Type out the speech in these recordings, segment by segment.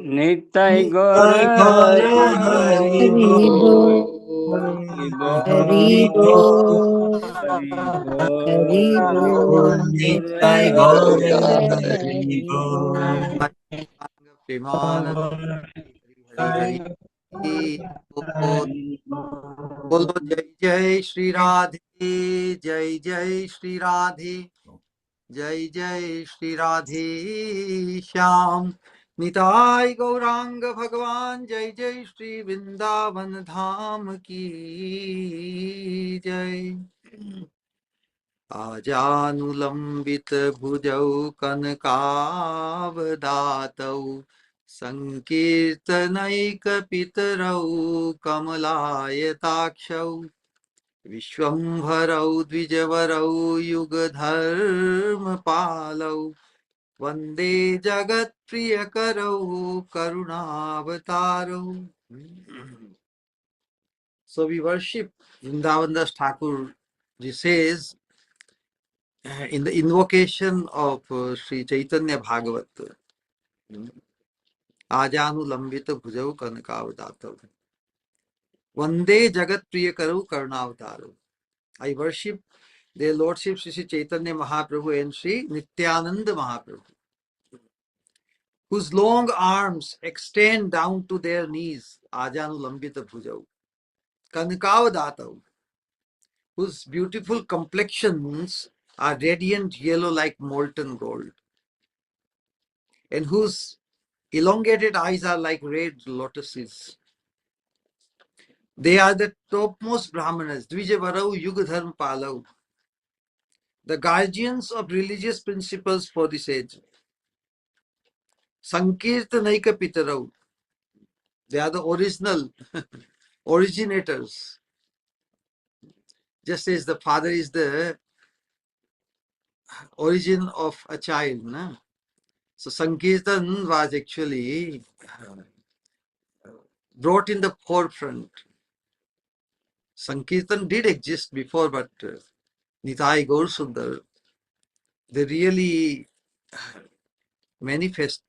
Nitai Gaura Hari Bol, Hari Bol, Hari Bol, Nitai Nitai Gaura Gaura Hari Hari Bol. Bol. Premanand Hari Hari Bol. बोलो जय जय श्री राधे, जय जय श्री राधे, जय जय श्री राधे श्याम। निताय गौरांग भगवान, जय जय श्री वृंदावन धाम की जय। आजानुलंबित भुजौ कनकावदातौ, संकीर्तनैक पितरौ कमलायताक्षौ, विश्वम्भरौ द्विजवरौ युगधर्मपालौ, वन्दे जगत्प्रियकरौ करुणावतारौ। So we worship Vrindavan Das Thakur. He says in the invocation of Sri Chaitanya Bhagavat, Ajanu Lambita Bhujau Kanakavadatam, Vande Jagat Priyakaru Karunavataru. I worship their Lordship Sri Chaitanya Mahaprabhu and Sri Nityananda Mahaprabhu, whose long arms extend down to their knees, Ajanu Lambita Bhujau, Kanakavadatam, whose beautiful complexions are radiant yellow like molten gold, and whose elongated eyes are like red lotuses. They are the topmost Brahmanas, Dvijavarau Yugadharma Palau, the guardians of religious principles for this age. Sankirtanaika Pitarau, they are the original originators. Just as the father is the origin of a child. Na? So Sankirtan was actually brought in the forefront. Sankirtan did exist before, but Nitai Gaur Sundar, they really manifest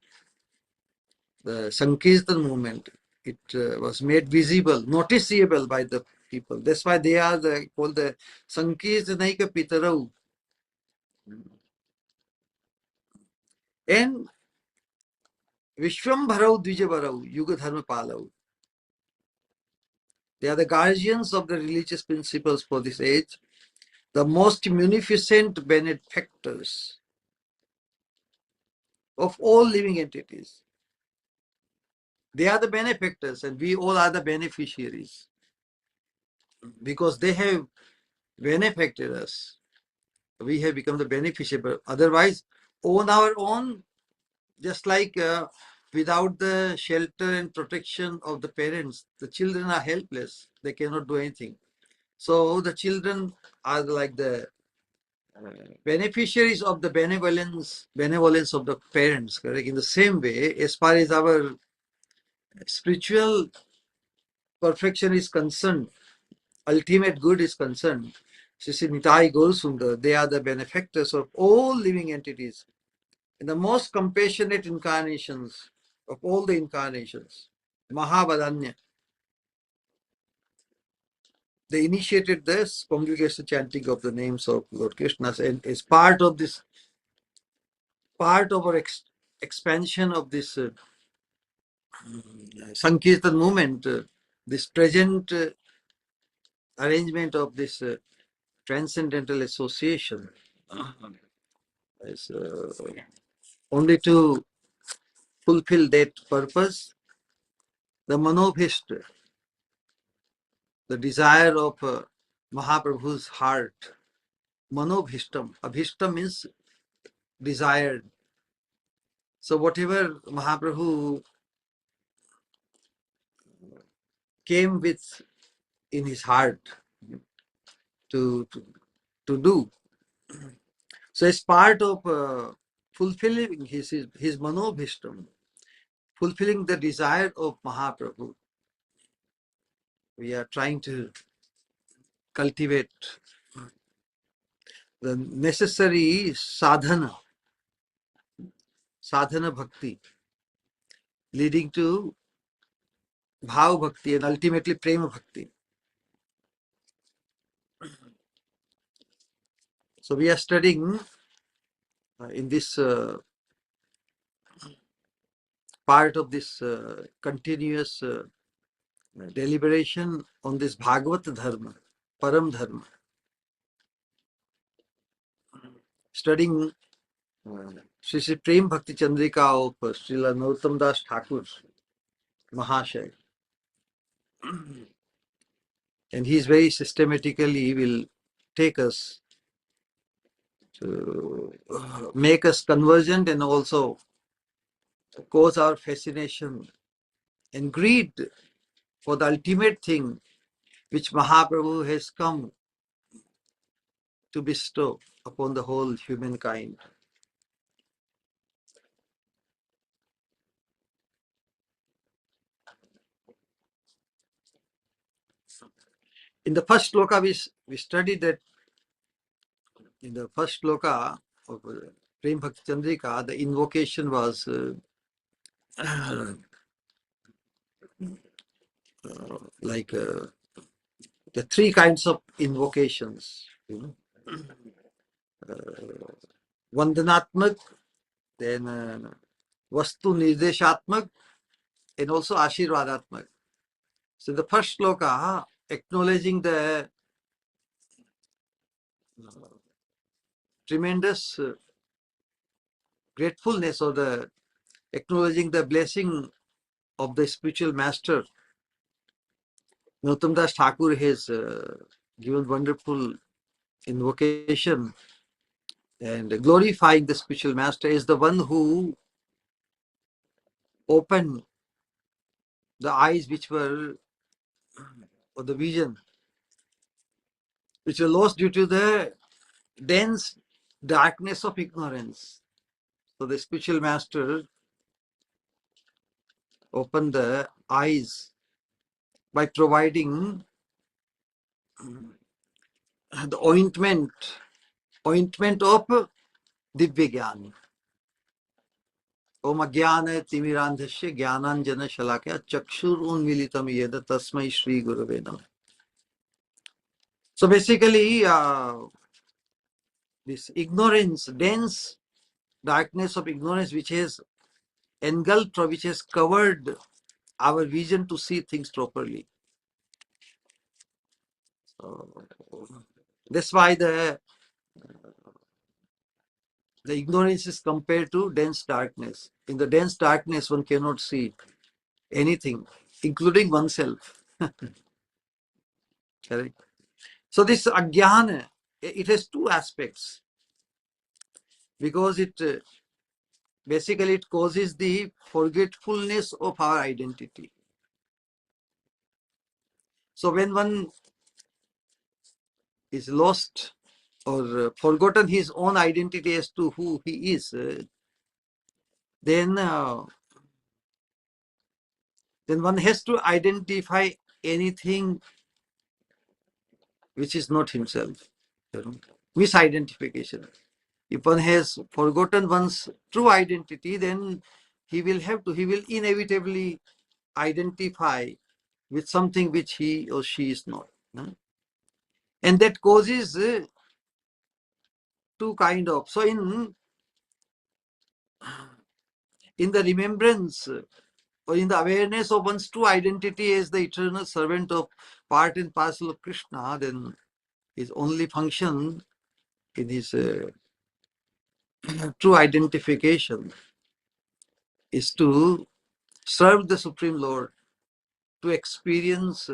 the Sankirtan movement. It was made visible, noticeable by the people. That's why they are called the Sankirtanaika Pitarau. And Vishwambharau Dvijavarau, Yuga Dharma Palau. They are the guardians of the religious principles for this age, the most munificent benefactors of all living entities. They are the benefactors and we all are the beneficiaries because they have benefacted us. We have become the beneficiary. But otherwise, on our own, just like without the shelter and protection of the parents, the children are helpless. They cannot do anything. So the children are like the beneficiaries of the benevolence of the parents, correct? In the same way, as far as our spiritual perfection is concerned, ultimate good is concerned, Sri Nitai Gaur Sundar, they are the benefactors of all living entities in the most compassionate incarnations of all the incarnations. Mahavadanya. They initiated this congregation chanting of the names of Lord Krishna, and as part of this, part of our expansion of this Sankirtan movement, this present arrangement of this transcendental association is only to fulfill that purpose. The manobhishta, the desire of Mahaprabhu's heart, manobhishtam, abhishtam means desired. So whatever Mahaprabhu came with in his heart to do, so as part of fulfilling his manobhishtam, fulfilling the desire of Mahaprabhu, we are trying to cultivate the necessary sadhana sadhana bhakti, leading to bhav bhakti and ultimately prema bhakti. So we are studying in this part of this continuous deliberation on this Bhagavat Dharma, Param Dharma, studying Sri Prema Bhakti Chandrika of Srila Narottam Das Thakur Mahashay. And he is very systematically will take us to make us convergent and also cause our fascination and greed for the ultimate thing which Mahaprabhu has come to bestow upon the whole humankind. In the first sloka, we studied that in the first sloka of Prema Bhakti Chandrika, the invocation was like the three kinds of invocations. Vandanatmak, then Vastu Nirdeshatmak, and also Ashirvadatmak. So the first sloka, acknowledging the tremendous gratefulness or the acknowledging the blessing of the spiritual master, Narottam Das Thakur has given wonderful invocation and glorifying the spiritual master is the one who opened the eyes which were, or the vision, which were lost due to the dense darkness of ignorance. So the spiritual master opened the eyes by providing the ointment of Divya Gyan. Om Agyana Timirandhasya Gyananjana Shalakya Chakshur Unmilitam Yeda Tasmai Shri Gurave Namah. So basically, this ignorance, dense darkness of ignorance which has engulfed or which has covered our vision to see things properly. So that's why the ignorance is compared to dense darkness. In the dense darkness, one cannot see anything, including oneself. Correct? So this agyana, it has two aspects because it basically it causes the forgetfulness of our identity. So when one is lost or forgotten his own identity as to who he is, then one has to identify anything which is not himself. Misidentification. If one has forgotten one's true identity, then he will inevitably identify with something which he or she is not. And that causes two kind of. So in the remembrance or in the awareness of one's true identity as the eternal servant of part and parcel of Krishna, then his only function in his true identification is to serve the Supreme Lord, to experience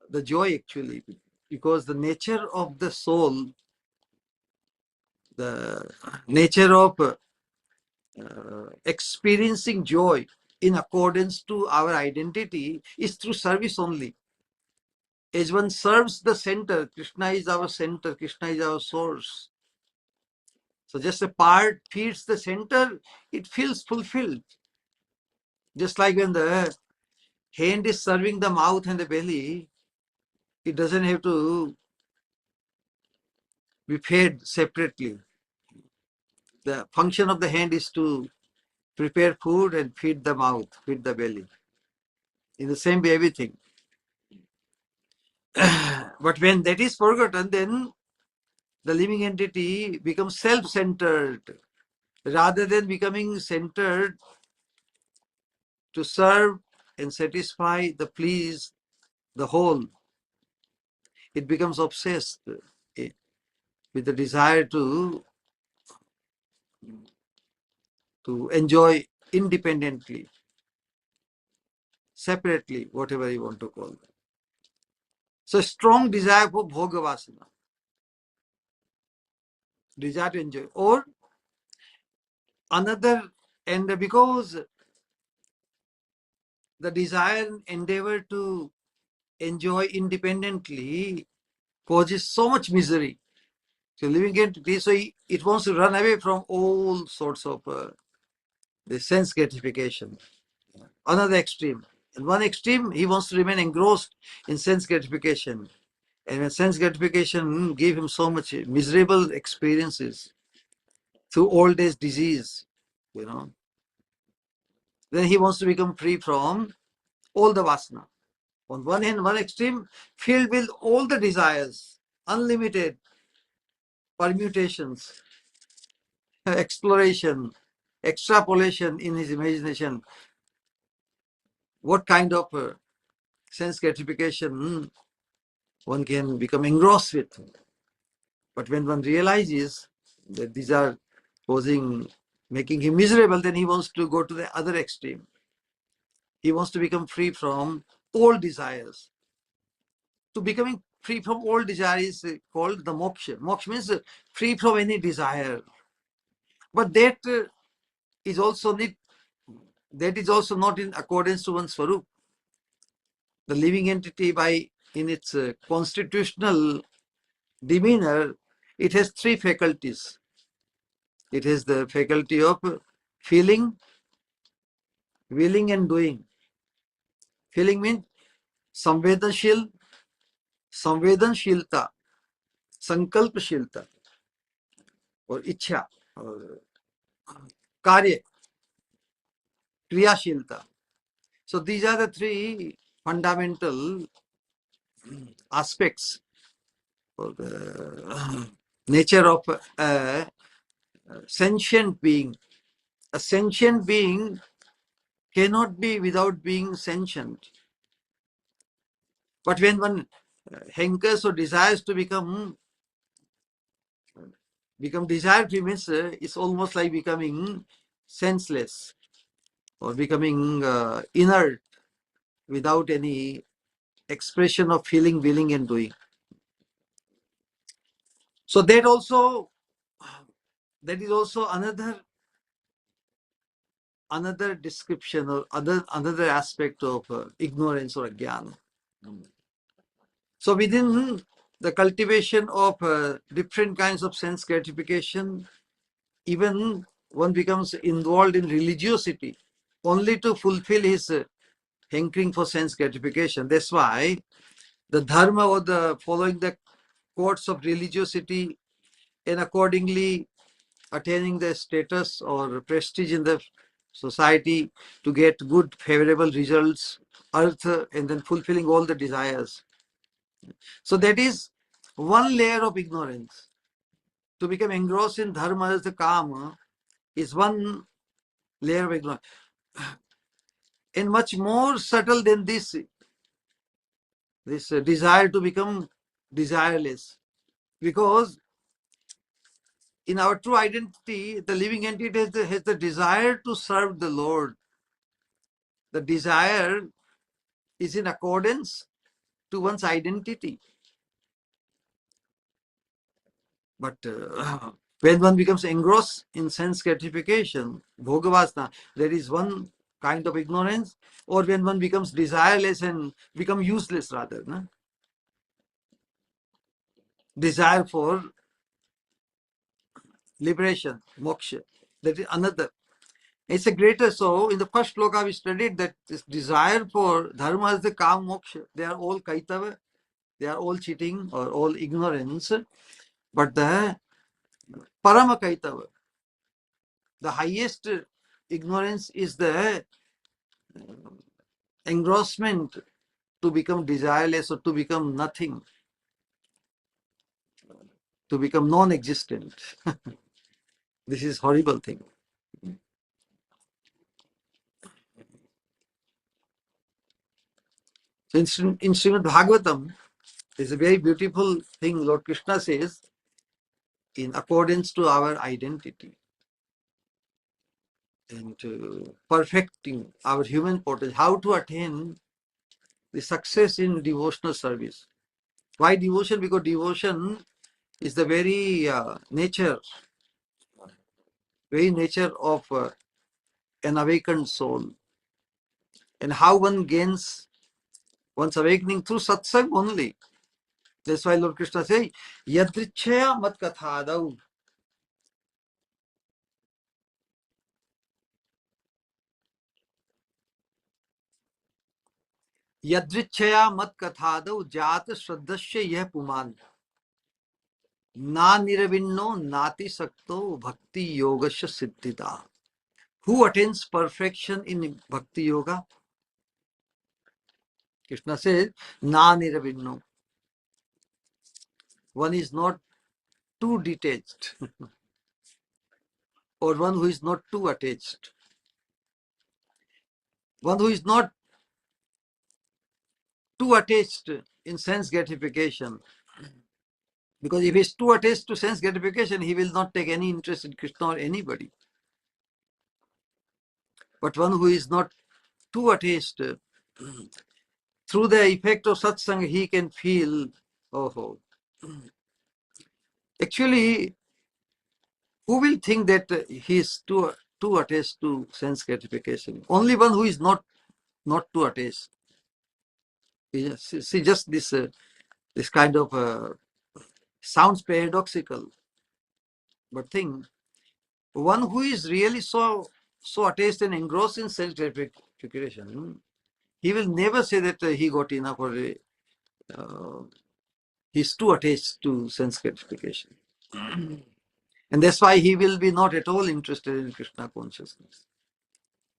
the joy actually, because the nature of the soul, the nature of experiencing joy in accordance to our identity is through service only. As one serves the center, Krishna is our center, Krishna is our source. So just a part feeds the center, it feels fulfilled. Just like when the hand is serving the mouth and the belly, it doesn't have to be fed separately. The function of the hand is to prepare food and feed the mouth, feed the belly. In the same way, everything. But when that is forgotten, then the living entity becomes self-centered rather than becoming centered to serve and satisfy the please the whole. It becomes obsessed with the desire to enjoy independently, separately, whatever you want to call it. So strong desire for bhoga vasana, desire to enjoy, or another, and because the desire and endeavor to enjoy independently causes so much misery to living entity, so it wants to run away from all sorts of the sense gratification. Another extreme. In one extreme, he wants to remain engrossed in sense gratification. And when sense gratification gave him so much miserable experiences through old age disease, then he wants to become free from all the vasana. On one hand, one extreme, filled with all the desires, unlimited permutations, exploration, extrapolation in his imagination. What kind of sense gratification one can become engrossed with. But when one realizes that these are making him miserable, then he wants to go to the other extreme. He wants to become free from all desires. To becoming free from all desire is called the moksha. Moksha means free from any desire. But that is also not in accordance to one's swarup. The living entity, in its constitutional demeanor, it has three faculties. It has the faculty of feeling, willing, and doing. Feeling means संवेदनशील, संवेदनशीलता, संकल्पशीलता और इच्छा और कार्य, क्रियाशीलता. So these are the three fundamental aspects of the nature of a sentient being. A sentient being cannot be without being sentient. But when one hankers or desires to become desire free, means it's almost like becoming senseless or becoming inert without any expression of feeling, willing, and doing. So that is also another description or another aspect of ignorance or jnana. So within the cultivation of different kinds of sense gratification, even one becomes involved in religiosity only to fulfill his hankering for sense gratification. That's why the dharma or the following the codes of religiosity and accordingly attaining the status or prestige in the society to get good favorable results, earth, and then fulfilling all the desires. So that is one layer of ignorance. To become engrossed in dharma as the kama is one layer of ignorance. And much more subtle than this desire to become desireless. Because in our true identity, the living entity has the desire to serve the Lord. The desire is in accordance to one's identity. But when one becomes engrossed in sense gratification, bhogavasana, there is one kind of ignorance, or when one becomes desireless and become useless rather. No? Desire for liberation, moksha, that is another. It's a greater. So in the first sloka we studied that this desire for dharma is the kam moksha. They are all kaitava, they are all cheating or all ignorance. But the parama kaitava, The highest ignorance is the engrossment to become desireless or to become nothing, to become non-existent. This is horrible thing. So in Srimad Bhagavatam, there's a very beautiful thing Lord Krishna says, in accordance to our identity and perfecting our human potential, how to attain the success in devotional service. Why devotion? Because devotion is the very nature of an awakened soul. And how one gains one's awakening through satsang only. That's why Lord Krishna says, Yadrichaya mat kathadau. Yadrichaya mat kathadau jat shraddhasya yeh puman. Na niravinno nati sakto bhakti yogasya siddhita. Who attains perfection in bhakti yoga? Krishna says, Na niravinno. One is not too detached, or one who is not too attached. One who is not too attached in sense gratification. Because if he is too attached to sense gratification, he will not take any interest in Krishna or anybody. But one who is not too attached, through the effect of satsang, he can feel, oh. Actually, who will think that he is too attached to sense gratification? Only one who is not too attached. See, just this kind of sounds paradoxical, but think, one who is really so attached and engrossed in sense gratification, he will never say that he got enough, or he's too attached to sense gratification. And that's why he will be not at all interested in Krishna consciousness.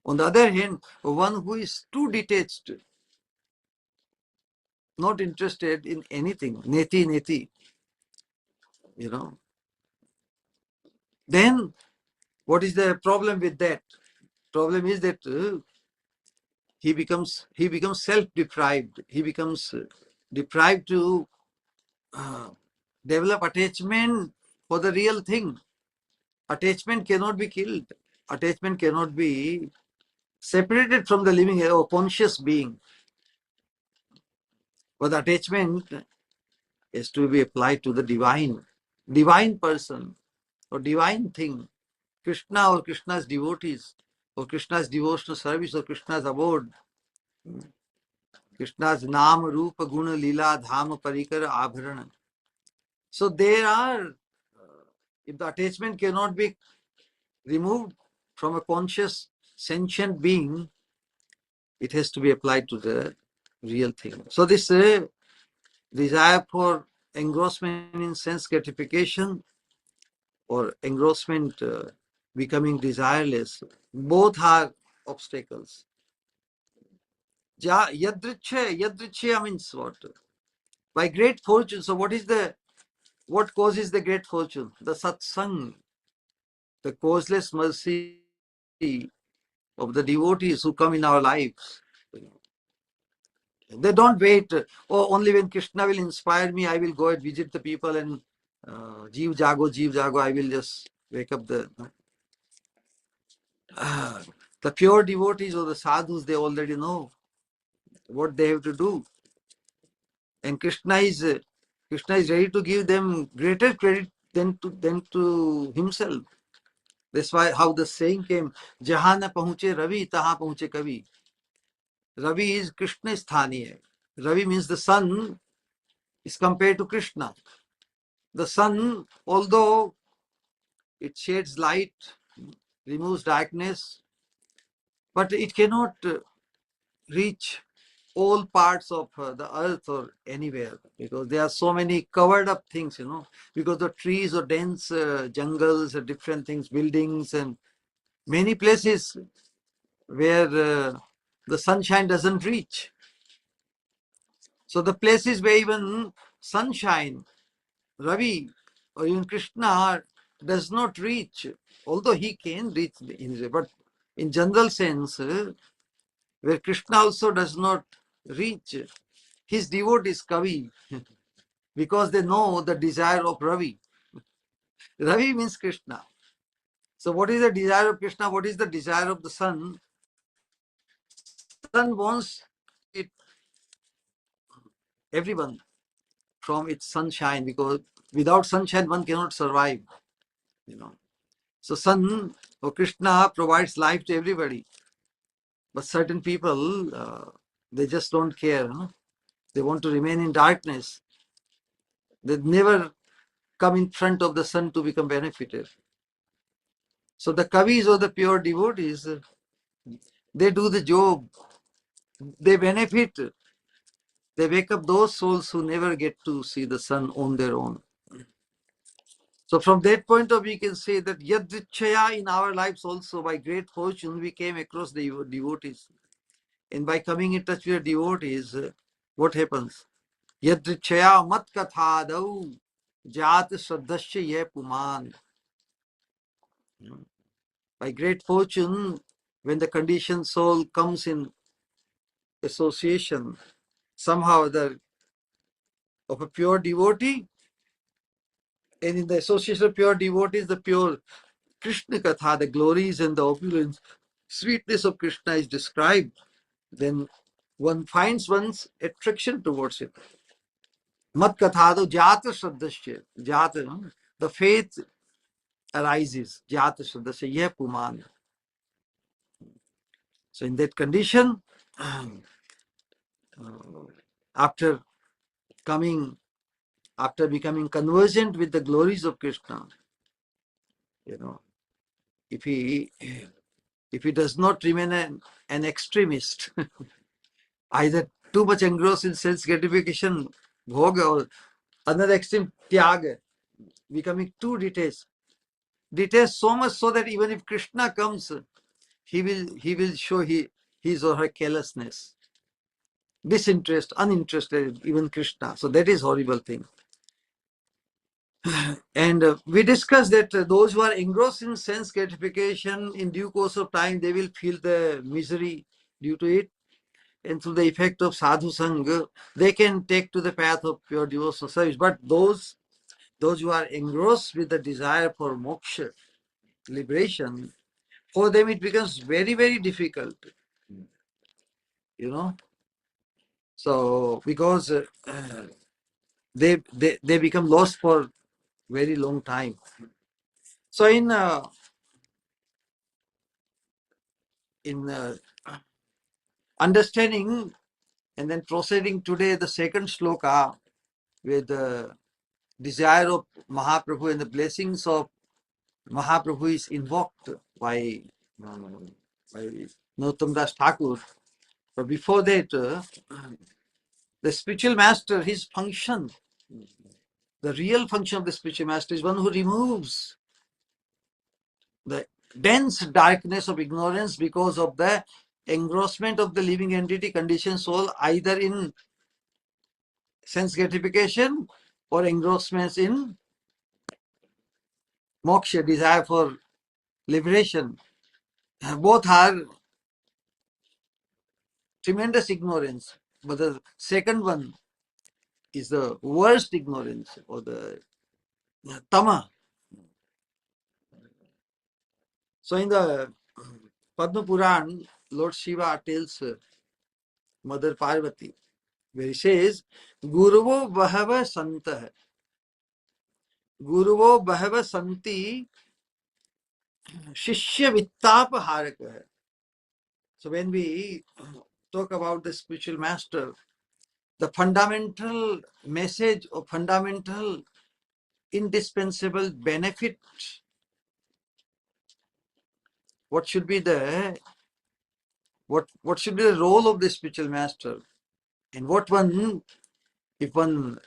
On the other hand, one who is too detached, not interested in anything, neti, then what is the problem with that? Problem is that he becomes self-deprived. He becomes deprived to develop attachment for the real thing. Attachment cannot be killed. Attachment cannot be separated from the living or conscious being. But the attachment is to be applied to the divine person or divine thing, Krishna or Krishna's devotees, or Krishna's devotional service, or Krishna's abode, Krishna's Nam, Rupa, Guna, Lila, Dhama, Parikara, Abharana. So there are, if the attachment cannot be removed from a conscious, sentient being, it has to be applied to the real thing. So this desire for engrossment in sense gratification or engrossment becoming desireless, both are obstacles. Yadrichya means what? By great fortune. So what causes the great fortune? The satsang, the causeless mercy of the devotees who come in our lives. They don't wait, only when Krishna will inspire me, I will go and visit the people and Jeev Jago, I will just wake up the pure devotees or the sadhus. They already know what they have to do. And Krishna is ready to give them greater credit than to himself. That's why how the saying came, Jahan na pahuche Ravi, taha pahuche Kavi. Ravi is Krishna sthani. Ravi means the sun is compared to Krishna. The sun, although it sheds light, removes darkness, but it cannot reach all parts of the earth or anywhere, because there are so many covered up things, because the trees or dense jungles or different things, buildings, and Many places where the sunshine doesn't reach. So the places where even sunshine, Ravi, or even Krishna does not reach, although he can reach but in general sense, where Krishna also does not reach, his devotees Kavi, because they know the desire of Ravi. Ravi means Krishna. So what is the desire of Krishna? What is the desire of the sun? Sun wants it everyone from its sunshine, because without sunshine one cannot survive. So sun or Krishna provides life to everybody, but certain people they just don't care. They want to remain in darkness. They never come in front of the sun to become benefited. So the kavis or the pure devotees, they do the job. They benefit. They wake up those souls who never get to see the sun on their own. So from that point of view, you can say that Yadrichaya in our lives also, by great fortune, we came across the devotees. And by coming in touch with the devotees, what happens? Yadrichaya mat kathadau jat shraddhasya ye puman. By great fortune, when the conditioned soul comes in association, somehow of a pure devotee, and in the association of pure devotees, the pure Krishna Katha, the glories and the opulence, sweetness of Krishna is described, then one finds one's attraction towards it. Mat kathado jata shraddhasya, jata, the faith arises, jata shraddhasya, ye puman. So in that condition, after becoming conversant with the glories of Krishna, if he does not remain an extremist, either too much engrossed in sense gratification, bhoga, or another extreme, tyaga, becoming too detached so much so that even if Krishna comes, he will show his or her carelessness, disinterest, uninterested, even Krishna. So that is horrible thing. And we discussed that those who are engrossed in sense gratification, in due course of time, they will feel the misery due to it. And through the effect of sadhu sangha, they can take to the path of pure devotional service. But those who are engrossed with the desire for moksha, liberation, for them it becomes very, very difficult. So because they become lost for very long time. So in understanding and then proceeding today the second sloka with the desire of Mahaprabhu and the blessings of Mahaprabhu is invoked by Narottam Das Thakur. But before that, the spiritual master, his function, the real function of the spiritual master is one who removes the dense darkness of ignorance because of the engrossment of the living entity, conditioned soul, either in sense gratification or engrossments in moksha, desire for liberation. Both are tremendous ignorance, but the second one is the worst ignorance, or the tama. So in the Padma Puran, Lord Shiva tells Mother Parvati, where he says, Guruvo Bahava Santah, Guruvo Bahava Santi Shishya Vittapa Haraka. So when we talk about the spiritual master, the fundamental message or fundamental indispensable benefit, what should be the role of the spiritual master, and what one, if one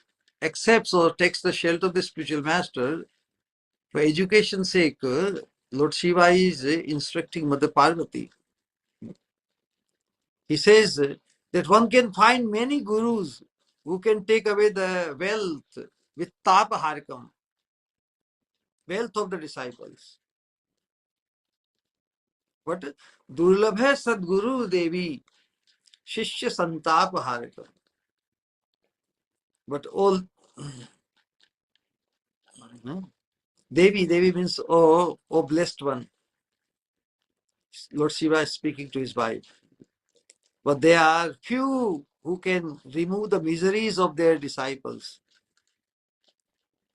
accepts or takes the shelter of the spiritual master for education's sake, Lord Shiva is instructing Mother Parvati. He says that one can find many gurus who can take away the wealth with tapaharkam, wealth of the disciples. But durlabha sadguru devi shishya santapaharkam. But all Devi means oh blessed one. Lord Shiva is speaking to his wife. But there are few who can remove the miseries of their disciples.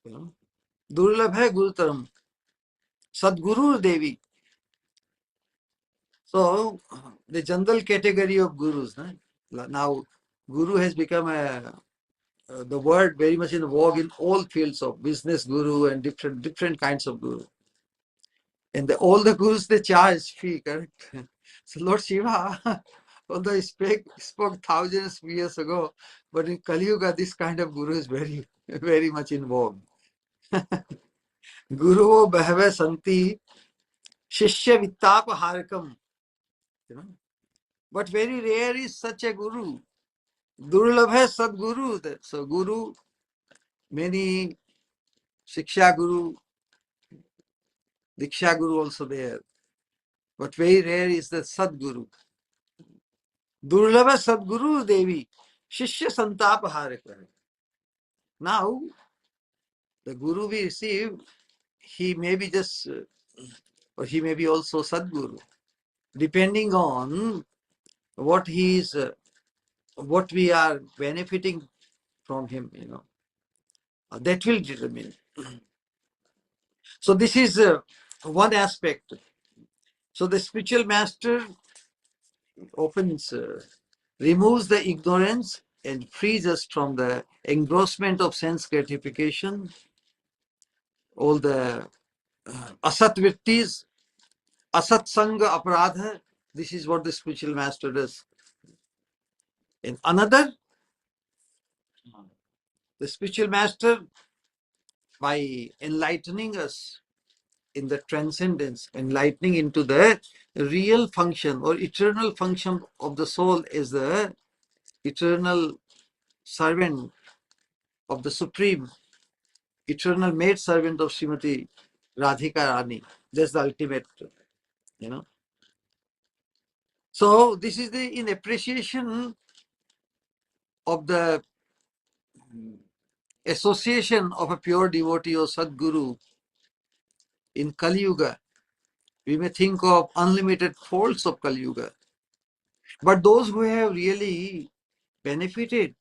You know, Durlabha Gurutaram, Sadguru Devi. So the general category of gurus. Now, guru has become the word very much in vogue in all fields of business guru and different kinds of guru. And all the gurus, they charge fee, correct? So Lord Shiva, although he spoke thousands of years ago, but in Kali Yuga, this kind of guru is very much in vogue. Guru Bhave Santi Shishya Vittapa Harkam. You know? But very rare is such a guru. Durlabha Sadguru. So Guru, many Shiksha Guru, Diksha Guru also there. But very rare is the Sadguru. Durlabha Sadguru Devi, Shishya Santapa Haraka. Now, the Guru we receive, he may be just, or he may be also Sadguru, depending on what he is, what we are benefiting from him, you know. That will determine. So this is one aspect. So the spiritual master often removes the ignorance and frees us from the engrossment of sense gratification, all the asat vittis, asat sanga aparadha. This is what the spiritual master does. And another, the spiritual master, by enlightening us in the transcendence, enlightening into the real function or eternal function of the soul as the eternal servant of the Supreme, eternal maid servant of Srimati Radhika Rani. That's the ultimate, you know. So this is the in appreciation of the association of a pure devotee or Sadguru in Kali Yuga. We may think of unlimited faults of Kali Yuga. But those who have really benefited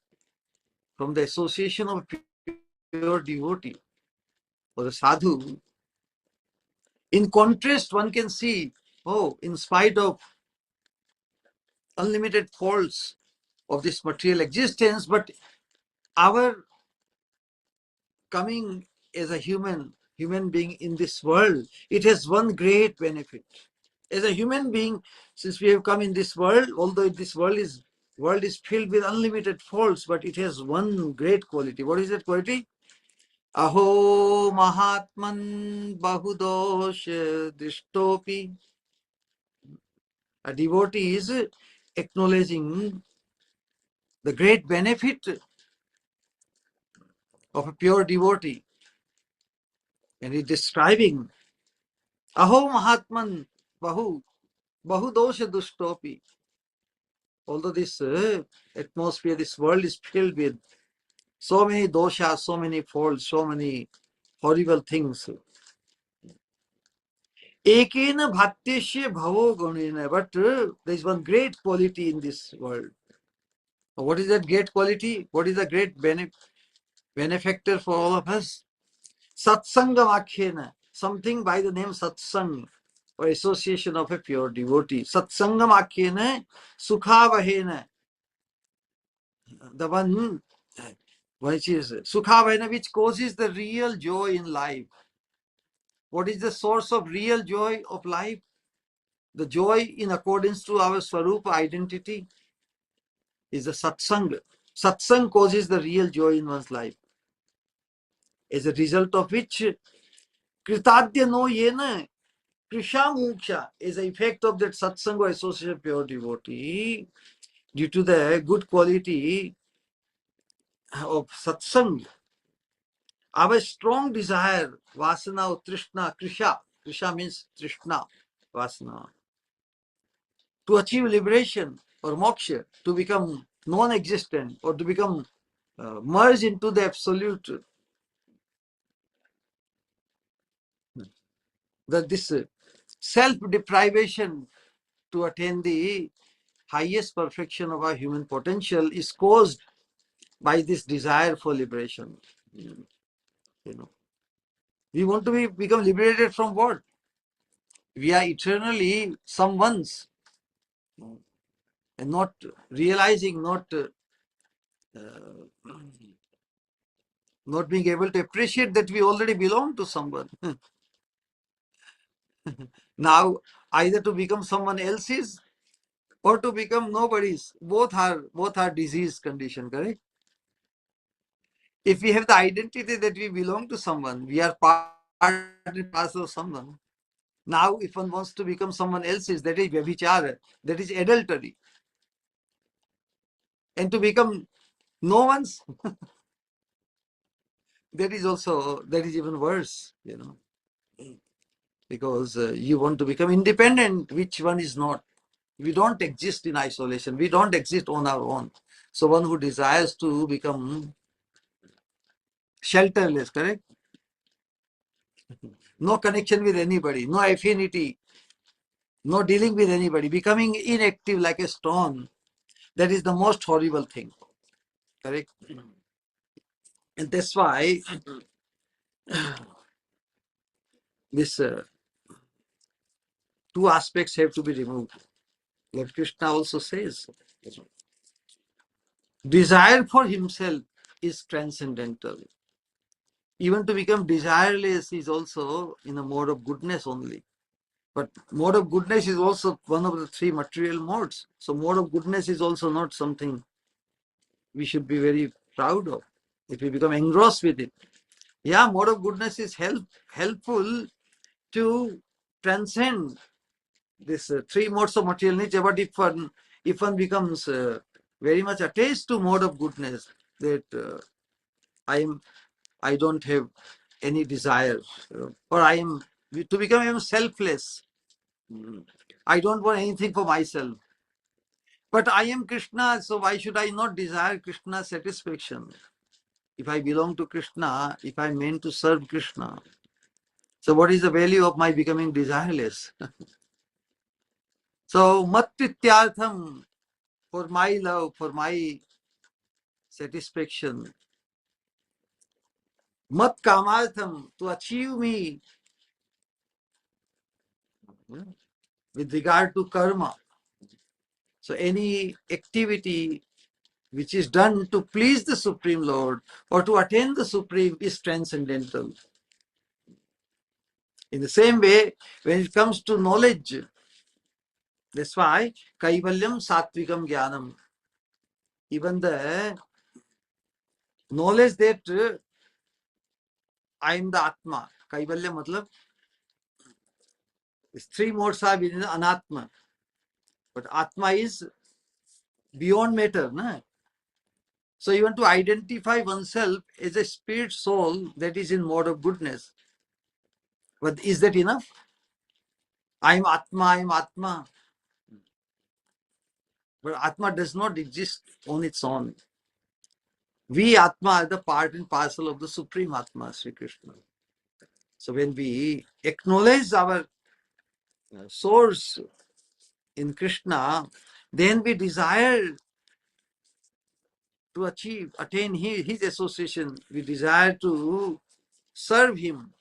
from the association of a pure devotee or a sadhu, in contrast, one can see, oh, in spite of unlimited faults of this material existence, but our coming as a human being in this world, it has one great benefit. As a human being, since we have come in this world, although this world is filled with unlimited faults, but it has one great quality. What is that quality? Aho Mahatman Bahudosh Drishtopi. A devotee is acknowledging the great benefit of a pure devotee, and he's describing Aho Mahatman Bahudosha Dushtopi. Although this atmosphere, this world is filled with so many doshas, so many faults, so many horrible things. Ekena bhaktishya bhavo gunena. But there is one great quality in this world. What is that great quality? What is the great benefactor for all of us? Satsangam akhyena. Something by the name satsang, or association of a pure devotee. Satsangam akhyena sukhavahena. The one which is sukhavahena, which causes the real joy in life. What is the source of real joy of life? The joy in accordance to our Swarupa identity is the satsang. Satsang causes the real joy in one's life. As a result of which, Kritadya no yena, Krisha Muksha is the effect of that satsanga association of pure devotee due to the good quality of satsang. Our strong desire, vasana or trishna, krisha. Krisha means trishna, vasana. To achieve liberation or moksha, to become non-existent or to become merged into the absolute. That this self-deprivation to attain the highest perfection of our human potential is caused by this desire for liberation. You know, we want to become liberated from what? We are eternally someone's, and not realizing, not being able to appreciate that we already belong to someone. Now, either to become someone else's or to become nobody's. Both are disease condition, correct? If we have the identity that we belong to someone, we are part and parcel of someone. Now, if one wants to become someone else's, that is vyabhichara, that is adultery. And to become no one's, that is even worse, because you want to become independent, which one is not. We don't exist in isolation. We don't exist on our own. So one who desires to become shelterless, correct? No connection with anybody, no affinity, no dealing with anybody, becoming inactive like a stone, that is the most horrible thing, correct? And that's why this two aspects have to be removed. Lord Krishna also says, desire for himself is transcendental. Even to become desireless is also in a mode of goodness only. But mode of goodness is also one of the three material modes. So mode of goodness is also not something we should be very proud of if we become engrossed with it. Yeah, mode of goodness is helpful to transcend this three modes of material nature. But if one becomes very much attached to mode of goodness, that I don't have any desire, or I am to become selfless. I don't want anything for myself. But I am Krishna, so why should I not desire Krishna's satisfaction? If I belong to Krishna, if I meant to serve Krishna, so what is the value of my becoming desireless? So mattityartham, for my love, for my satisfaction. Mat kamartham, to achieve me with regard to karma. So any activity which is done to please the Supreme Lord or to attain the Supreme is transcendental. In the same way, when it comes to knowledge, that's why Kaivalyam Satvikam Jnanam, even the knowledge that I am the Atma. Kaivalya matlab, these three modes are within the Anatma. But Atma is beyond matter. Na? So you want to identify oneself as a spirit soul that is in mode of goodness. But is that enough? I am Atma, I am Atma. But Atma does not exist on its own. We Atma are the part and parcel of the Supreme Atma, Sri Krishna. So when we acknowledge our source in Krishna, then we desire to attain his association. We desire to serve him.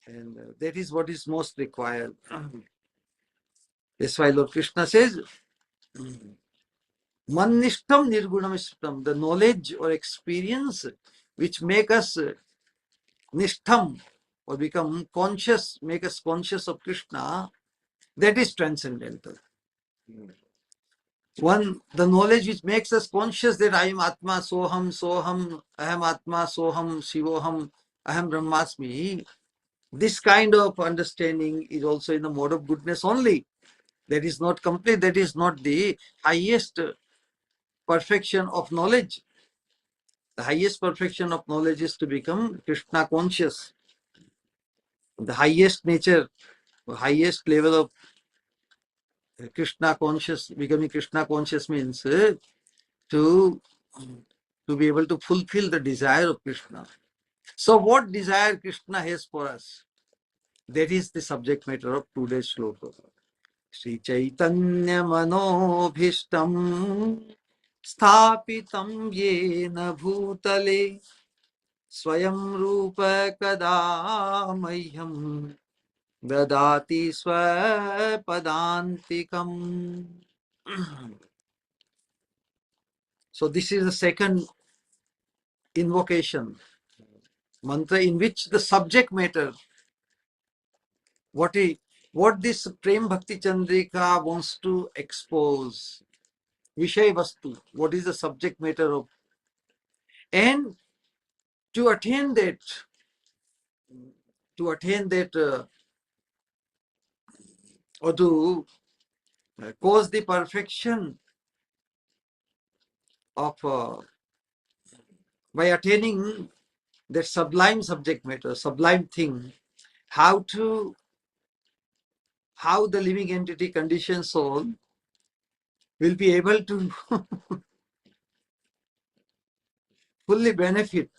And that is what is most required. That's why Lord Krishna says, Mannishtam nirgunamishtam, the knowledge or experience which make us nishtam or become conscious, make us conscious of Krishna, that is transcendental. The knowledge which makes us conscious that I am Atma, Soham, Aham Atma, Soham, Shivoham, Aham Brahmasmi, This kind of understanding is also in the mode of goodness only. That is not complete. That is not the highest perfection of knowledge. The highest perfection of knowledge is to become Krishna conscious. The highest nature, the highest level of Krishna conscious, becoming Krishna conscious means to be able to fulfill the desire of Krishna. So what desire Krishna has for us? That is the subject matter of today's sloka. Sri Chaitanya Manobhishtam Sthapitam Yena Bhutale Swayam Rupa Kada Mahyam Dadati Swapadantikam. So this is the second invocation mantra in which the subject matter, what this Prema Bhakti Chandrika wants to expose, Vishay Vastu, what is the subject matter of, and to attain that, or to cause the perfection of, by attaining that sublime subject matter, sublime thing, how the living entity conditioned soul will be able to fully benefit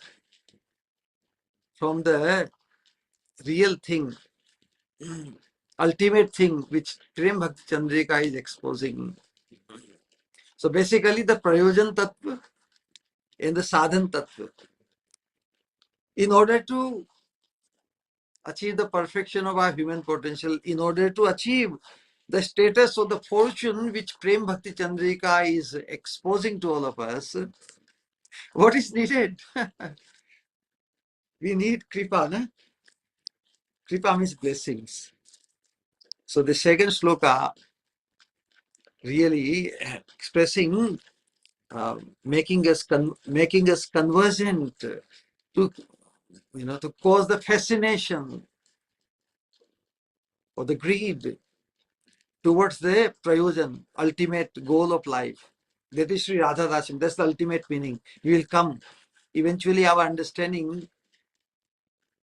from the real thing, ultimate thing which Prema Bhakti Chandrika is exposing. So basically the Prayojan Tattva and the Sadhan Tattva. In order to achieve the perfection of our human potential, in order to achieve the status or the fortune which Prema Bhakti Chandrika is exposing to all of us, what is needed? We need Kripa, na? Kripa means blessings. So the second sloka really expressing, making us conversant to, to cause the fascination or the greed towards the prayojan, ultimate goal of life. That is Sri Radha Dasam. That's the ultimate meaning. We will come. Eventually our understanding,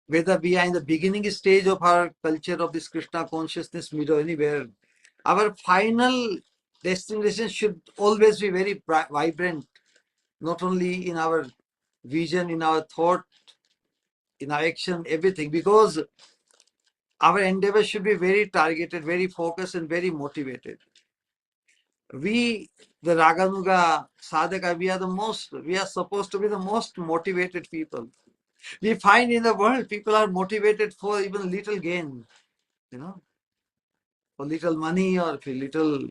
whether we are in the beginning stage of our culture of this Krishna consciousness, mid or anywhere, our final destination should always be very vibrant, not only in our vision, in our thought, in our action, everything, because our endeavor should be very targeted, very focused, and very motivated. We, the Raganuga Sadhaka, we are supposed to be the most motivated people. We find in the world people are motivated for even little gain, for little money or for little,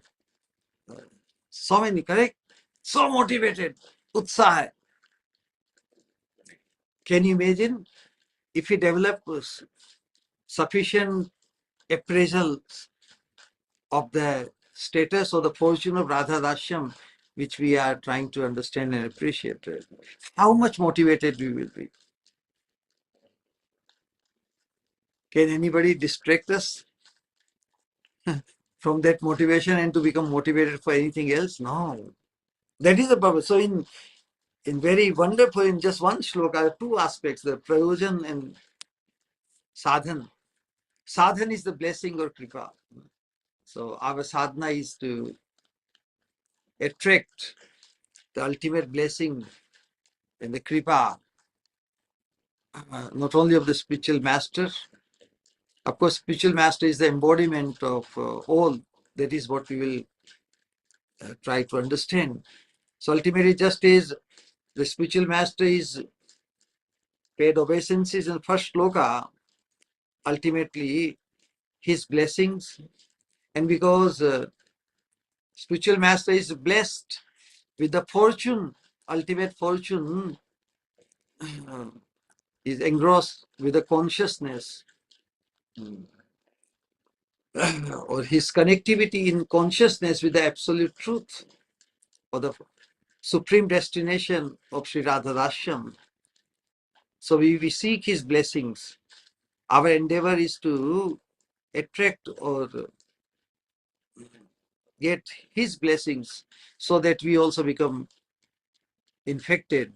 so many, correct? So motivated, utsaha. Can you imagine if we develop sufficient appraisal of the status or the fortune of Radha Dashyam, which we are trying to understand and appreciate, how much motivated we will be? Can anybody distract us from that motivation and to become motivated for anything else? No. That is the purpose. So in very wonderful, in just one shloka, two aspects, the prayojan and sadhan. Sadhan is the blessing or kripa. So our sadhana is to attract the ultimate blessing and the kripa, not only of the spiritual master. Of course, spiritual master is the embodiment of all. That is what we will try to understand. So ultimately, just as the spiritual master is paid obeisances in the first shloka, ultimately his blessings, and because spiritual master is blessed with the fortune, ultimate fortune, is engrossed with the consciousness, or his connectivity in consciousness with the absolute truth, or the supreme destination of Sri Radha Dashyam. So we seek his blessings. our endeavor is to attract or get his blessings so that we also become infected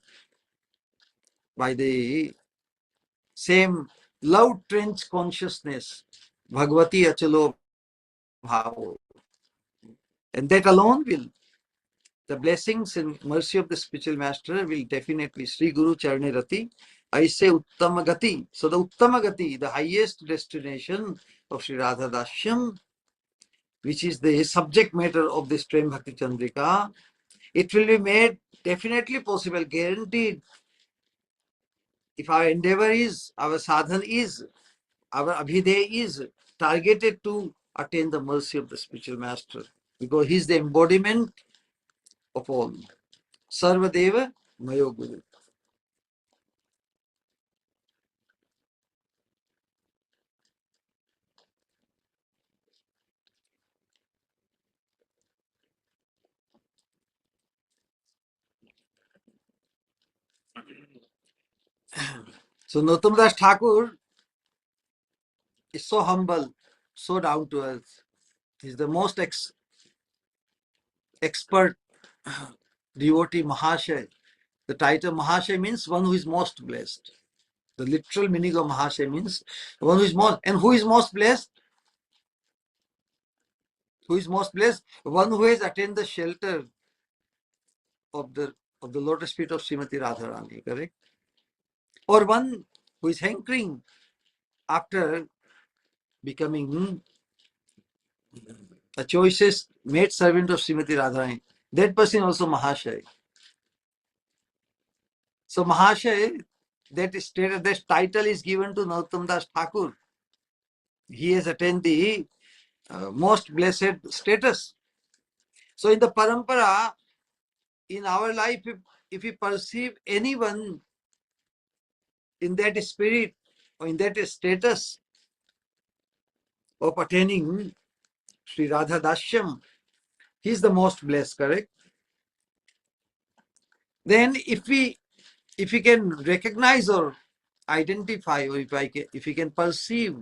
by the same love trench consciousness, Bhagavati Achalo Bhavo. And that alone will, the blessings and mercy of the spiritual master will definitely, Sri Guru Charne Rati, I say Uttama Gati. So the Uttama Gati, the highest destination of Sri Radha Dashyam, which is the subject matter of this Prema Bhakti Chandrika, it will be made definitely possible, guaranteed, if our endeavor is, our sadhan is, our abhideya is targeted to attain the mercy of the spiritual master, because he is the embodiment of all. Sarvadeva Mayo Guru. So Nottam Das Thakur is so humble, so down to earth. He's the most expert devotee Mahashay. The title Mahashay means one who is most blessed. The literal meaning of Mahashay means one who is most, and who is most blessed? Who is most blessed? One who has attained the shelter of the lotus feet of Srimati Radharani, correct? Or one who is hankering after becoming the choicest maid servant of Srimati Radharani. That person also Mahashay. So Mahashay, that stated, that title is given to Narottam Das Thakur. He has attained the most blessed status. So in the parampara, in our life, if we perceive anyone in that spirit or in that status of attaining Sri Radha Dashyam, he is the most blessed, correct? Then if we can recognize or identify, or if we can perceive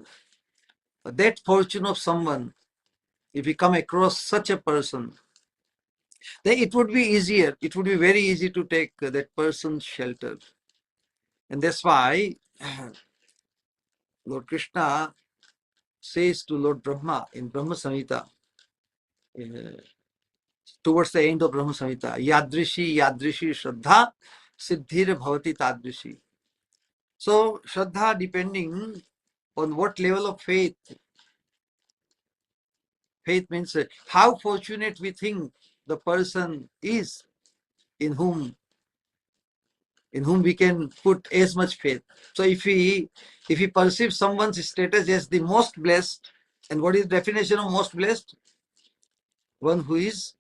that fortune of someone, if we come across such a person, then it would be easier. It would be very easy to take that person's shelter. And that's why Lord Krishna says to Lord Brahma in Brahma Samhita, towards the end of Brahma Samhita, Yadrishi Shraddha Siddhir Bhavati Tadrishi. So Shraddha, depending on what level of faith. Faith means how fortunate we think the person is in whom we can put as much faith. So if we perceive someone's status as the most blessed, and what is the definition of most blessed? One who is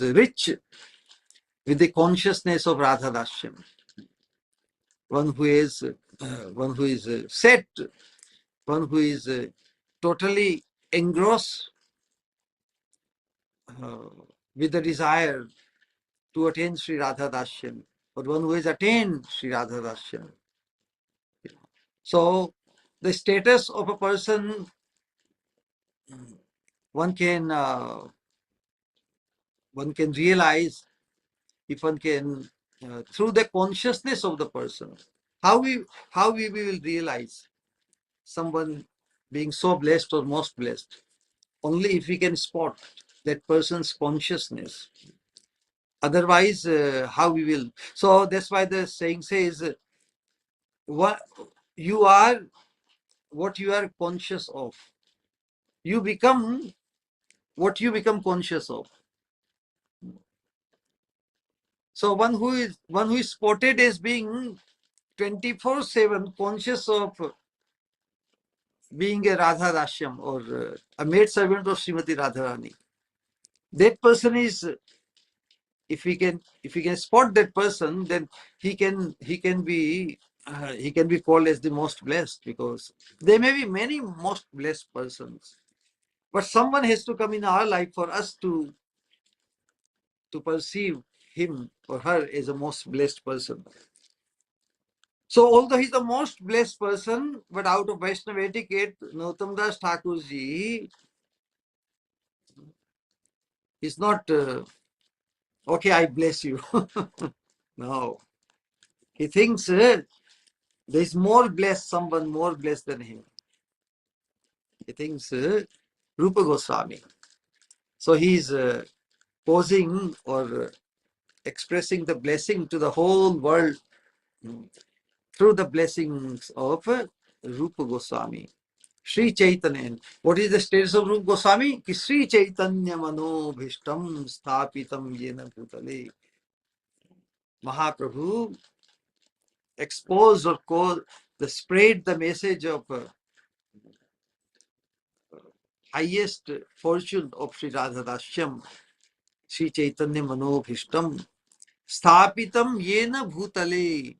rich with the consciousness of Radha Dashyam. One who is set, one who is totally engrossed with the desire to attain Sri Radha Dashyam, or one who has attained Sri Radha Dashyam. So the status of a person, one can realize if one can through the consciousness of the person. How we will realize someone being so blessed or most blessed? Only if we can spot that person's consciousness. Otherwise, how we will? So that's why the saying says, what you are conscious of. You become what you become conscious of. So one who is spotted as being 24/7 conscious of being a Radha Dashyam, or a maid servant of Srimati Radharani. That person is, if we can spot that person, then he can be called as the most blessed, because there may be many most blessed persons, but someone has to come in our life for us to perceive him or her as a most blessed person. So although he's the most blessed person, but out of Vaishnava etiquette, Nautam Das Thakur ji is not, okay, I bless you. No. He thinks there's more blessed, someone more blessed than him. He thinks Rupa Goswami. So he's posing or expressing the blessing to the whole world through the blessings of Rupa Goswami. Sri Chaitanya. What is the status of Rupa Goswami? Ki Sri Chaitanya Mano Bhishtam Sthapitam Yena Bhutale. Mahaprabhu exposed or spread the message of highest fortune of Sri Radhadasyam, Sri Chaitanya Mano Bhishtam Sthapitam Yena Bhutale.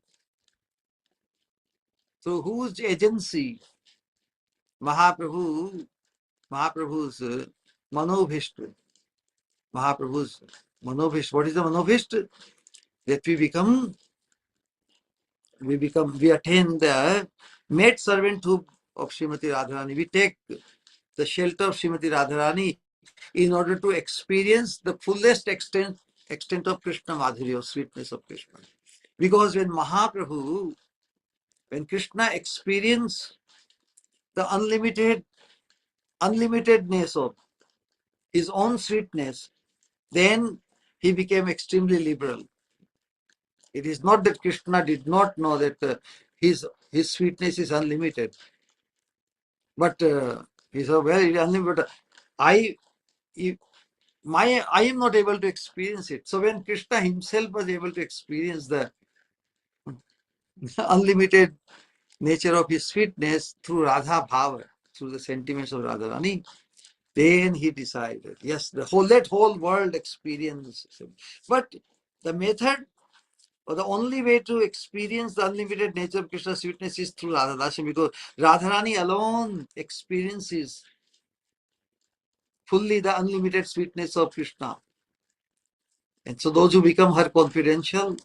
So whose agency? Mahaprabhu's Manobhishta. Mahaprabhu's Manobhishta. What is the Manobhishta? That we attain the maid servanthood of Srimati Radharani. We take the shelter of Srimati Radharani in order to experience the fullest extent of Krishna Madhurya, sweetness of Krishna. Because when Krishna experienced the unlimitedness of his own sweetness, then he became extremely liberal. It is not that Krishna did not know that his sweetness is unlimited, but he said, well, it is unlimited. I am not able to experience it. So when Krishna himself was able to experience the unlimited nature of his sweetness through Radha Bhava, through the sentiments of Radharani, then he decided, yes, let whole world experience it. But the method or the only way to experience the unlimited nature of Krishna's sweetness is through Radha, because Radharani alone experiences fully the unlimited sweetness of Krishna. And so those who become her confidential,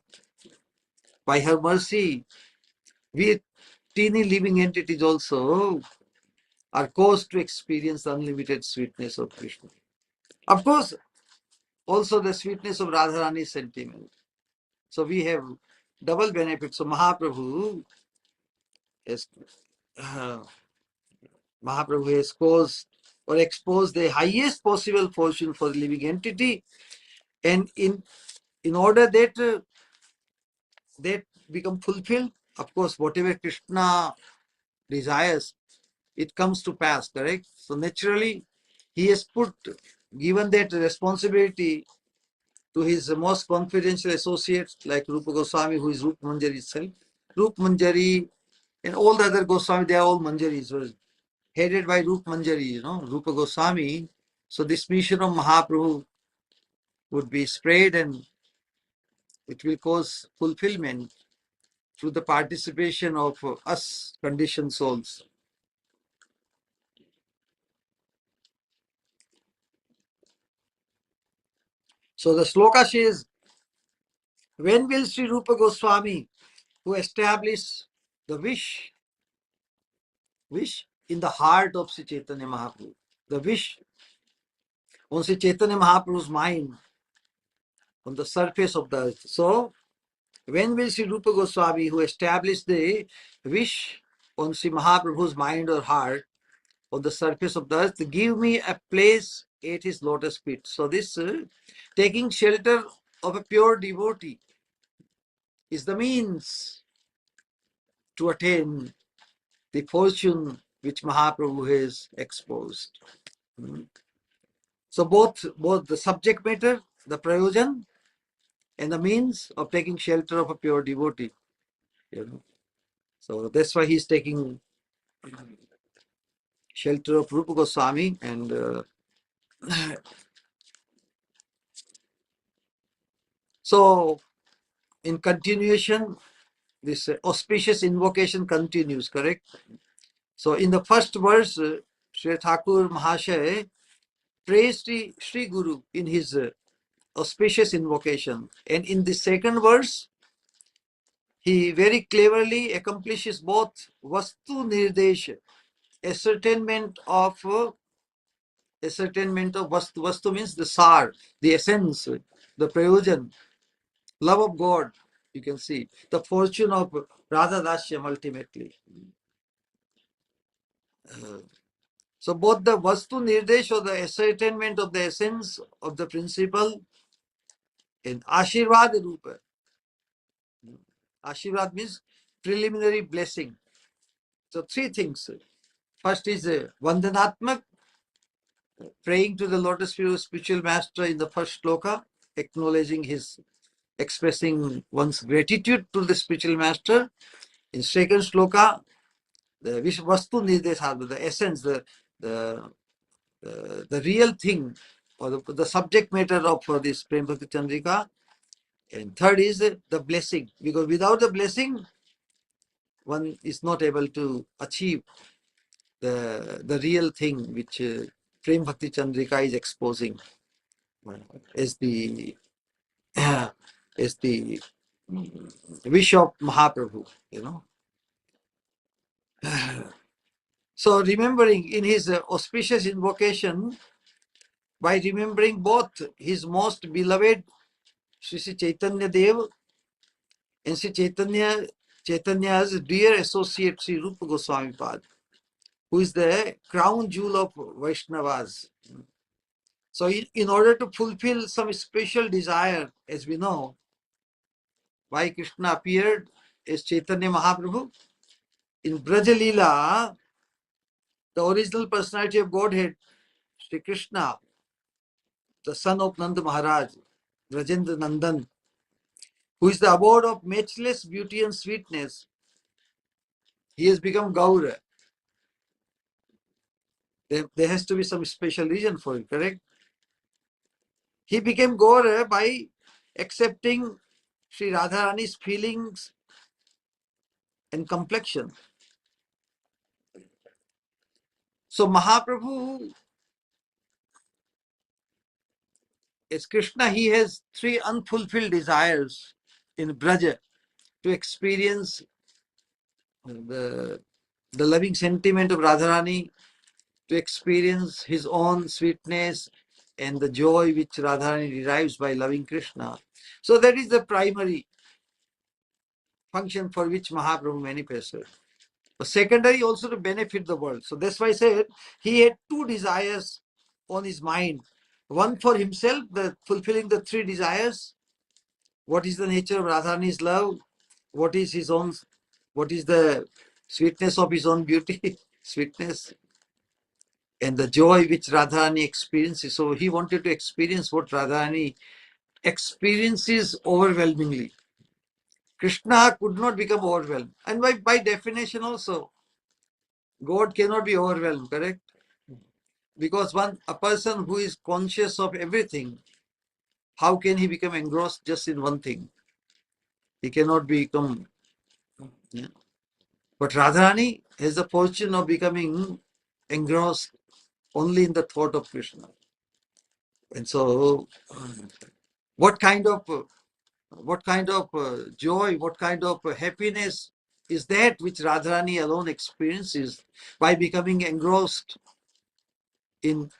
by her mercy, we teeny living entities also are caused to experience the unlimited sweetness of Krishna. Of course, also the sweetness of Radharani's sentiment. So we have double benefits. So Mahaprabhu has caused or exposed the highest possible fortune for the living entity, and in order that that become fulfilled, of course, whatever Krishna desires, it comes to pass, correct? So naturally, he has given that responsibility to his most confidential associates like Rupa Goswami, who is Rup Manjari itself. Rup Manjari and all the other Goswami, they are all Manjaris, were headed by Rup Manjari, Rupa Goswami. So this mission of Mahaprabhu would be spread and it will cause fulfillment through the participation of us conditioned souls. So the sloka says, when will Sri Rupa Goswami, who established the wish in the heart of Sri Chaitanya Mahaprabhu, the wish on Sri Chaitanya Mahaprabhu's mind on the surface of the earth. So when will Sri Rupa Goswami, who established the wish on Sri Mahaprabhu's mind or heart on the surface of the earth, give me a place at his lotus feet? So this taking shelter of a pure devotee is the means to attain the fortune which Mahaprabhu has exposed. So both the subject matter, the prayojan, and the means of taking shelter of a pure devotee. So that's why he's taking shelter of Rupa Goswami. And so in continuation, this auspicious invocation continues, correct? So in the first verse, Sri Thakur Mahasaya praised Sri Guru in his auspicious invocation. And in the second verse, he very cleverly accomplishes both Vastu Nirdesha, ascertainment of Vastu. Vastu means the Sar, the essence, the Prayojan, love of God. You can see the fortune of Radha Dashyam ultimately. So both the Vastu Nirdesh, or the ascertainment of the essence of the principle, in Ashirvad Rupa. Ashirvad means preliminary blessing. So three things. First is Vandanatmak, praying to the lotus feet of spiritual master in the first sloka, acknowledging his, expressing one's gratitude to the spiritual master. In second sloka, the Vastu Nirdesha, the essence, the real thing, or the subject matter of this Prema Bhakti Chandrika. And third is the blessing, because without the blessing, one is not able to achieve the real thing which Prema Bhakti Chandrika is exposing as the as the wish of Mahaprabhu, you know. So remembering in his auspicious invocation, by remembering both his most beloved Sri Chaitanya Dev and Sri Chaitanya's dear associate Sri Rupa Goswami Pad, who is the crown jewel of Vaishnavas. So in order to fulfill some special desire, as we know, why Krishna appeared as Chaitanya Mahaprabhu, in Braja Leela, the original personality of Godhead, Sri Krishna, the son of Nanda Maharaj, Rajendra Nandan, who is the abode of matchless beauty and sweetness, he has become Gaura. There has to be some special reason for it, correct? He became Gaura by accepting Sri Radharani's feelings and complexion. So Mahaprabhu, as Krishna, he has three unfulfilled desires in Braja: to experience the loving sentiment of Radharani, to experience his own sweetness and the joy which Radharani derives by loving Krishna. So that is the primary function for which Mahaprabhu manifested. But secondary also to benefit the world. So that's why I said he had two desires on his mind. One for himself, the fulfilling the three desires. What is the nature of Radharani's love? What is his own, what is the sweetness of his own beauty, sweetness, and the joy which Radharani experiences. So he wanted to experience what Radharani experiences overwhelmingly. Krishna could not become overwhelmed. And by definition also, God cannot be overwhelmed, correct? Because a person who is conscious of everything, how can he become engrossed just in one thing? He cannot become. Yeah. But Radharani has the fortune of becoming engrossed only in the thought of Krishna. And so, what kind of joy, what kind of happiness is that which Radharani alone experiences by becoming engrossed in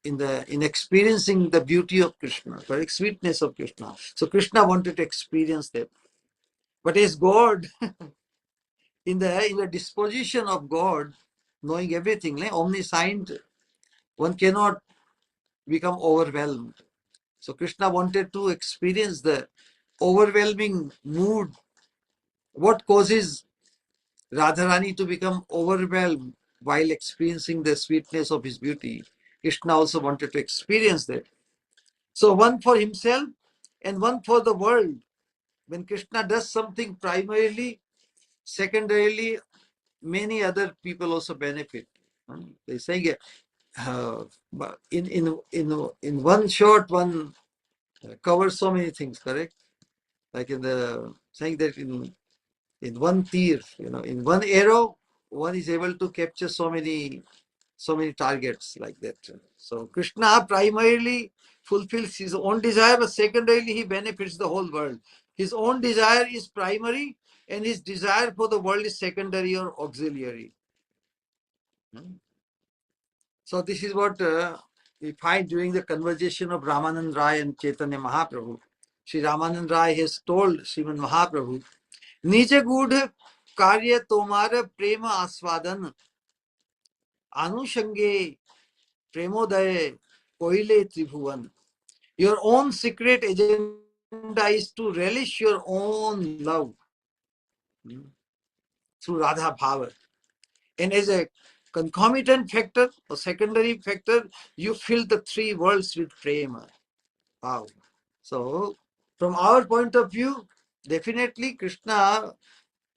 experiencing the beauty of Krishna, the sweetness of Krishna. So Krishna wanted to experience that. But as God, in the disposition of God, knowing everything, like omniscient, one cannot become overwhelmed. So Krishna wanted to experience the overwhelming mood. What causes Radharani to become overwhelmed while experiencing the sweetness of his beauty? Krishna also wanted to experience that. So one for himself and one for the world. When Krishna does something primarily, secondarily, many other people also benefit. They say in one shot, one covers so many things, correct? Like in the saying that in one tir, in one arrow, one is able to capture so many targets like that. So Krishna primarily fulfills his own desire, but secondarily he benefits the whole world. His own desire is primary, and his desire for the world is secondary or auxiliary. So this is what we find during the conversation of Ramanand Rai and Chaitanya Mahaprabhu. Sri Ramanand Rai has told Sriman Mahaprabhu, निज गूढ़ कार्य तोमार प्रेम आस्वादन अनुषंगे प्रेमोदय कोइले त्रिभुवन. Your own secret agenda is to relish your own love through Radha Bhava. And as a concomitant factor or secondary factor, you fill the three worlds with prema. Wow. So, from our point of view, definitely Krishna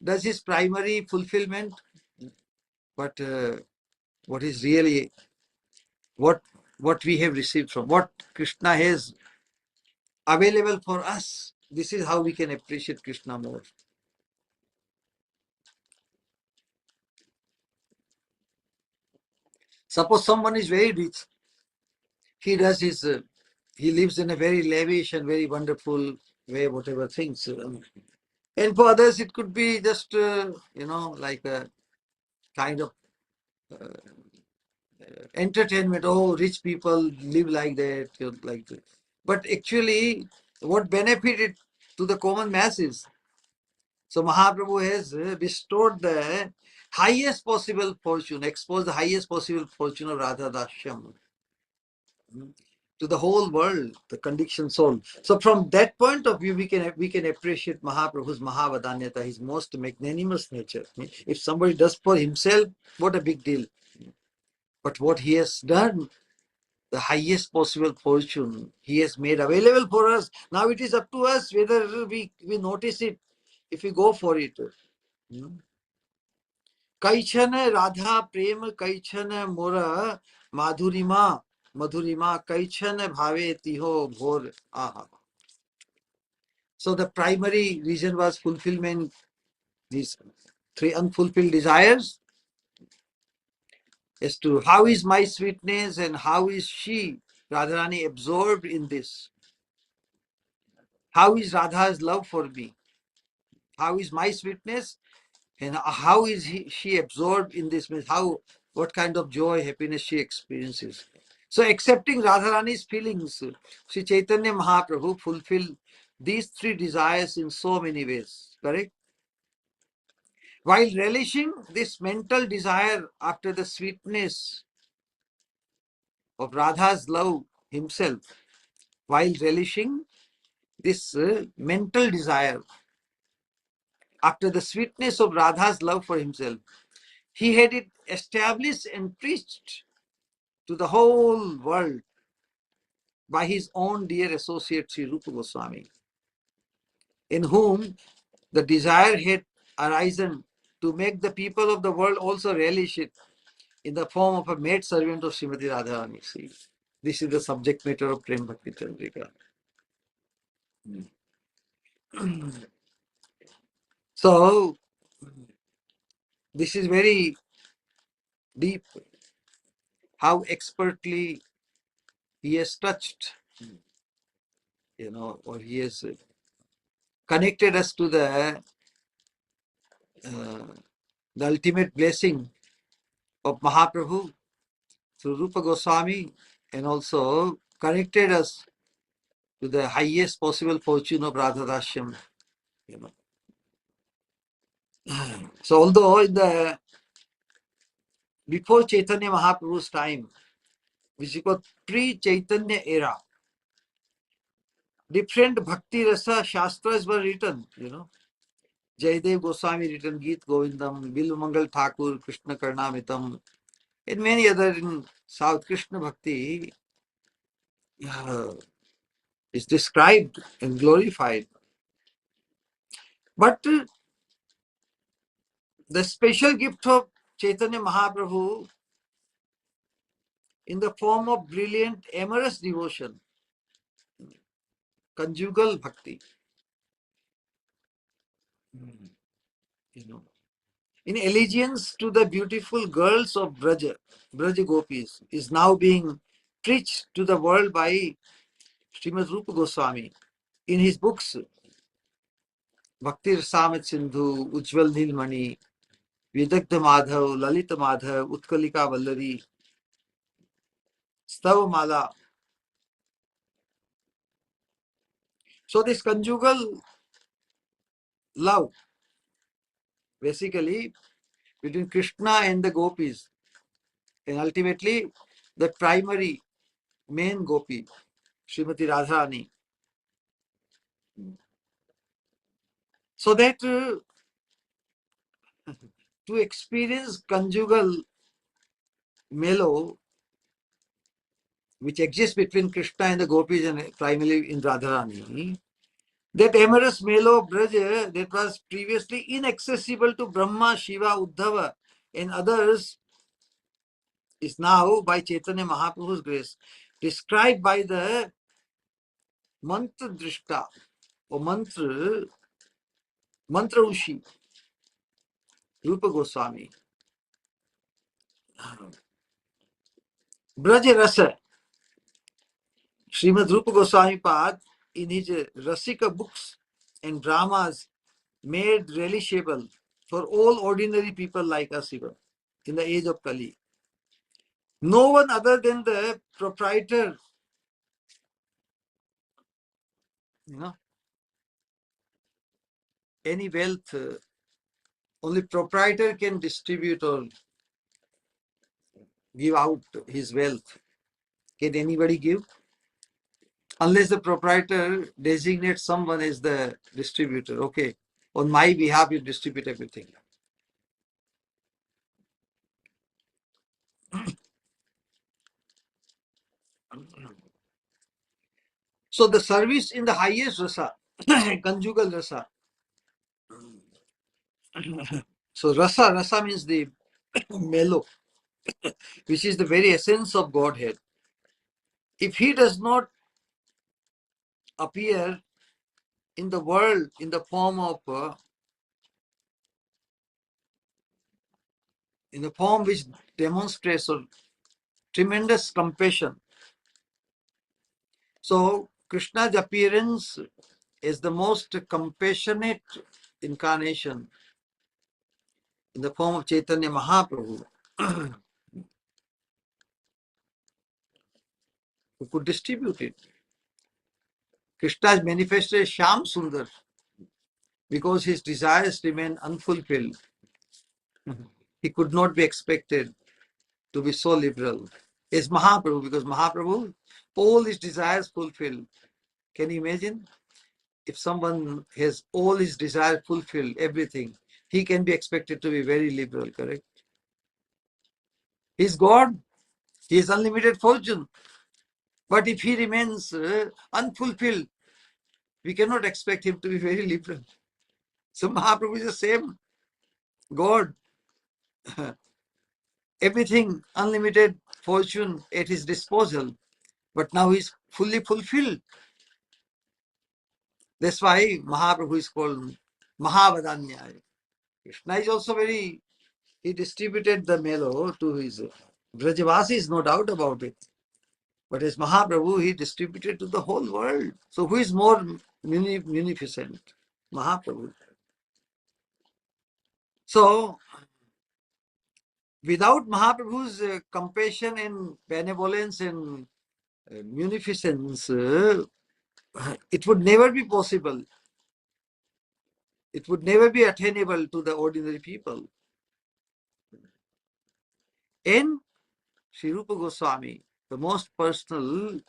does his primary fulfillment, but what is really what we have received from what Krishna has available for us, this is how we can appreciate Krishna more. Suppose someone is very rich, he does his, he lives in a very lavish and very wonderful way, whatever things. And for others, it could be just, like a kind of entertainment. Oh, rich people live like that, like that. But actually, what benefited to the common masses? So Mahaprabhu has bestowed the highest possible fortune, exposed the highest possible fortune of Radha Dashyam to the whole world, the conditioned soul. So from that point of view, we can appreciate Mahaprabhu's Mahavadanyata, his most magnanimous nature. If somebody does for himself, what a big deal. But what he has done, the highest possible fortune he has made available for us. Now it is up to us whether we notice it, if we go for it. कैछन Radha प्रेम कैछन मोर माधुरिमा मधुरिमा कैछन भावे तिहो भोर aha. So the primary reason was fulfillment, these three unfulfilled desires, as to how is my sweetness and how is she, Radharani, absorbed in this. How is Radha's love for me? How is my sweetness and how is she absorbed in this? What kind of joy, happiness she experiences. So accepting Radharani's feelings, Sri Chaitanya Mahaprabhu fulfilled these three desires in so many ways, correct? While relishing this mental desire after the sweetness of Radha's love himself, while relishing this mental desire after the sweetness of Radha's love for himself, he had it established and preached to the whole world by his own dear associate Sri Rupa Goswami, in whom the desire had arisen to make the people of the world also relish it in the form of a maid servant of Srimati Radharani. See, this is the subject matter of Prema Bhakti Chandrika. So, this is very deep, how expertly he has touched, or he has connected us to the ultimate blessing of Mahaprabhu through Rupa Goswami, and also connected us to the highest possible fortune of Radha Dashyam. So although before Chaitanya Mahaprabhu's time, which is called pre-Chaitanya era, different Bhakti Rasa Shastras were written, Jayadev Goswami written Geet Govindam, Bilvamangal Thakur, Krishna Karnamitam, and many other in South Krishna Bhakti is described and glorified. But the special gift of Chaitanya Mahaprabhu in the form of brilliant amorous devotion, conjugal bhakti, in allegiance to the beautiful girls of Braja Gopis, is now being preached to the world by Srimad Rupa Goswami in his books, Bhakti Rasamrit Sindhu, Ujjwal Nilmani, Vidagdha Madhav, Lalita Madhav, Utkalika Vallari, Stavamala. So this conjugal love, basically between Krishna and the gopis, and ultimately the primary main gopi, Srimati Radharani. So that to experience conjugal mellow which exists between Krishna and the gopis and primarily in Radharani, that amorous mellow of Braja that was previously inaccessible to Brahma, Shiva, Uddhava and others is now by Chaitanya Mahaprabhu's grace described by the Mantra Drishta or Mantra Ushi, Rupa Goswami. Braja Rasa, Srimad Rupa Goswami Pad in his Rasika books and dramas made relishable for all ordinary people like us even in the age of Kali. No one other than the proprietor, any wealth, only proprietor can distribute or give out his wealth. Can anybody give? Unless the proprietor designates someone as the distributor. Okay, on my behalf, you distribute everything. So the service in the highest rasa, conjugal rasa. So rasa means the mellow, which is the very essence of Godhead. If he does not appear in the world in the form of in the form which demonstrates a tremendous compassion. So Krishna's appearance is the most compassionate incarnation in the form of Chaitanya Mahaprabhu, who could distribute it. Krishna is manifested as Shyam Sundar because his desires remain unfulfilled. He could not be expected to be so liberal. Is Mahaprabhu, because Mahaprabhu, all his desires fulfilled. Can you imagine? If someone has all his desires fulfilled, everything, he can be expected to be very liberal, correct? He's God. He has unlimited fortune. But if he remains unfulfilled, we cannot expect him to be very liberal. So Mahaprabhu is the same God. Everything, unlimited fortune at his disposal. But now he's fully fulfilled. That's why Mahaprabhu is called Mahavadanya. Krishna is also very, he distributed the mellow to his Brajavasis, no doubt about it. But as Mahaprabhu, he distributed to the whole world. So who is more munificent? Mahaprabhu. So without Mahaprabhu's compassion and benevolence and munificence, it would never be possible. It would never be attainable to the ordinary people. And Sri Rupa Goswami, the most personal,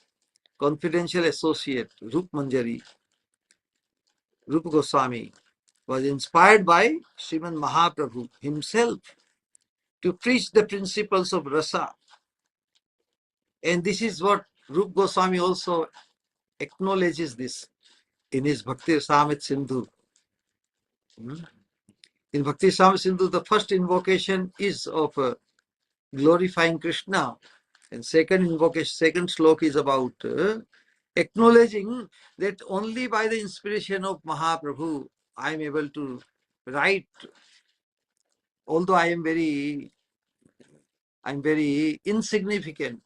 confidential associate, Rup Manjari, Rupa Goswami, was inspired by Sriman Mahaprabhu himself to preach the principles of rasa. And this is what Rupa Goswami also acknowledges this in his Bhakti Rasamrit Sindhu. In Bhakti Rasamrit Sindhu, the first invocation is of glorifying Krishna. And second invocation, second sloka is about acknowledging that only by the inspiration of Mahaprabhu I am able to write, although I am very insignificant.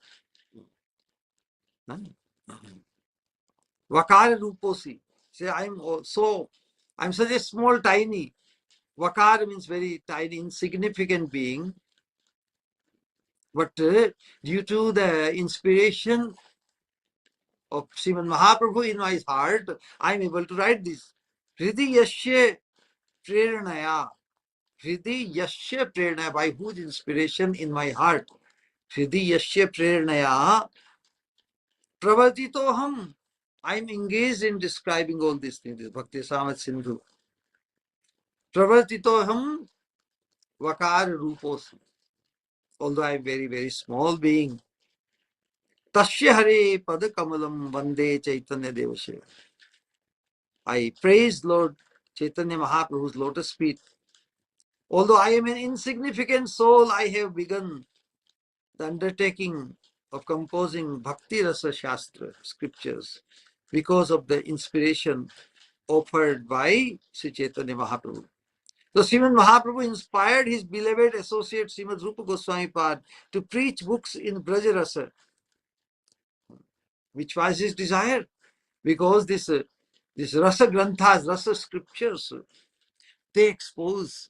Vakara Ruposi. Say I am so I'm such a small, tiny. Vakar means very tiny, insignificant being. But due to the inspiration of Sriman Mahaprabhu in my heart, I'm able to write this. Hridi Yashya Preranaya. Hridi Yashya Preranaya. By whose inspiration in my heart? Hridi Yashya Preranaya. Pravartitoham. I'm engaged in describing all these things. Bhakti Samat Sindhu. Pravartitoham Vakar Rupos. Although I'm very, very small being. Tasya Hare Padakamalam Vande Chaitanya Devashe. I praise Lord Chaitanya Mahaprabhu's lotus feet. Although I am an insignificant soul, I have begun the undertaking of composing Bhakti Rasa Shastra scriptures because of the inspiration offered by Sri Chaitanya Mahaprabhu. So Srimad Mahaprabhu inspired his beloved associate Srimad Rupa Goswami Pad to preach books in Braja Rasa, which was his desire, because this Rasa Granthas, Rasa scriptures, they expose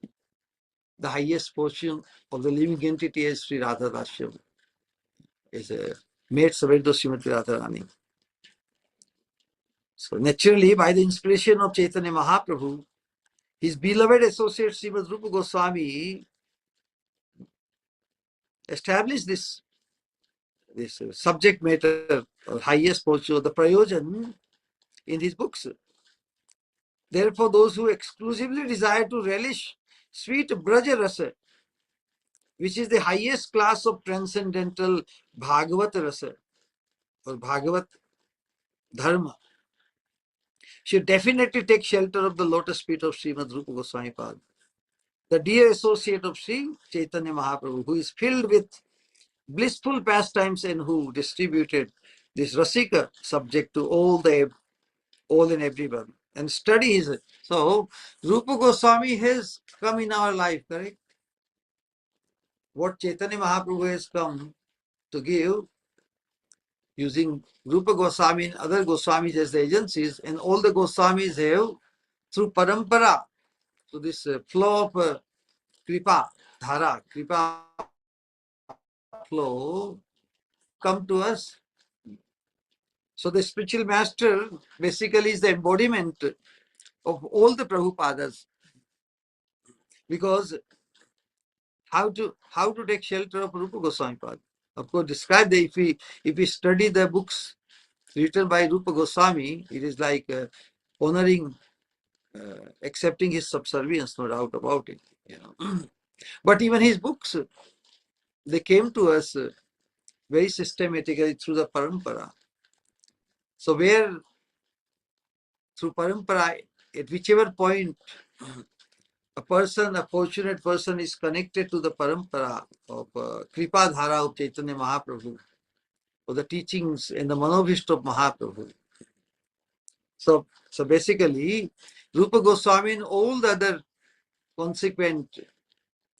the highest portion of the living entity as Sri Radha Dashyam, is a maid servant of Srimati Radharani. So naturally, by the inspiration of Chaitanya Mahaprabhu, his beloved associate Srimad Rupa Goswami established this subject matter, or highest portion of the Prayojan in his books. Therefore, those who exclusively desire to relish sweet Braja Rasa, which is the highest class of transcendental Bhagavat Rasa, or Bhagavat Dharma, should definitely take shelter of the lotus feet of Srimad Rupa Goswami Pad, the dear associate of Sri Chaitanya Mahaprabhu, who is filled with blissful pastimes and who distributed this Rasika subject to all and everyone, and study his. So, Rupa Goswami has come in our life, correct? What Chaitanya Mahaprabhu has come to give, using Rupa Goswami and other Goswamis as the agencies, and all the Goswamis have, through parampara, so this flow of kripa, dhara, kripa flow, come to us. So the spiritual master basically is the embodiment of all the Prabhupadas, because how to take shelter of Rupa Goswami Pad. Of course, describe the, if we study the books written by Rupa Goswami, it is like honoring, accepting his subservience, no doubt about it. You know, but even his books, they came to us very systematically through the parampara. So where through parampara, at whichever point a fortunate person is connected to the parampara of Kripa Dhara of Chaitanya Mahaprabhu, or the teachings and the Manobhishta of Mahaprabhu. So basically, Rupa Goswami and all the other consequent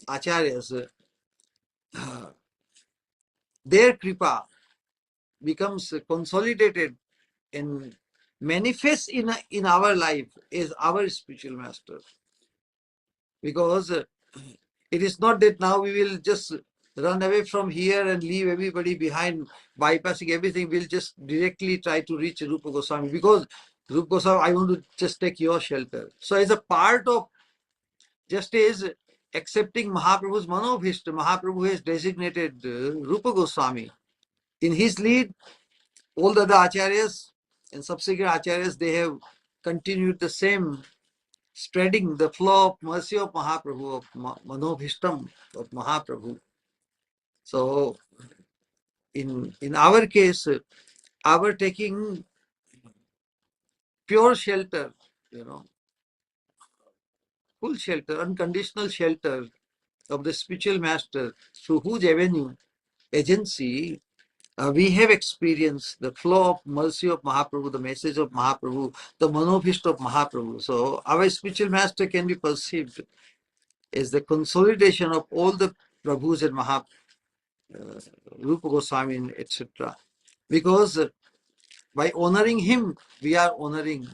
acharyas, their Kripa becomes consolidated and manifests in our life as our spiritual master. Because it is not that now we will just run away from here and leave everybody behind, bypassing everything. We'll just directly try to reach Rupa Goswami, because Rupa Goswami, I want to just take your shelter. So as a part of, just as accepting Mahaprabhu's Manobhishta, Mahaprabhu has designated Rupa Goswami. In his lead, all the other acharyas and subsequent acharyas, they have continued the same, spreading the flow of mercy of Mahaprabhu, of Manobhishtam of Mahaprabhu. So in our case, our taking pure shelter, full shelter, unconditional shelter of the spiritual master, through whose agency, we have experienced the flow of mercy of Mahaprabhu, the message of Mahaprabhu, the manobhishta of Mahaprabhu. So our spiritual master can be perceived as the consolidation of all the Prabhus and Rupa Goswami, etc. Because by honoring him, we are honoring,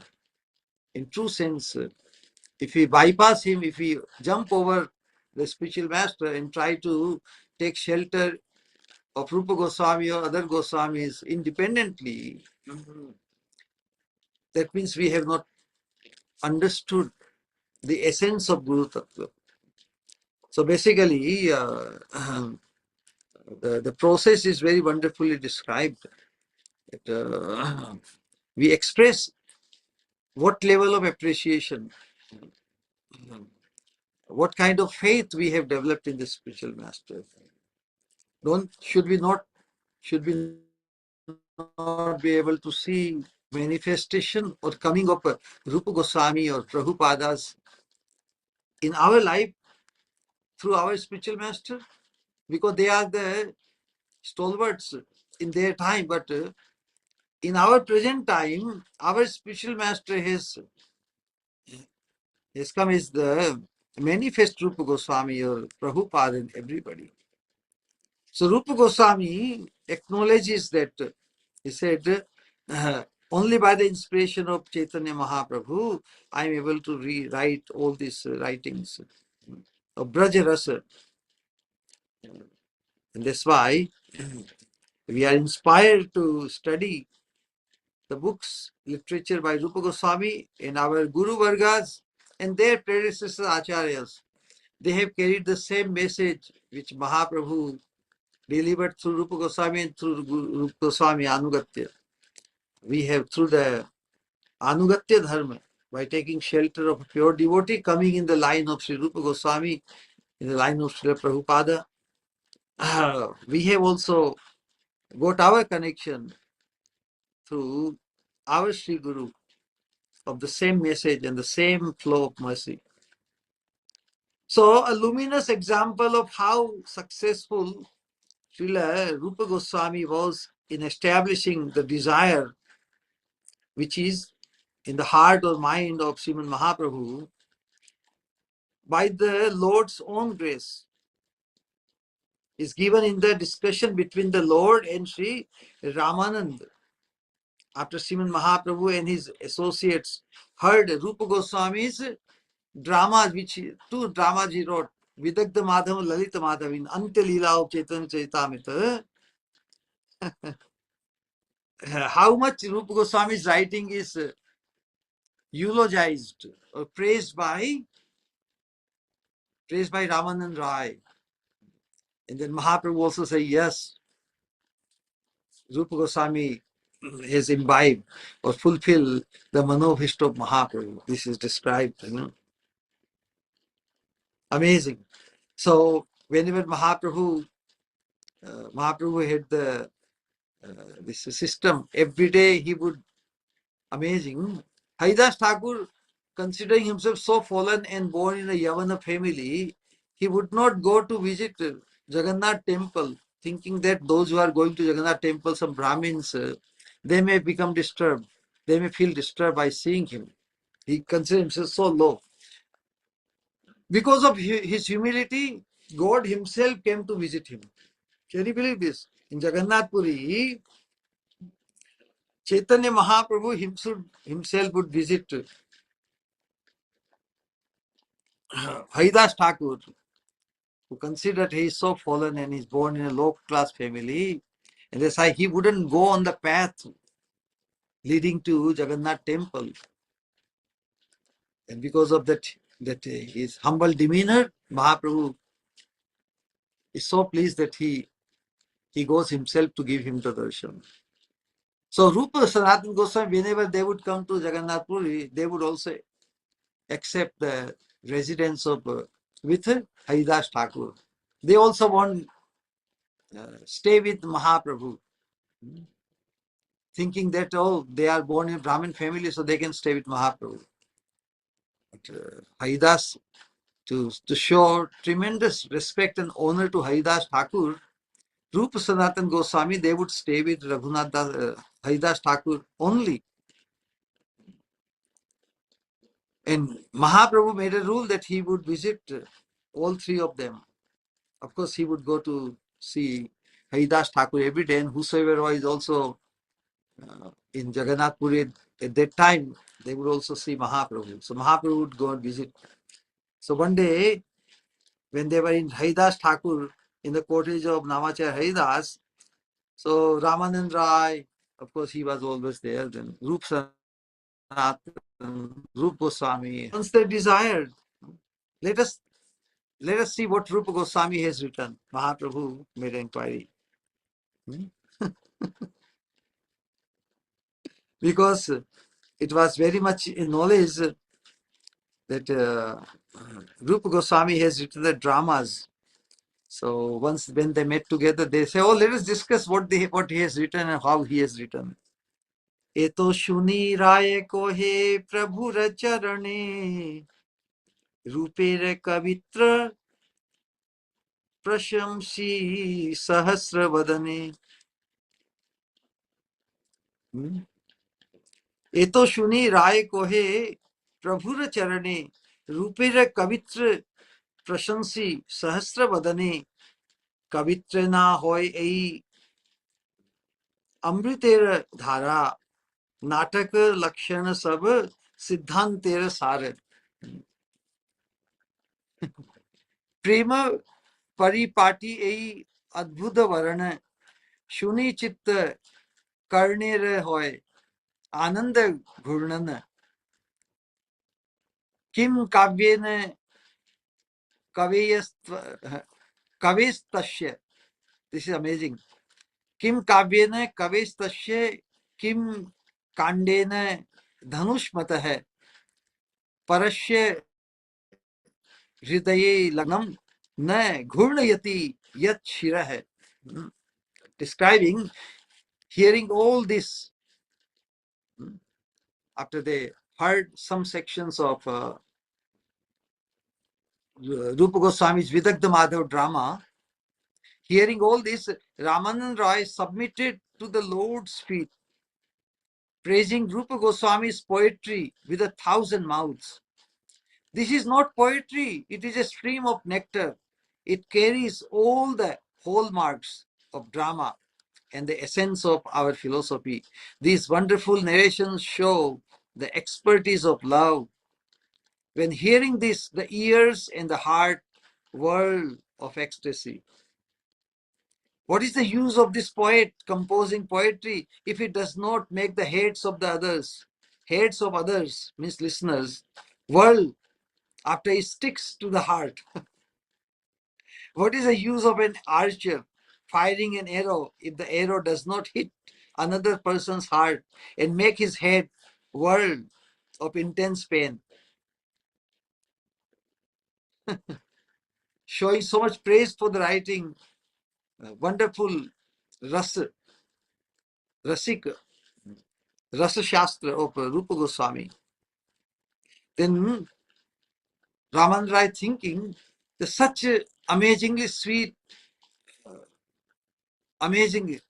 in true sense, if we bypass him, if we jump over the spiritual master and try to take shelter of Rupa Goswami or other Goswamis independently, that means we have not understood the essence of Guru Tattva. So basically, the process is very wonderfully described. That, we express what level of appreciation, what kind of faith we have developed in the spiritual master. Should we not be able to see manifestation or coming of Rupa Goswami or Prabhupadas in our life through our spiritual master? Because they are the stalwarts in their time, but in our present time, our spiritual master has come as the manifest Rupa Goswami or Prabhupada and everybody. So Rupa Goswami acknowledges that, he said, only by the inspiration of Chaitanya Mahaprabhu, I am able to rewrite all these writings of Braja Rasa. And that's why we are inspired to study the books, literature by Rupa Goswami and our Guru Vargas and their predecessors Acharyas. They have carried the same message which Mahaprabhu delivered through Rupa Goswami and through Rupa Goswami Anugatya. We have, through the Anugatya Dharma, by taking shelter of a pure devotee, coming in the line of Sri Rupa Goswami, in the line of Sri Prabhupada, we have also got our connection through our Sri Guru of the same message and the same flow of mercy. So a luminous example of how successful Srila Rupa Goswami was in establishing the desire which is in the heart or mind of Sriman Mahaprabhu by the Lord's own grace is given in the discussion between the Lord and Sri Ramanand. After Sriman Mahaprabhu and his associates heard Rupa Goswami's dramas, which two dramas he wrote, Vidagdha Madhav, Lalita Madhav, in Ante Leela of Chaitanya Charitamrita, how much Rupa Goswami's writing is eulogized or praised by Ramanand Rai. And then Mahaprabhu also say, yes, Rupa Goswami has imbibed or fulfilled the Manobhishta of Mahaprabhu. This is described, Amazing. So whenever Mahaprabhu had the this system, every day he would, amazing. Haridas Thakur, considering himself so fallen and born in a Yavana family, he would not go to visit Jagannath temple, thinking that those who are going to Jagannath temple, some Brahmins, they may become disturbed. They may feel disturbed by seeing him. He considered himself so low. Because of his humility, God himself came to visit him. Can you believe this? In Jagannath Puri, Chaitanya Mahaprabhu himself would visit Haridas Thakur, who considered he is so fallen and is born in a low-class family, and that's why he wouldn't go on the path leading to Jagannath temple. And because of that his humble demeanor, Mahaprabhu is so pleased that he goes himself to give him the darshan. So Rupa Sanatana Goswami, whenever they would come to Jagannath Puri, they would also accept the residence of with Haridas Thakur. They also want stay with Mahaprabhu, thinking that, oh, they are born in a Brahmin family, so they can stay with Mahaprabhu. But Haridas, to show tremendous respect and honor to Haridas Thakur, Rupa Sanatana Goswami, they would stay with Haridas Thakur only. And Mahaprabhu made a rule that he would visit all three of them. Of course, he would go to see Haridas Thakur every day, and whosoever is also in Jagannath Puri at that time, they would also see Mahaprabhu. So Mahaprabhu would go and visit. So one day, when they were in Haridas Thakur, in the cottage of Namacharya Haridas, so Ramanand Rai, of course, he was always there. Then Rup Sanatan, Rup Goswami. Once they desired, let us see what Rupa Goswami has written. Mahaprabhu made inquiry. Because it was very much in knowledge that Rupa Goswami has written the dramas. So once when they met together, they say, "Oh, let us discuss what he has written and how he has written." Eto shuni raye ko he prabhu charane रूपेर कवित्र प्रशंसी सहस्र वदने. एतो सुनी राय कोहे प्रभुर चरणे रूपेर कवित्र प्रशंसी सहस्र वदने. कवित्र ना होय ei अमृतेर धारा नाटक लक्षण सब सिद्धांतेर सार. प्रेम परिपाटी ei अद्भुत वर्ण सुनी चित्त कर्णेर होय आनंद घूर्णन. किम काव्येन कवेस्तस्य. This is amazing. किम काव्येन कवेस्तस्य किम कांडेन धनुष्मतः परस्य हृदये लग्नम न घूर्णयति यत् शिरः. Describing, hearing all this, after they heard some sections of Rupa Goswami's Vidagdha Madhav drama, hearing all this, Ramanand Roy submitted to the Lord's feet, praising Rupa Goswami's poetry with 1,000 mouths. This is not poetry, it is a stream of nectar. It carries all the hallmarks of drama and the essence of our philosophy. These wonderful narrations show the expertise of love. When hearing this, the ears and the heart whirl of ecstasy. What is the use of this poet composing poetry if it does not make the heads of others, means listeners, whirl after it sticks to the heart? What is the use of an archer firing an arrow if the arrow does not hit another person's heart and make his head whirl of intense pain? Showing so much praise for the writing, wonderful Rasik, Rasa Shastra of Rupa Goswami. Then Raman Rai thinking that such amazingly sweet, amazing,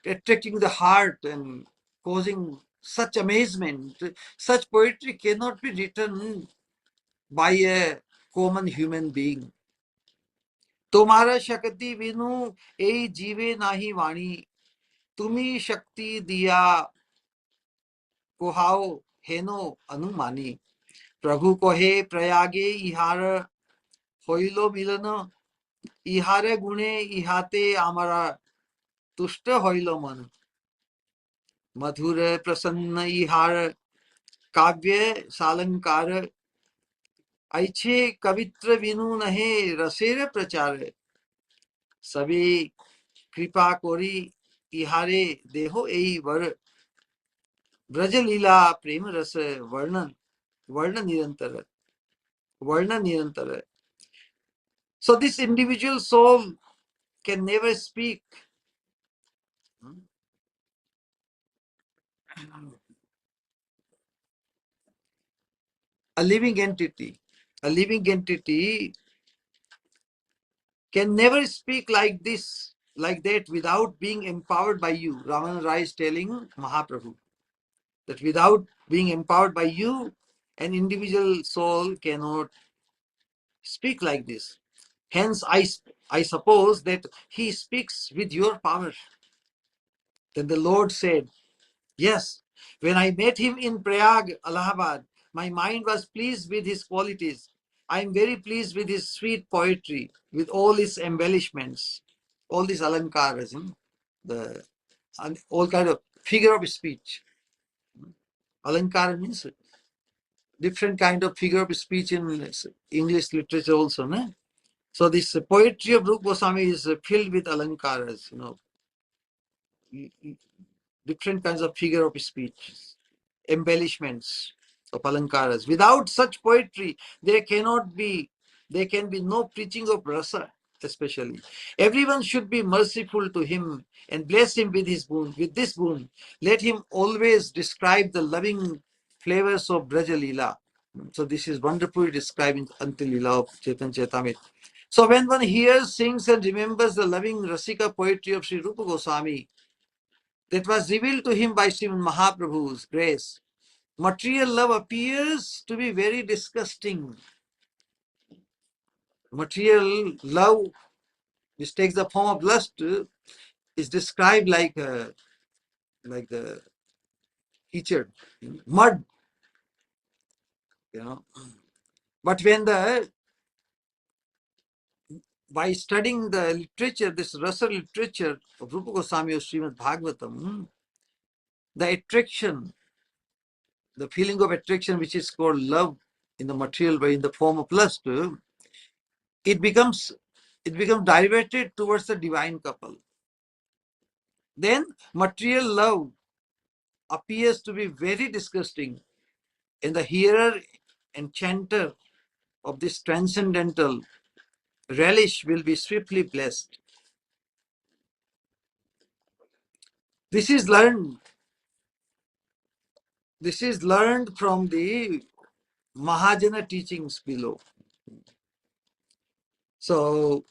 attracting the heart and causing such amazement, such poetry cannot be written by a common human being. तुम्हारा शक्ति बिनु ए जीवे नाही वाणी तुम्ही शक्ति दिया कोहाओ हेनो अनुमानी. प्रभु कोहे प्रयागे इहार होइलो मिलन इहारे गुणे इहाते आमरा तुष्ट होइलो मन. मधुर प्रसन्न इहार काव्य सालंकार ऐछे कवित्र बिनु नहे रसेर प्रचार. सभी कृपा कोरी इहारे देहो एई वर ब्रज लीला प्रेम रस वर्ण निरंतर. So this individual soul can never speak. A living entity can never speak like this, like that, without being empowered by you. Ramana Rai is telling Mahaprabhu that without being empowered by you, an individual soul cannot speak like this. Hence, I suppose that he speaks with your power. Then the Lord said, yes, When I met him in Prayag, Allahabad, my mind was pleased with his qualities. I am very pleased with his sweet poetry, with all its embellishments, all these alankaras, the and all kind of figure of speech. Alankara means different kind of figure of speech in English literature also. No? So this poetry of Rupa Goswami is filled with alankaras, different kinds of figure of speech, embellishments of alankaras. Without such poetry, there can be no preaching of rasa, especially. Everyone should be merciful to him and bless him with his boon. With this boon, let him always describe the loving flavors of Braja Leela. So this is wonderfully describing Anta Leela of Chaitanya Charitamrita. So when one hears, sings and remembers the loving Rasika poetry of Sri Rupa Goswami that was revealed to him by Sriman Mahaprabhu's grace, material love appears to be very disgusting. Material love, which takes the form of lust, is described like the kitchen, mud, But when by studying the literature, this rasa literature of Rupa Goswami or Srimad Bhagavatam, the attraction, the feeling of attraction, which is called love in the material way, in the form of lust, it becomes diverted towards the divine couple. Then material love appears to be very disgusting, and the hearer and chanter of this transcendental relish will be swiftly blessed. This is learned from the Mahajana teachings below. So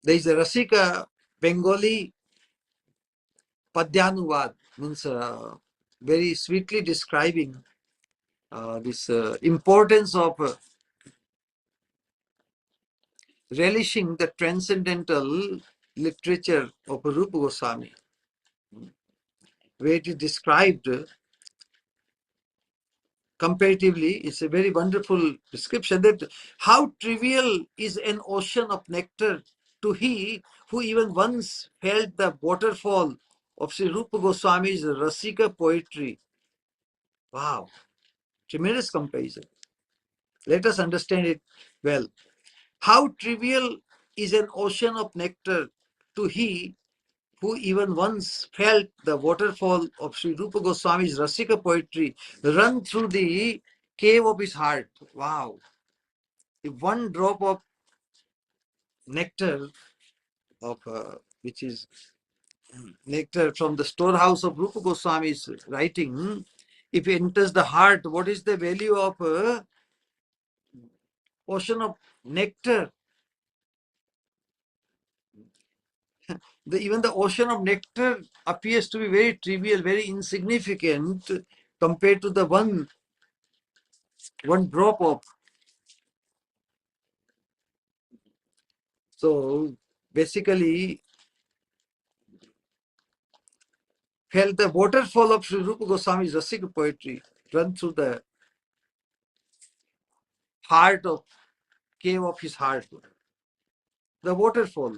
there is a Rasika Bengali Padyanuvad, means very sweetly describing this importance of relishing the transcendental literature of Rupa Goswami, where it is described comparatively. It's a very wonderful description that how trivial is an ocean of nectar to he who even once felt the waterfall of Sri Rupa Goswami's Rasika poetry. Wow, tremendous comparison. Let us understand it well. How trivial is an ocean of nectar to he who even once felt the waterfall of Sri Rupa Goswami's Rasika poetry run through the cave of his heart. Wow. If one drop of nectar of which is nectar from the storehouse of Rupa Goswami's writing, if it enters the heart, what is the value of ocean of nectar? Even the ocean of nectar appears to be very trivial, very insignificant compared to the one drop of. So basically, felt the waterfall of Sri Rupa Goswami's Rasika poetry run through the heart of cave of his heart. The waterfall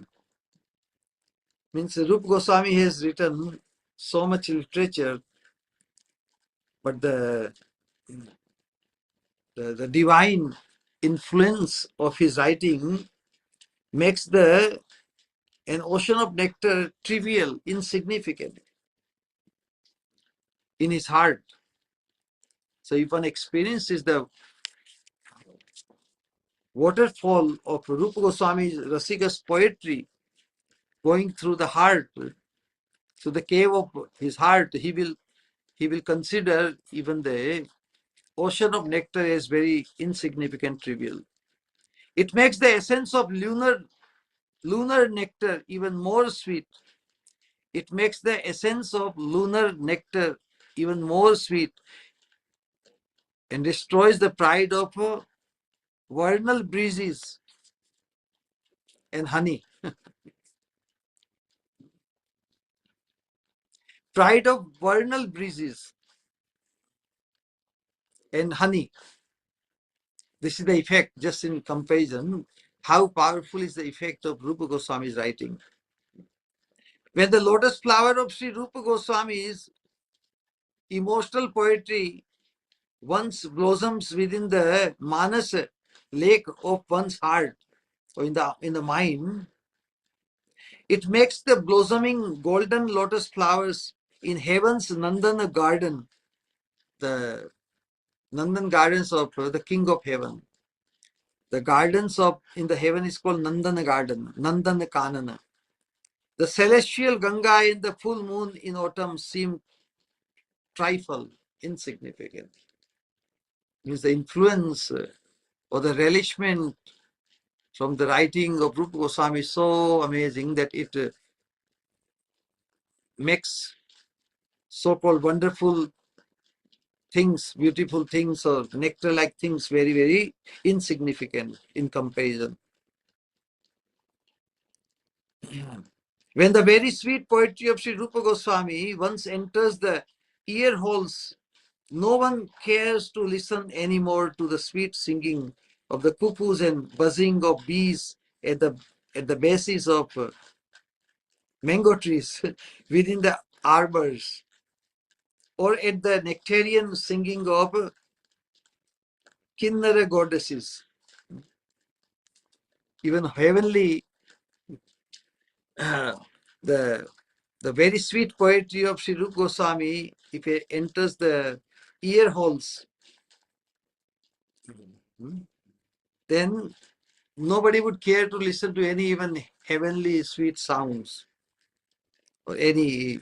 means Rupa Goswami has written so much literature, but the divine influence of his writing makes an ocean of nectar trivial, insignificant in his heart. So if one experiences the waterfall of Rupa Goswami's Rasika's poetry going through the heart, to the cave of his heart, he will consider even the ocean of nectar as very insignificant, trivial. It makes the essence of lunar nectar even more sweet. It makes the essence of lunar nectar even more sweet and destroys the pride of vernal breezes and honey. Pride of vernal breezes and honey. This is the effect, just in comparison, how powerful is the effect of Rupa Goswami's writing. When the lotus flower of Sri Rupa Goswami's emotional poetry once blossoms within the Manas lake of one's heart or in the mind, it makes the blossoming golden lotus flowers in heaven's Nandana garden, the Nandan gardens of the king of heaven. The gardens of in the heaven is called Nandana garden, Nandana Kanana. The celestial Ganga in the full moon in autumn seem trifle, insignificant. Means the influence or the relishment from the writing of Rupa Goswami is so amazing that it makes so-called wonderful things, beautiful things, or nectar-like things very, very insignificant in comparison. When the very sweet poetry of Sri Rupa Goswami once enters the ear holes, no one cares to listen anymore to the sweet singing of the cuckoos and buzzing of bees at the bases of mango trees within the arbors, or at the nectarian singing of Kinnara goddesses. Even heavenly, the very sweet poetry of Sri Rupa Goswami, if it enters the ear holes, then nobody would care to listen to any even heavenly sweet sounds or any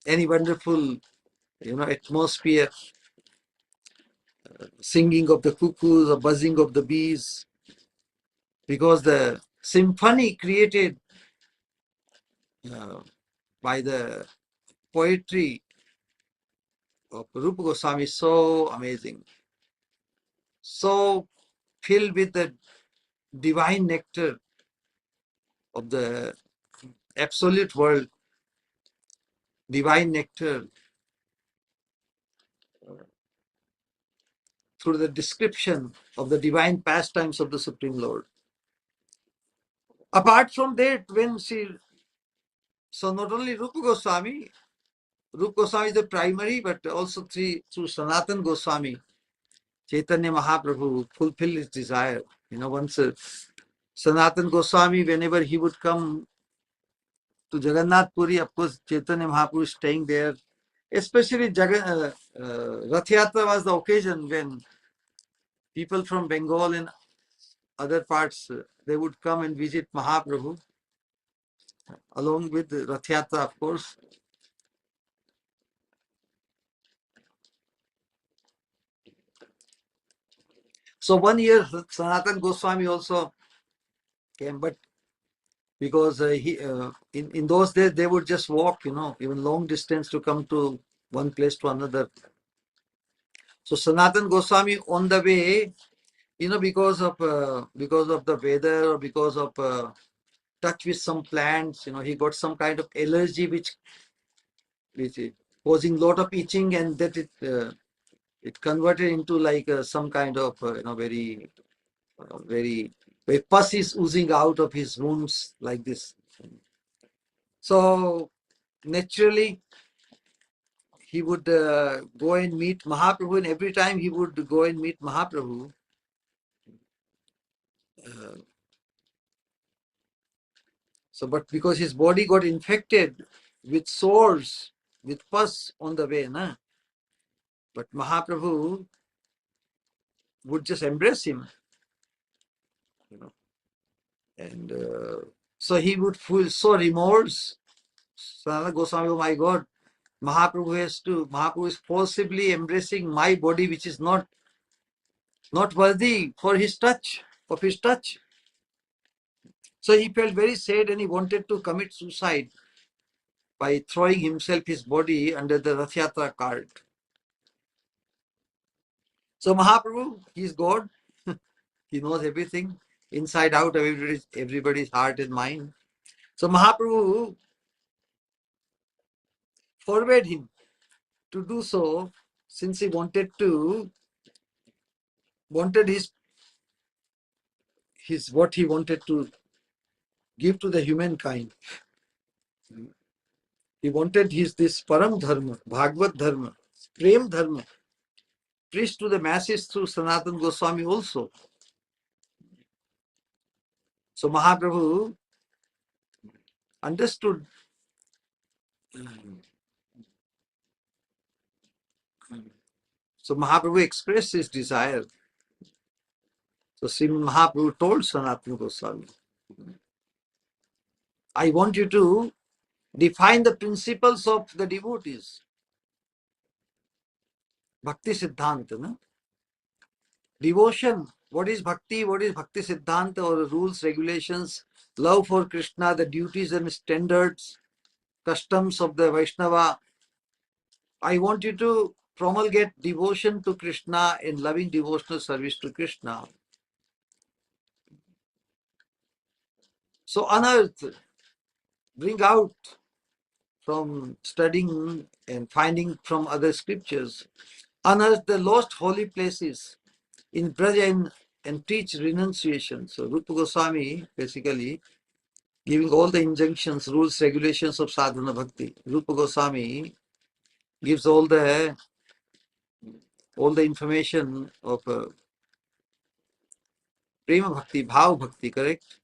wonderful, atmosphere, singing of the cuckoos or buzzing of the bees, because the symphony created by the poetry of Rupa Goswami is so amazing, so filled with the divine nectar of the absolute world, divine nectar through the description of the divine pastimes of the Supreme Lord. Apart from that, so not only Rupa Goswami is the primary, but also through Sanatan Goswami, Chaitanya Mahaprabhu fulfilled his desire. Once Sanatan Goswami, whenever he would come to Jagannath Puri, of course, Chaitanya Mahaprabhu is staying there. Especially Rath Yatra was the occasion when people from Bengal and other parts, they would come and visit Mahaprabhu, along with the Rath Yatra, of course. So one year, Sanatan Goswami also came, but because in those days, they would just walk, even long distance to come to one place to another. So Sanatan Goswami on the way, because of the weather or because of touch with some plants, he got some kind of allergy which is causing lot of itching, and that it converted into like some kind of very where pus is oozing out of his wounds like this. So naturally he would go and meet Mahaprabhu, and every time he would go and meet Mahaprabhu, but because his body got infected with sores, with pus on the way, but Mahaprabhu would just embrace him, and so he would feel so remorse. Sanatana Goswami, oh my God, Mahaprabhu is forcibly embracing my body, which is not worthy for his touch, of his touch. So he felt very sad and he wanted to commit suicide by throwing his body under the Rath Yatra cart. So Mahaprabhu, he is God. He knows everything, inside out of everybody's heart and mind. So Mahaprabhu forbade him to do so, since he wanted his what he wanted to give to the humankind. He wanted this Param Dharma, Bhagavad Dharma, Prem Dharma, preached to the masses through Sanatana Goswami also. So Mahaprabhu understood So Mahaprabhu expressed his desire. So Sri Mahaprabhu told Sanatana Goswami, I want you to define the principles of the devotees. Bhakti Siddhanta. No? Devotion. What is Bhakti? What is Bhakti Siddhanta, or the rules, regulations, love for Krishna, the duties and standards, customs of the Vaishnava. I want you to promulgate devotion to Krishna and loving devotional service to Krishna. So unearth, bring out from studying and finding from other scriptures, unearth the lost holy places in Braja and teach renunciation. So Rupa Goswami basically giving all the injunctions, rules, regulations of sadhana bhakti. Rupa Goswami gives all the information of Prema Bhakti, Bhav Bhakti, correct?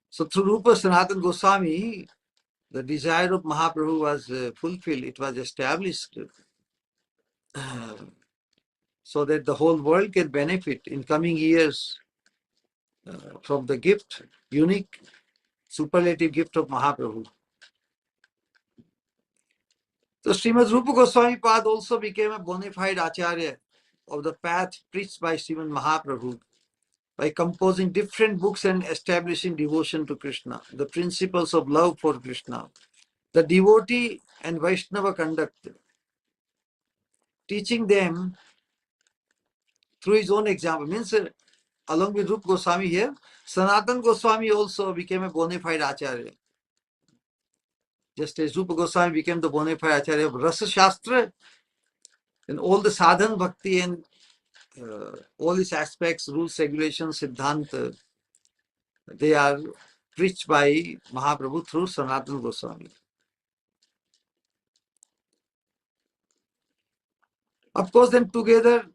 So through Rupa Sanatana Goswami, the desire of Mahaprabhu was fulfilled. It was established so that the whole world can benefit in coming years from the gift, unique, superlative gift of Mahaprabhu. So Srimad Rupa Goswami Pad also became a bona fide Acharya of the path preached by Srimad Mahaprabhu by composing different books and establishing devotion to Krishna, the principles of love for Krishna, the devotee and Vaishnava conduct, teaching them through his own example. Means along with Rupa Goswami here, Sanatana Goswami also became a bona fide Acharya. Just as Rupa Goswami became the bona fide Acharya of Rasa Shastra, and all the sadhana bhakti and all these aspects, rules, regulations, siddhanta, they are preached by Mahaprabhu through Sanatana Goswami. Of course, then together,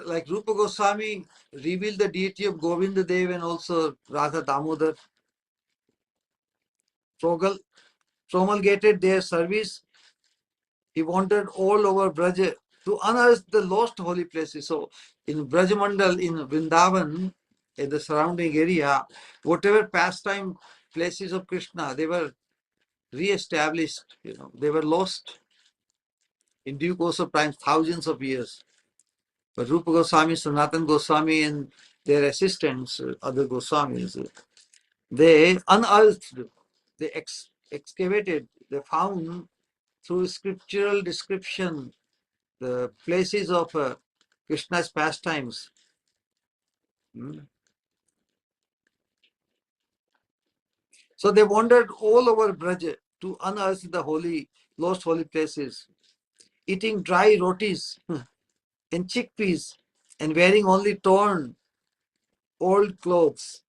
like Rupa Goswami revealed the deity of Govinda Dev and also Radha Damodar, promulgated their service. He wandered all over Braja to unearth the lost holy places. So in Brajamandal, in Vrindavan, in the surrounding area, whatever pastime places of Krishna, they were re-established. They were lost in due course of time, thousands of years. But Rupa Goswami, Sanatana Goswami, and their assistants, other Goswamis, they unearthed, they excavated, they found through scriptural description the places of Krishna's pastimes. So they wandered all over Braja to unearth the lost holy places, eating dry rotis and chickpeas and wearing only torn old clothes.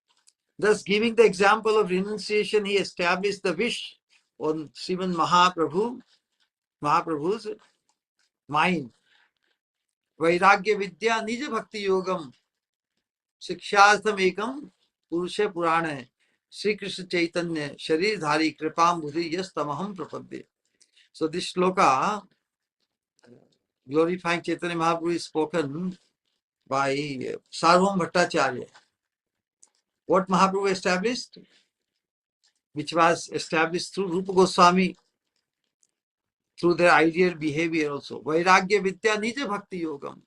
Thus, giving the example of renunciation, he established the wish on Srimad Mahaprabhu's mind. Vairagya Vidya Nija Bhakti Yogam Sikshastham Ekam Purusha Purana Sri Krishna Chaitanya Sharir Dhari Kripam Buddhi Yas Tamaham Prapadde. So this sloka glorifying Chaitanya Mahaprabhu is spoken by Sarvam Bhattacharya. What Mahaprabhu established? Which was established through Rupa Goswami, through their ideal behavior also. Vairagya Vidya Nija Bhakti Yogam.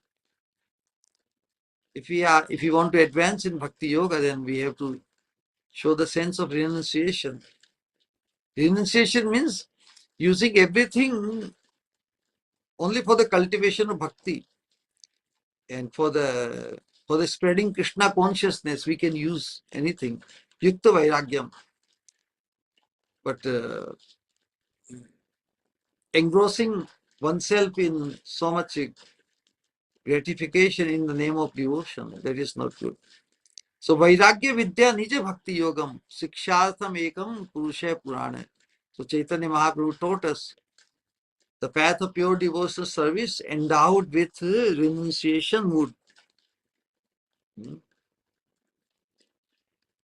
If we want to advance in Bhakti Yoga, then we have to show the sense of renunciation. Renunciation means using everything only for the cultivation of bhakti and for the spreading Krishna consciousness. We can use anything. Yukta Vairagyam. But engrossing oneself in so much gratification in the name of devotion. That is not good. So Vairagya Vidya Nija Bhakti Yogam Sikshartham Ekam Purusha Purana. So Chaitanya Mahaprabhu taught us the path of pure devotional service endowed with renunciation mood.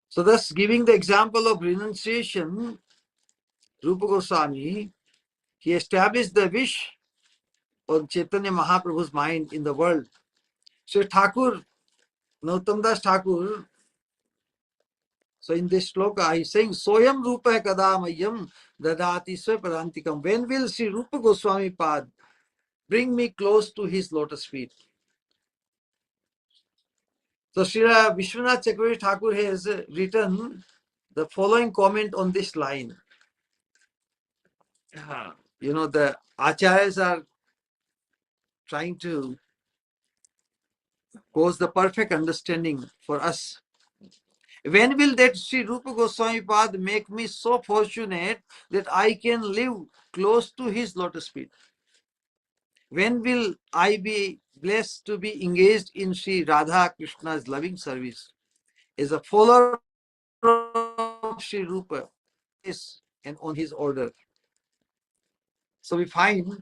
So thus giving the example of renunciation, Rupa Goswami, he established the wish on Chaitanya Mahaprabhu's mind in the world. So Thakur, Nautam Das Thakur, so in this sloka, he is saying, Soyam Rupa Kadamayam Dadati Swapadantikam. When will Sri Rupa Goswami Pad bring me close to his lotus feet? So Sri Vishwanath Chakravarti Thakur has written the following comment on this line. You know, the acharyas are trying to cause the perfect understanding for us. When will that Sri Rupa Goswami Pad make me so fortunate that I can live close to his lotus feet? When will I be blessed to be engaged in Sri Radha Krishna's loving service as a follower of Sri Rupa and on his order? So we find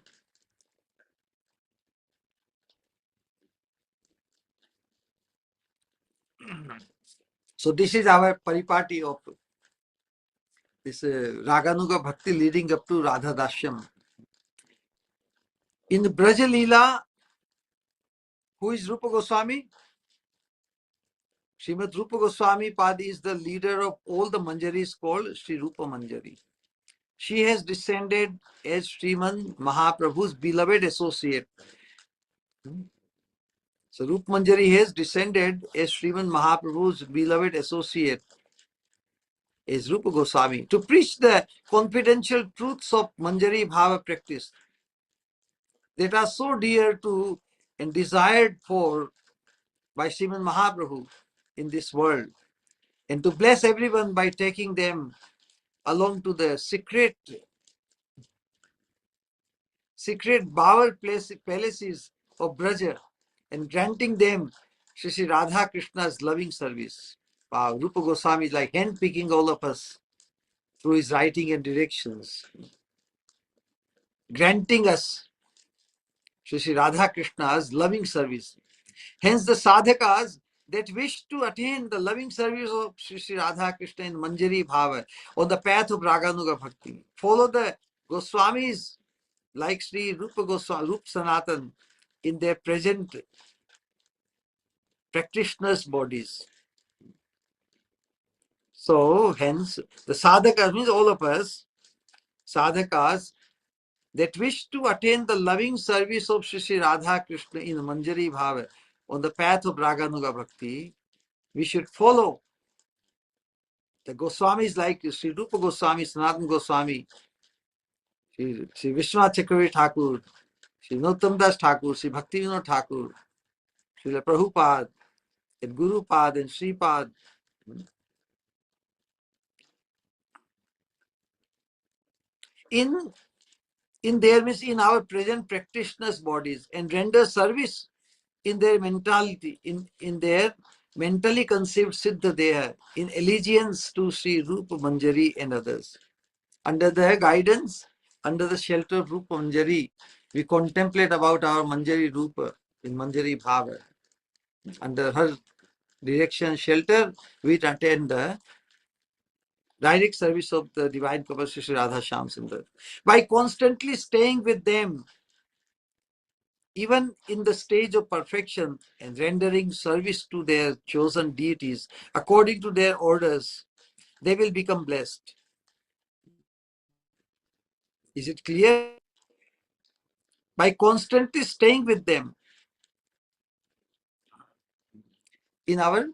so this is our paripati of this Raganuga Bhakti leading up to Radha Dashyam. In the Braja Leela, who is Rupa Goswami? Srimad Rupa Goswami Pad is the leader of all the Manjaris called Sri Rupa Manjari. She has descended as Sriman Mahaprabhu's beloved associate. So Rup Manjari has descended as Sriman Mahaprabhu's beloved associate, as Rupa Goswami, to preach the confidential truths of Manjari Bhava practice that are so dear to and desired for by Sriman Mahaprabhu in this world, and to bless everyone by taking them along to the secret bower palaces of Braja and granting them Sri Radha Krishna's loving service. Wow, Rupa Goswami is like handpicking all of us through his writing and directions, granting us Sri Radha Krishna's loving service. Hence the sadhakas that wish to attain the loving service of Sri Radha Krishna in Manjari Bhava on the path of Raganuga Bhakti follow the Goswamis like Sri Rupa Goswami, Rup Sanatan in their present practitioners' bodies. So hence the sadhakas means all of us, sadhakas that wish to attain the loving service of Sri Radha Krishna in Manjari Bhava on the path of Raganuga Bhakti, we should follow the Goswamis like Sri Rupa Goswami, Sanatana Goswami, Sri Vishwanath Chakravarti Thakur, Sri Nautam Das Thakur, Sri Bhaktivinoda Thakur, Sri Prabhupada, and Guru Pad and Sri Pad. In their means in our present practitioners' bodies and render service in their mentality, in their mentally conceived Siddha Deha, in allegiance to Sri Rupa Manjari and others. Under their guidance, under the shelter of Rupa Manjari, we contemplate about our Manjari Rupa in Manjari Bhava. Under her direction, shelter, we attend the direct service of the divine couple Sri Radha Shyam Sundar. By constantly staying with them, even in the stage of perfection and rendering service to their chosen deities according to their orders, they will become blessed. Is it clear? By constantly staying with them in our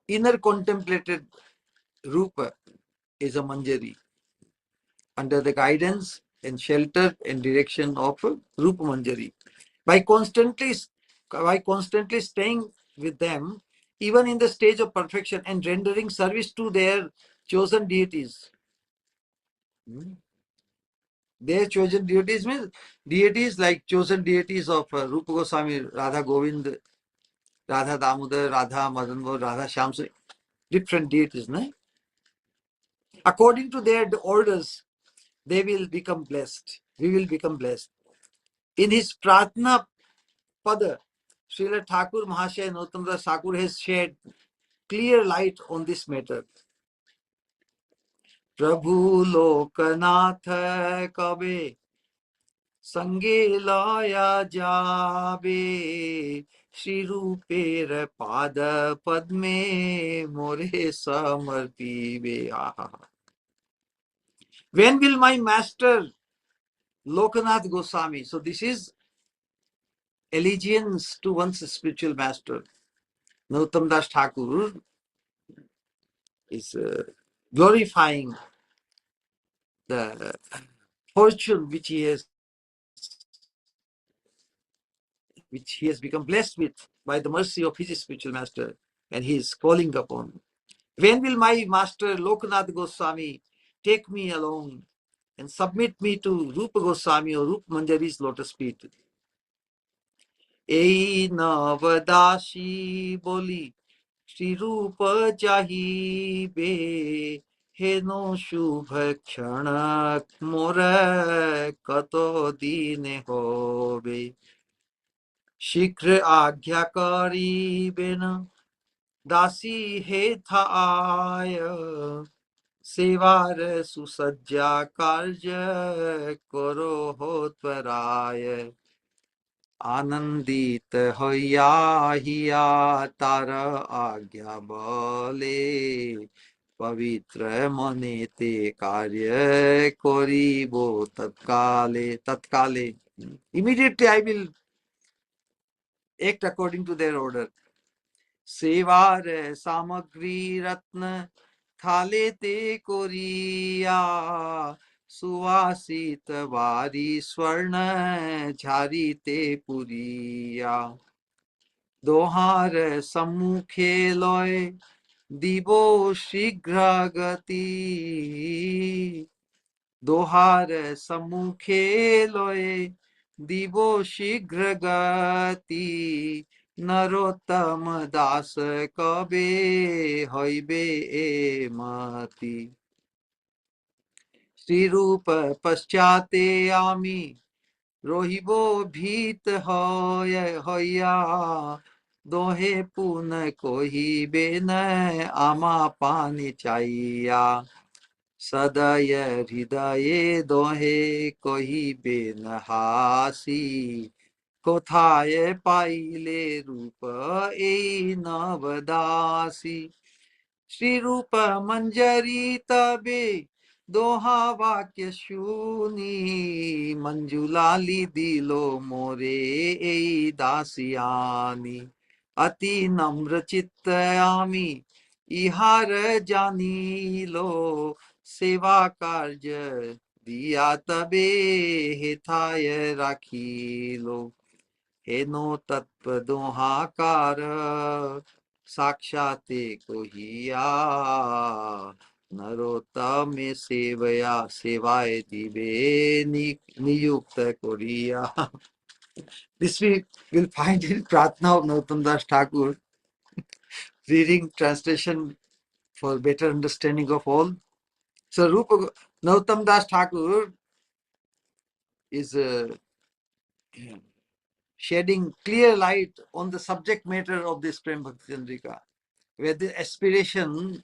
inner contemplated Rupa is a Manjari under the guidance and shelter and direction of Rupa Manjari. By constantly staying with them, even in the stage of perfection and rendering service to their chosen deities. Their chosen deities means deities like chosen deities of Rupa Goswami, Radha Govind, Radha Damodar, Radha Madanmo, Radha Shyam. So different deities, no? According to their orders, they will become blessed. We will become blessed. In his Pratna Pada, Srila Thakur Mahashaya Nautamdas Thakur has shed clear light on this matter. Prabhu Lokanath Kabe Sange Laya Jabe Shri Ruper Pada Padme More Samarpibe. When will my master Lokanath Goswami? So this is allegiance to one's spiritual master. Nautam Das Thakur is glorifying the fortune which he has become blessed with by the mercy of his spiritual master, and he is calling upon. When will my master Lokanath Goswami take me along and submit me to Rupa Goswami or Rupa Manjari's lotus feet? Ei Navadashi Boli Shri Rupa Chahibe Heno Shubha Kshanak More Kato Dine Hobe Shikra Agya Karibe na Dasi Hetha Aya Sevar Susajja Karja Koro Ho Tvaraya आनंदित होया हिया तारा आज्ञा बोले पवित्र मने ते कार्य करिबो तत्काले. Immediately I will act according to their order. सेवार सामग्री रत्न थाले ते कोरिया सुवासित वारी स्वर्ण झारी ते पुरिया दोहार सम्मुखे लय दिबो शीघ्र गति दोहार सम्मुखे लय दिबो शीघ्र गति नरोत्तम दास कबे हईबे ए मति श्री रूप पश्चाते आमी रोहिबो भीत हया दोहे पुन कोहिबे न आमा पानी चाइया सदय हृदय दोहे कोहिबे न हासी कोथाय पाइले रूप ए नवदासी श्री रूप मंजरी तबे दोहा वाक्य शूनी मंजुलाली दिलो मोरे ए दासियानी अति नम्र चित्त आमी इहार जानी लो सेवा कार्य दिया तबे हेथाय राखी लो हेनो तत्व दोहाकार साक्षाते कोहिया नरोत्तमे सेवया सेवाय दिवे नियुक्त Korea. This we will find in Pratna of Nautam Das Thakur. Reading translation for better understanding of all. So Rupa Nautam Das Thakur is shedding clear light on the subject matter of this Prema Bhakti Chandrika, where the aspiration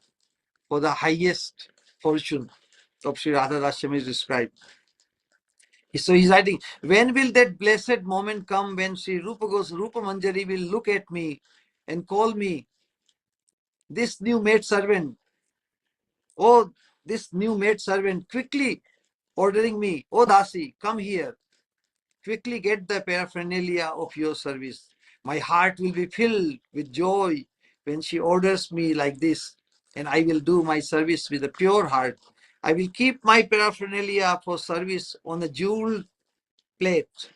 for the highest fortune of Sri Radha Rashmi is described. So he's writing, when will that blessed moment come when Sri Rupa Manjari will look at me and call me, this new maid servant, oh, this new maid servant, quickly ordering me, oh Dasi, come here, quickly get the paraphernalia of your service. My heart will be filled with joy when she orders me like this, and I will do my service with a pure heart. I will keep my paraphernalia for service on a jeweled plate,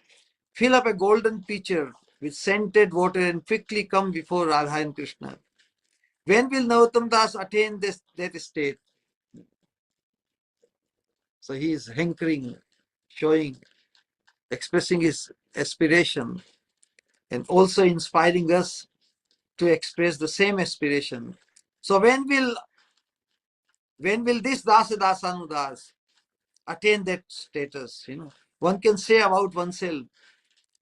fill up a golden pitcher with scented water, and quickly come before Radha and Krishna. When will Nautam Das attain that state? So he is hankering. expressing his aspiration and also inspiring us to express the same aspiration. So when will this Dasa Dasanudas attain that status? One can say about oneself,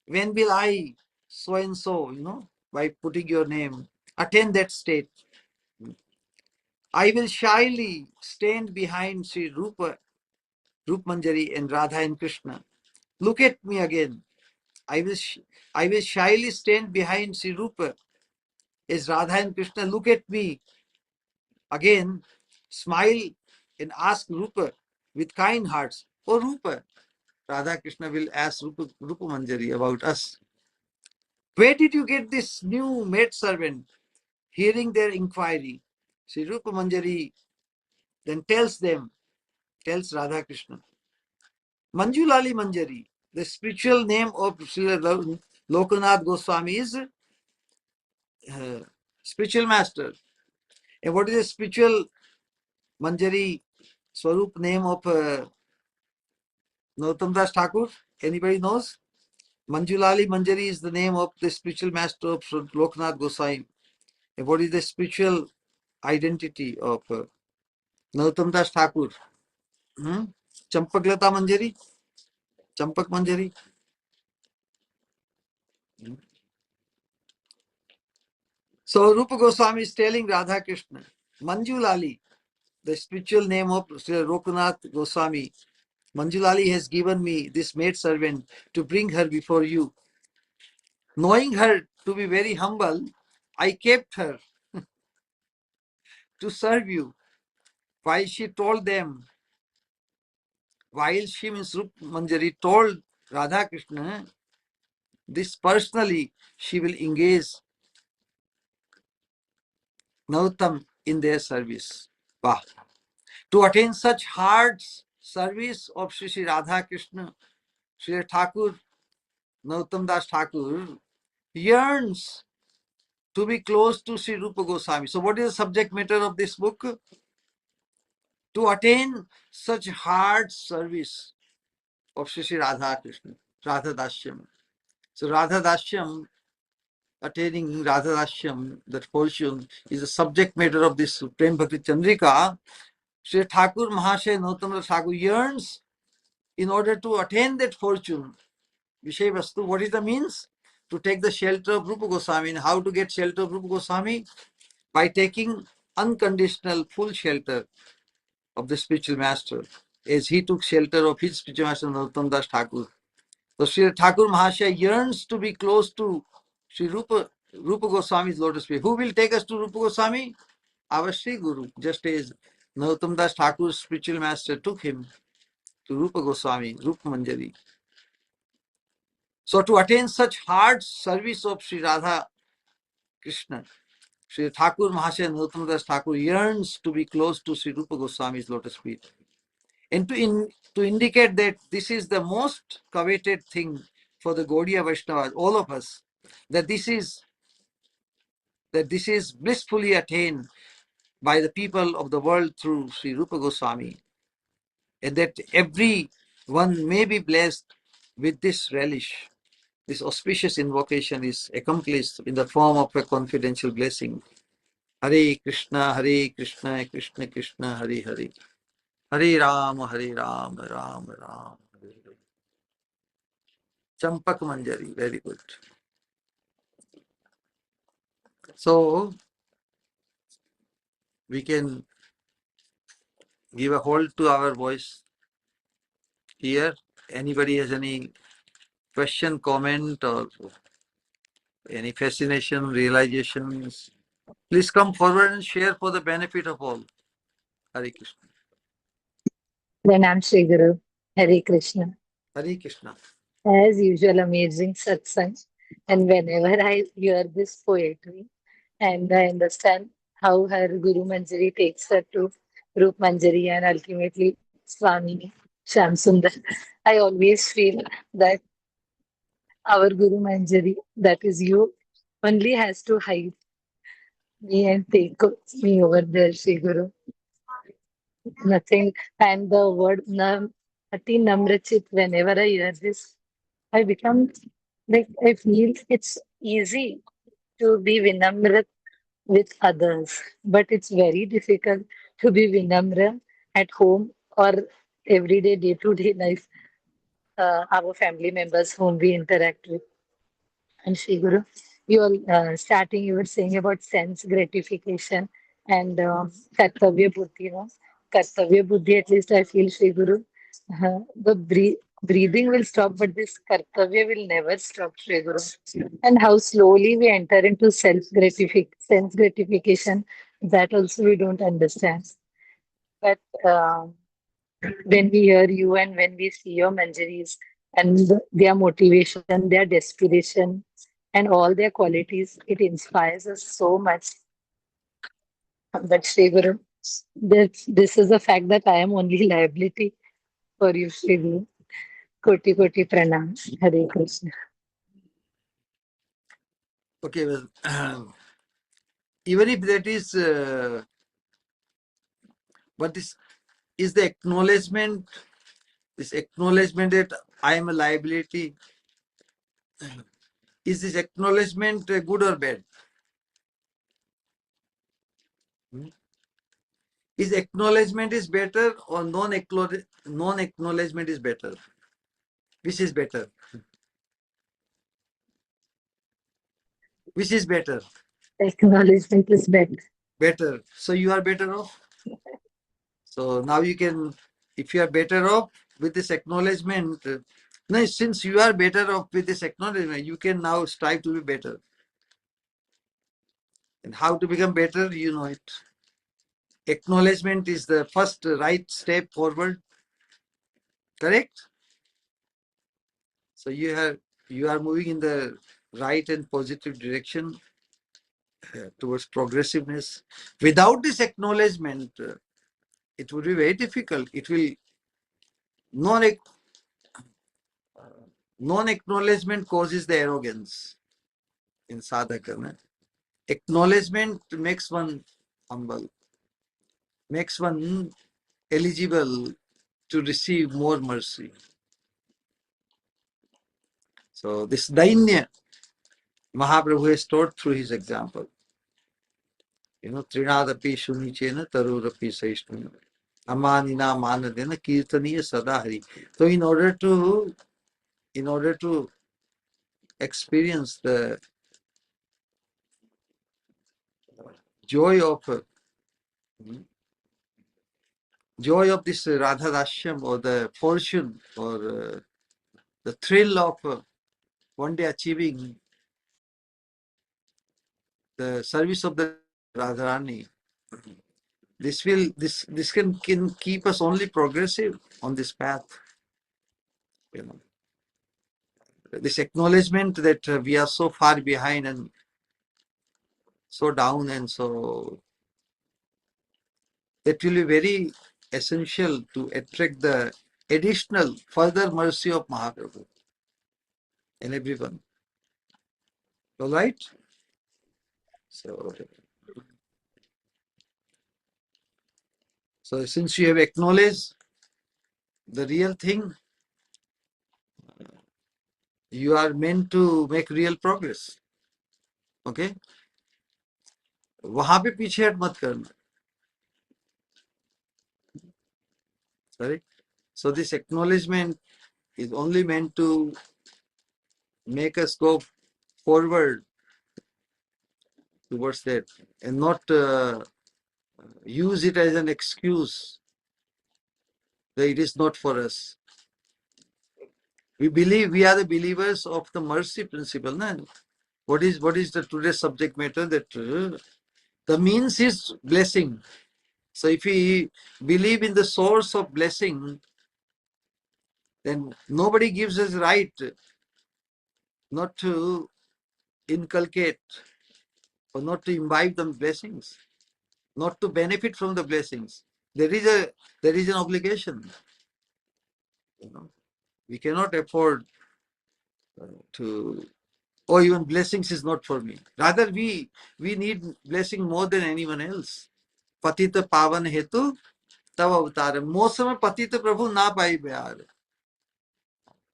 when will I so and so, by putting your name, attain that state? I will shyly stand behind Sri Rupa Manjari and Radha and Krishna. Look at me again. I will shyly stand behind Sri Rupa as Radha and Krishna. Look at me again. Smile and ask Rupa with kind hearts. Oh Rupa, Radha Krishna will ask Rupa Manjari about us. Where did you get this new maid servant? Hearing their inquiry, Sri Rupa Manjari then tells Radha Krishna, Manjulali Manjari, the spiritual name of Sri Lokanath Goswami is spiritual master. And what is the spiritual Manjari Swarup name of Narottam Das Thakur? Anybody knows? Manjulali Manjari is the name of the spiritual master of Lokanath Goswami. And what is the spiritual identity of Narottam Das Thakur? Champaklata Manjari? Champak Manjari? So Rupa Goswami is telling Radha Krishna, Manjulali, the spiritual name of Sri Lokanath Goswami, Manjulali has given me this maid servant to bring her before you. Knowing her to be very humble, I kept her to serve you. While she means Rupa Manjari told Radha Krishna, this personally she will engage Narottam in their service. Wow. To attain such hard service of Sri Radha Krishna, Sri Thakur, Narottam Das Thakur yearns to be close to Sri Rupa Goswami. So what is the subject matter of this book? To attain such hard service of Sri Radha Krishna, Radha Dasyam. So Radha Dasyam, attaining Radha Dasyam, that fortune is the subject matter of this Prema Bhakti Chandrika. Sri Thakur Mahasaya Narottam Das Thakur yearns in order to attain that fortune. Vishay Vastu, what is the means? To take the shelter of Rupa Goswami. And how to get shelter of Rupa Goswami? By taking unconditional full shelter of the spiritual master, as he took shelter of his spiritual master Narottam Das Thakur. So Sri Thakur Mahasaya yearns to be close to Sri Rupa Goswami's lotus feet. Who will take us to Rupa Goswami? Our Sri Guru, just as Narottam Das Thakur's spiritual master took him to Rupa Goswami, Rupa Manjari. So to attain such hard service of Sri Radha Krishna, Sri Thakur Mahasaya Narottam Das Thakur yearns to be close to Sri Rupa Goswami's lotus feet. And to indicate that this is the most coveted thing for the Gaudiya Vaishnavas, all of us, that this is blissfully attained by the people of the world through Sri Rupa Goswami, and that every one may be blessed with this relish. This auspicious invocation is accomplished in the form of a confidential blessing. Hare Krishna, Krishna Krishna, Hare Hare. Hare Rama, Rama Rama, Hare Hare. Champak Manjari, very good. So, we can give a hold to our voice here. Anybody has any question, comment, or any fascination, realizations? Please come forward and share for the benefit of all. Hare Krishna. Pranam Shri Guru. Hare Krishna. Hare Krishna. As usual, amazing satsang. And whenever I hear this poetry and I understand how her Guru Manjari takes her to Rup Manjari and ultimately Swami Sham Sundar, I always feel that our Guru Manjari, that is you, only has to hide me and take me over there, Shri Guru. Nothing. And the word Ati Namrachit, whenever I hear this, I become like, I feel it's easy to be Vinamra with others, but it's very difficult to be Vinamra at home or everyday, day-to-day life, our family members whom we interact with. And Sri Guru, you are starting, you were saying about sense gratification and Kartavya Buddhi, no? Kartavya Buddhi, at least I feel, Sri Guru, the breathing will stop, but this Kartavya will never stop, Sri Guru. And how slowly we enter into sense gratification, that also we don't understand. But when we hear you and when we see your Manjaris and their motivation, their desperation, and all their qualities, it inspires us so much. But Sri Guru, this is the fact that I am only liability for you, Sri Guru. Koti Koti Pranam. Hare Krishna. Okay, well, even if that is, but this is the acknowledgement, that I am a liability. Is this acknowledgement good or bad? Hmm? Is acknowledgement is better or non-acknowledgement is better? Which is better? Which is better? Acknowledgement is better. Better. So you are better off. So now you can, if you are better off with this acknowledgement, now since you are better off with this acknowledgement, you can now strive to be better. And how to become better, you know it. Acknowledgement is the first right step forward. Correct? So you are moving in the right and positive direction towards progressiveness. Without this acknowledgement, it would be very difficult. It will non non-acknowledgement causes the arrogance in sadhaka. Acknowledgement makes one humble, makes one eligible to receive more mercy. So this Dainya, Mahaprabhu has taught through his example. Trinadapi Shunichena Tarurapi Saishnu. Amanina Manadena Kirtaniya Sadahari. So in order to experience the joy of this Radha Dashyam, or the fortune, or the thrill of one day achieving the service of the Radharani, this can keep us only progressive on this path. This acknowledgement that we are so far behind and so down, and so that will be very essential to attract the additional further mercy of Mahaprabhu and everyone. All right? So since you have acknowledged the real thing, you are meant to make real progress. Okay? वहां पे पीछे हट मत करना. Sorry? So this acknowledgement is only meant to make us go forward towards that, and not use it as an excuse that it is not for us. We believe we are the believers of the mercy principle. No? What is the today's subject matter? That the means is blessing. So if we believe in the source of blessing, then nobody gives us right not to inculcate or not to imbibe the blessings, not to benefit from the blessings. There is an obligation. We cannot afford to, oh, even blessings is not for me. Rather, we need blessing more than anyone else. Patita pavan hetu तब अवतार है। मौसम पतित प्रभु ना पाई प्यार।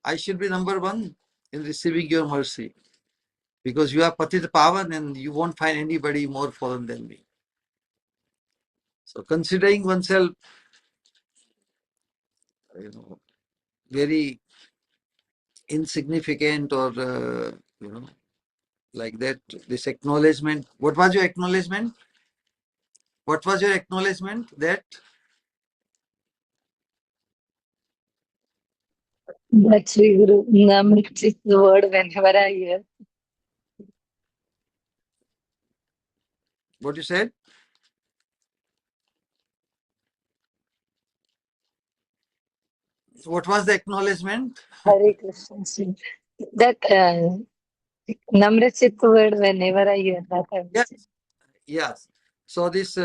I should be number one in receiving your mercy, because you are Patit Pavan and you won't find anybody more fallen than me. So considering oneself, very insignificant or, like that, this acknowledgement. What was your acknowledgement? What was your acknowledgement? That Sri Guru Namrit the word whenever I hear. what you said? What was the acknowledgement? Hare Krishna. That Namrit word whenever I hear that. Yes, yes. So this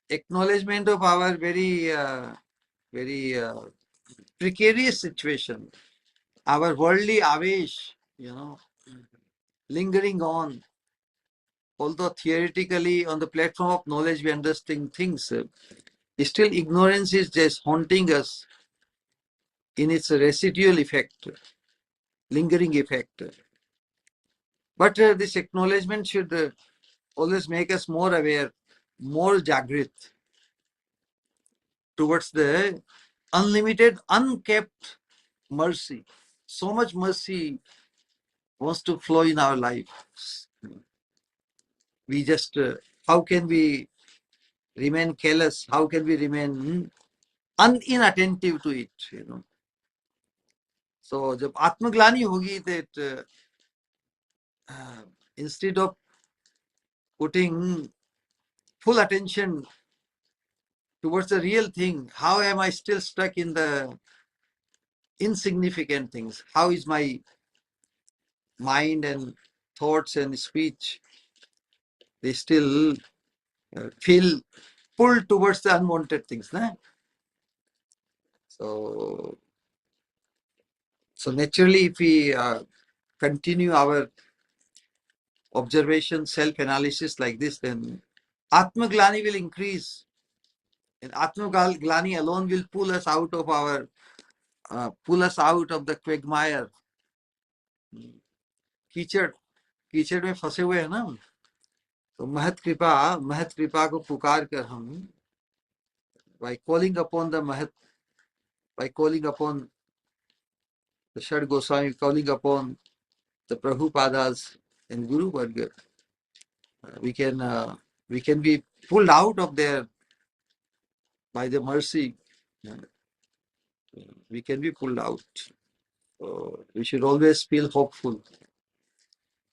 acknowledgement of our very, very precarious situation, our worldly avesh, lingering on, although theoretically on the platform of knowledge we understand things, still ignorance is just haunting us in its residual effect, lingering effect. But this acknowledgement should always make us more aware, more jagrit towards the unlimited, unkept mercy. So much mercy wants to flow in our life. We just, how can we remain careless? How can we remain inattentive to it? So, जब आत्मग्लानि होगी, that instead of putting full attention towards the real thing, how am I still stuck in the insignificant things? How is my mind and thoughts and speech, they still feel pulled towards the unwanted things, nah? So naturally, if we continue our observation, self-analysis like this, then Atma-glani will increase. And Atma-glani alone will pull us out of the quagmire. कीचड़ में फंसे हुए हैं ना, तो महत कृपा को पुकार कर हम, by calling upon the Mahat, by calling upon the Shad Goswami, calling upon the Prabhupadas and Guru Varga, we can be pulled out of there by the mercy. We can be pulled out. So we should always feel hopeful,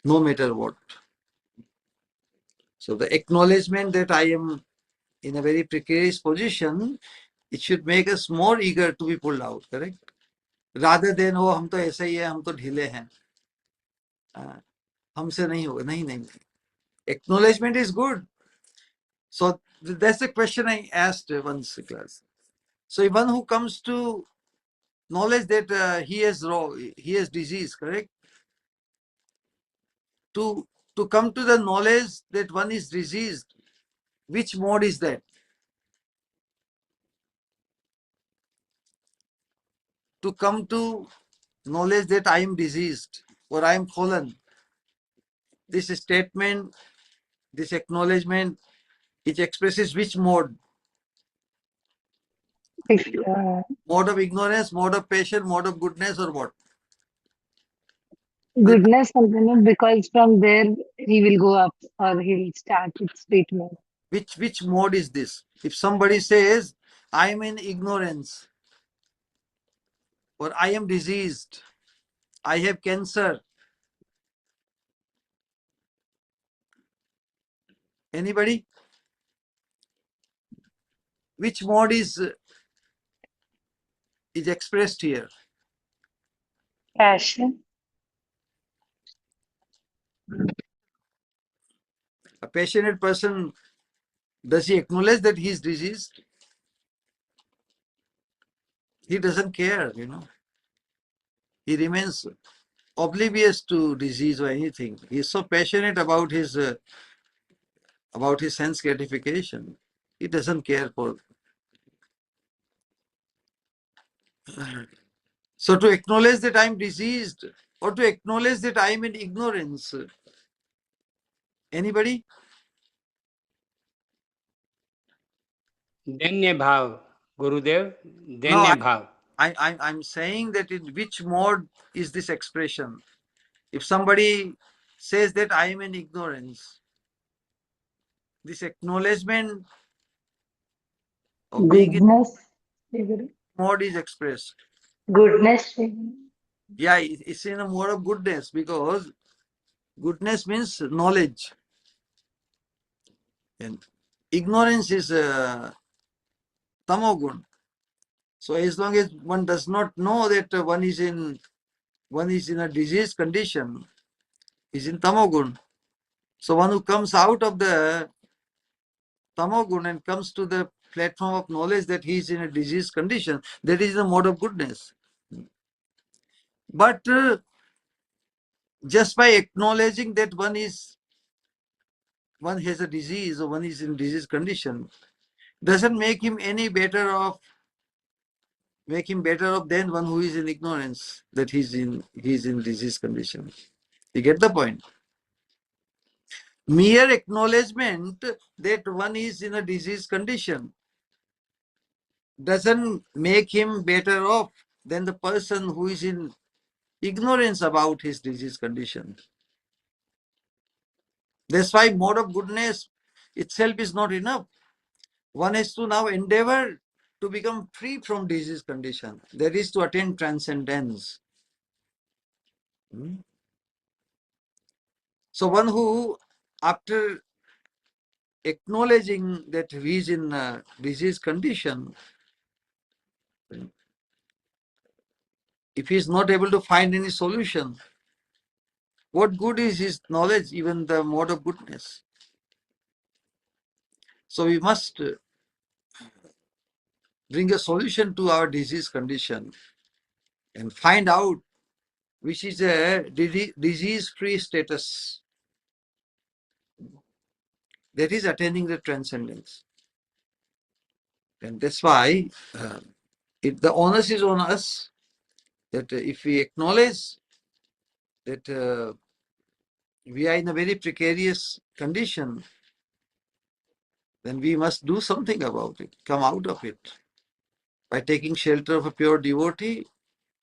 no matter what. So the acknowledgement that I am in a very precarious position, it should make us more eager to be pulled out, correct? Rather than, oh, हम तो ऐसे ही हैं, हम तो ढीले हैं, हमसे नहीं होगा, नहीं. Acknowledgement is good. So that's the question I asked once class. So one who comes to knowledge that he has disease, correct? To come to the knowledge that one is diseased, which mode is that? To come to knowledge that I am diseased or I am fallen, this statement, this acknowledgement, it expresses which mode? Mode of ignorance, mode of patience, mode of goodness, or what? Goodness, because from there he will go up or he will start its treatment. Which mode is this? If somebody says, I am in ignorance, or I am diseased, I have cancer. Anybody? Which mode is expressed here? Passion. A passionate person, does he acknowledge that he is diseased? He doesn't care, He remains oblivious to disease or anything. He is so passionate about his sense gratification. He doesn't care for So to acknowledge that I am diseased, or to acknowledge that I am in ignorance. Anybody? दैन्य भाव गुरुदेव, No, दैन्य भाव. I'm saying that in which mode is this expression? If somebody says that I am in ignorance, this acknowledgement of being in Goodness, Sri Guru. mode is expressed. Goodness, Sri Guru. Yeah, it's in a mode of goodness, because goodness means knowledge. And ignorance is tamogun. So as long as one does not know that one is in a disease condition, is in tamogun. So one who comes out of the tamogun and comes to the platform of knowledge that he is in a disease condition, that is the mode of goodness. But just by acknowledging that one has a disease or one is in disease condition, doesn't make him any better off, than one who is in ignorance that he's in disease condition. You get the point? Mere acknowledgement that one is in a disease condition doesn't make him better off than the person who is in ignorance about his disease condition. That's why mode of goodness itself is not enough. One has to now endeavor to become free from disease condition. That is to attain transcendence. So one who, after acknowledging that he is in a disease condition, if he is not able to find any solution, what good is his knowledge, even the mode of goodness? So we must bring a solution to our disease condition and find out which is a disease-free status. That is attaining the transcendence. And that's why the onus is on us that if we acknowledge that we are in a very precarious condition, then we must do something about it, come out of it by taking shelter of a pure devotee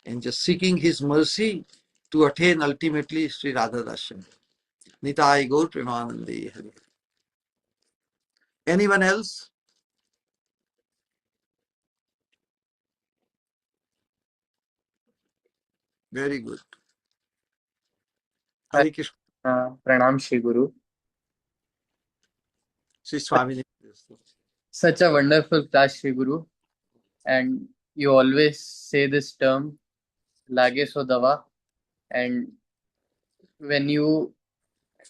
and just seeking his mercy to attain ultimately Sri Radha Darshan. Nitai Gaur Premanandi. Anyone else? Very good. Hare Krishna. Pranam Shri Guru. Sri Swami. Such a wonderful class, Shri Guru. And you always say this term, Lage So Dawa. And when you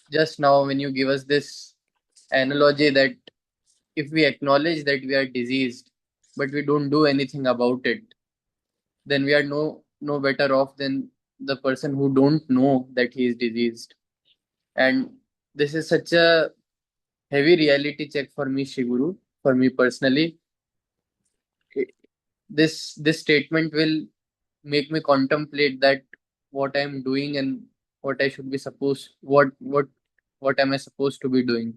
give us this analogy that if we acknowledge that we are diseased, but we don't do anything about it, then we are no better off than the person who don't know that he is diseased. And this is such a heavy reality check for me, Shri Guru, for me personally. This statement will make me contemplate that what I'm doing and what I should be supposed what am I supposed to be doing.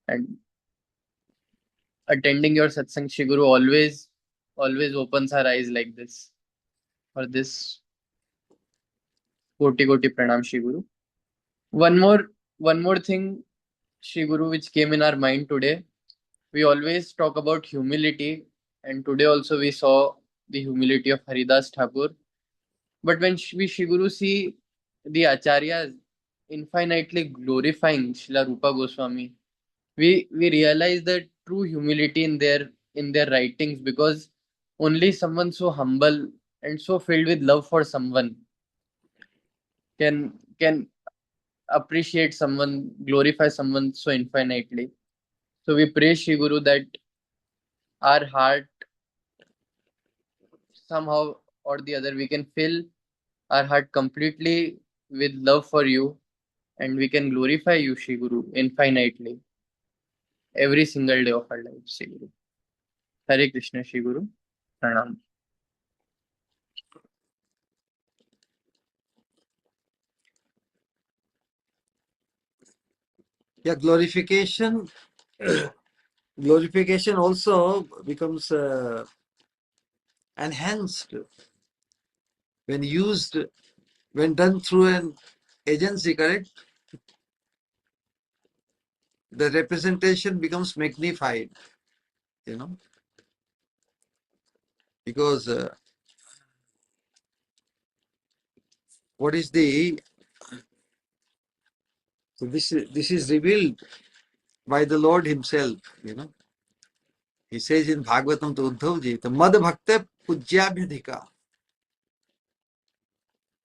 And attending your satsang, Shri Guru, always opens our eyes like this. For this, koti pranam, Shri Guru. One more thing, Shri Guru, which came in our mind today. We always talk about humility, and today also we saw the humility of Haridas Thakur. But when we Shri Guru see the acharyas infinitely glorifying Srila Rupa Goswami, we realize that true humility in their writings, because only someone so humble and so filled with love for someone can appreciate someone, glorify someone so infinitely. So we pray Shri Guru that our heart, somehow or the other, we can fill our heart completely with love for you, and we can glorify you, Shri Guru, infinitely every single day of our life, Shri Guru. Hare Krishna, Shri Guru. Pranam. Yeah, glorification also becomes enhanced when used, when done through an agency, correct? The representation becomes magnified, because what is the, so this is revealed by the Lord himself, He says in Bhagavatam to Uddhavji, the Mad Bhakta Pujyabhyadhika.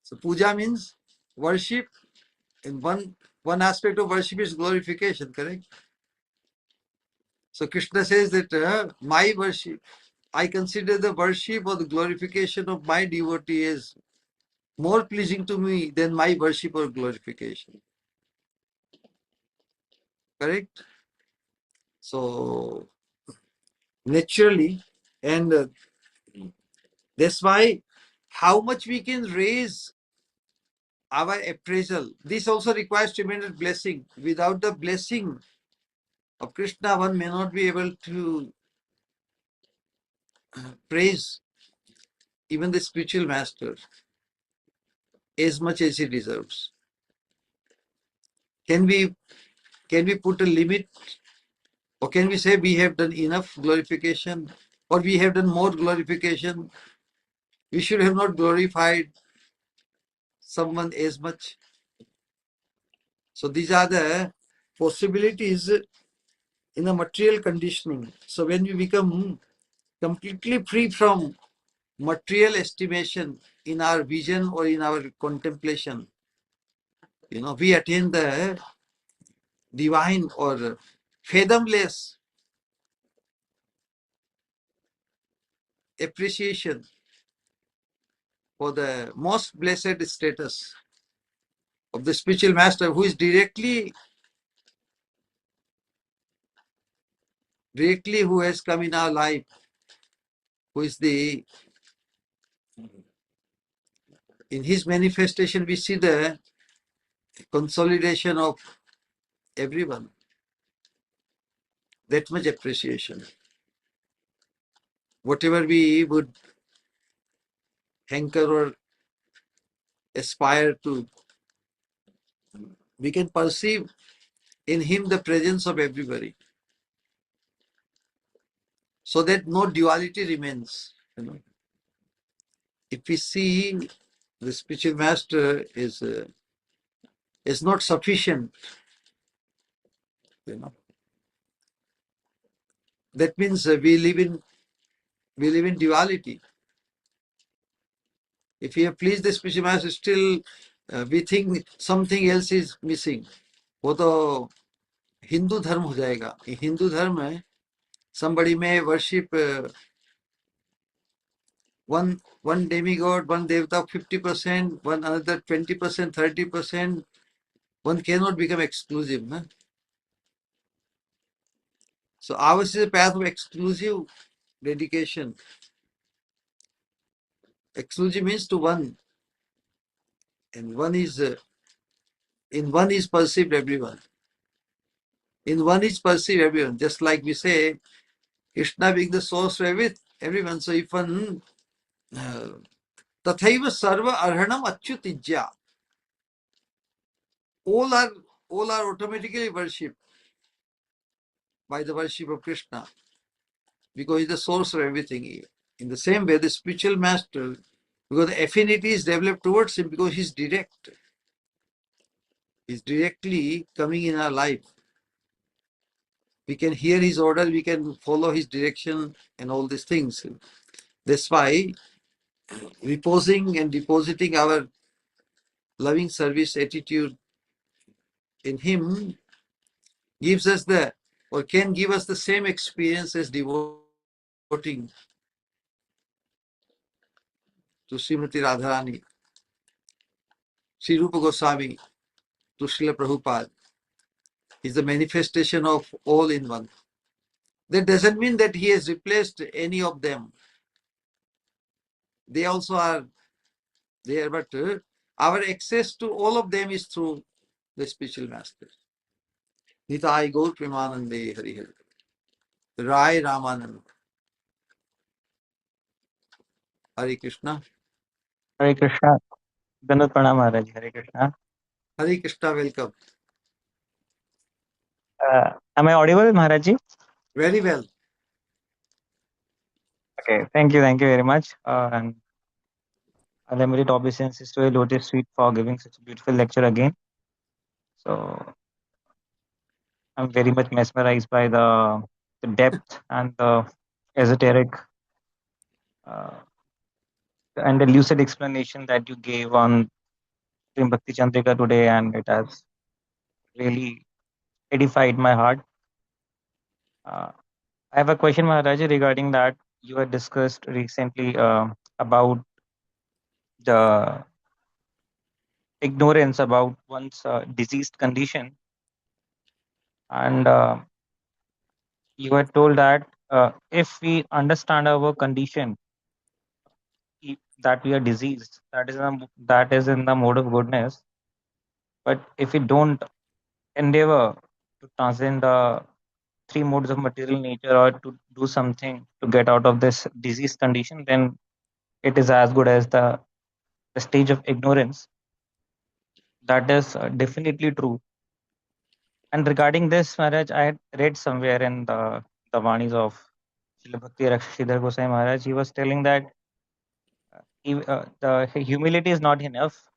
So puja means worship, and one aspect of worship is glorification, correct? So Krishna says that my worship, I consider the worship or the glorification of my devotee as more pleasing to me than my worship or glorification. Correct? So naturally, and that's why how much we can raise our appraisal. This also requires tremendous blessing. Without the blessing of Krishna, one may not be able to praise even the spiritual master as much as he deserves. Can we put a limit, or can we say we have done enough glorification, or we have done more glorification? We should have not glorified someone as much. So these are the possibilities in a material conditioning. So when we become completely free from material estimation in our vision or in our contemplation, we attain the divine or fathomless appreciation for the most blessed status of the spiritual master, who is directly who has come in our life, who is in his manifestation we see the consolidation of everyone. That much appreciation. Whatever we would hanker or aspire to, we can perceive in him the presence of everybody, so that no duality remains. If we see the spiritual master is not sufficient, that means we live in duality. If we have pleased the spiritual master, still we think something else is missing. वो तो हिंदू धर्म हो जाएगा. In Hindu धर्म में somebody may worship one demigod, one devata 50%, one another 20%, 30%. One cannot become exclusive. No? So ours is a path of exclusive dedication. Exclusive means to one, and one is in one is perceived everyone. In one is perceived everyone. Just like we say, Krishna being the source of everyone. So if one tathaiva sarva arhanam achyutijya, all are automatically worshipped by the worship of Krishna, because he is the source of everything. In the same way, the spiritual master, because the affinity is developed towards him, because he's direct. He's directly coming in our life. We can hear his order, we can follow his direction and all these things. That's why reposing and depositing our loving service attitude in him gives us can give us the same experience as devoting to Srimati Radharani, Sri Rupa Goswami, to Srila Prabhupada. Is the manifestation of all in one. That doesn't mean that he has replaced any of them. They also are there, but our access to all of them is through the spiritual master. Nitai Gaur Premanande Hari Hari. Rai Ramanand. Hare Krishna. Hare Krishna. Dandavat Pranam Maharaj. Hare Krishna. Hare Krishna, welcome. Am I audible, Maharaj ji? Very well. Okay. Thank you very much. And Alamri obeisance to a lotus feet for giving such a beautiful lecture again. So I'm very much mesmerized by the depth and the esoteric uh, and the lucid explanation that you gave on Sri Bhakti Chandrika today, and it has really edified my heart. I have a question, Maharaj, regarding that you had discussed recently about the ignorance about one's diseased condition, and you had told that if we understand our condition, that we are diseased, that is in the mode of goodness. But if we don't endeavor to transcend the three modes of material nature or to do something to get out of this disease condition, then it is as good as the stage of ignorance. That is definitely true. And regarding this, Maharaj, I had read somewhere in the Vanis of Srila Bhakti Rakshidhar Gosai Maharaj, he was telling that the humility is not enough.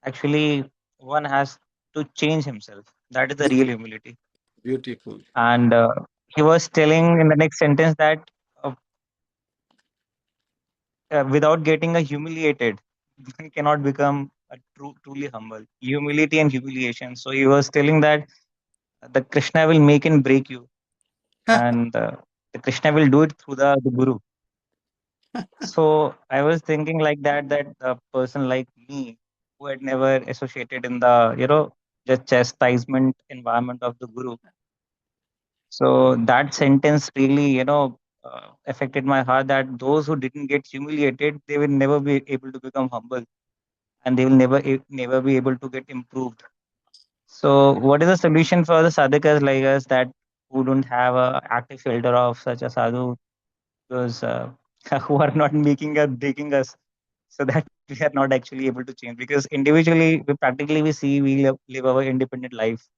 Actually, one has to change himself. That is the real humility. Beautiful. And he was telling in the next sentence that uh, without getting humiliated, one cannot become truly humble. Humility and humiliation. So he was telling that the Krishna will make and break you, and the Krishna will do it through the Guru. So I was thinking like that a person like me who had never associated in the the chastisement environment of the Guru. So that sentence really affected my heart, that those who didn't get humiliated, they will never be able to become humble, and they will never be able to get improved. So what is the solution for the sadhakas like us, that who don't have a active filter of such a sadhu, those who are not making us breaking us, so that we are not actually able to change, because individually we see we live our independent life.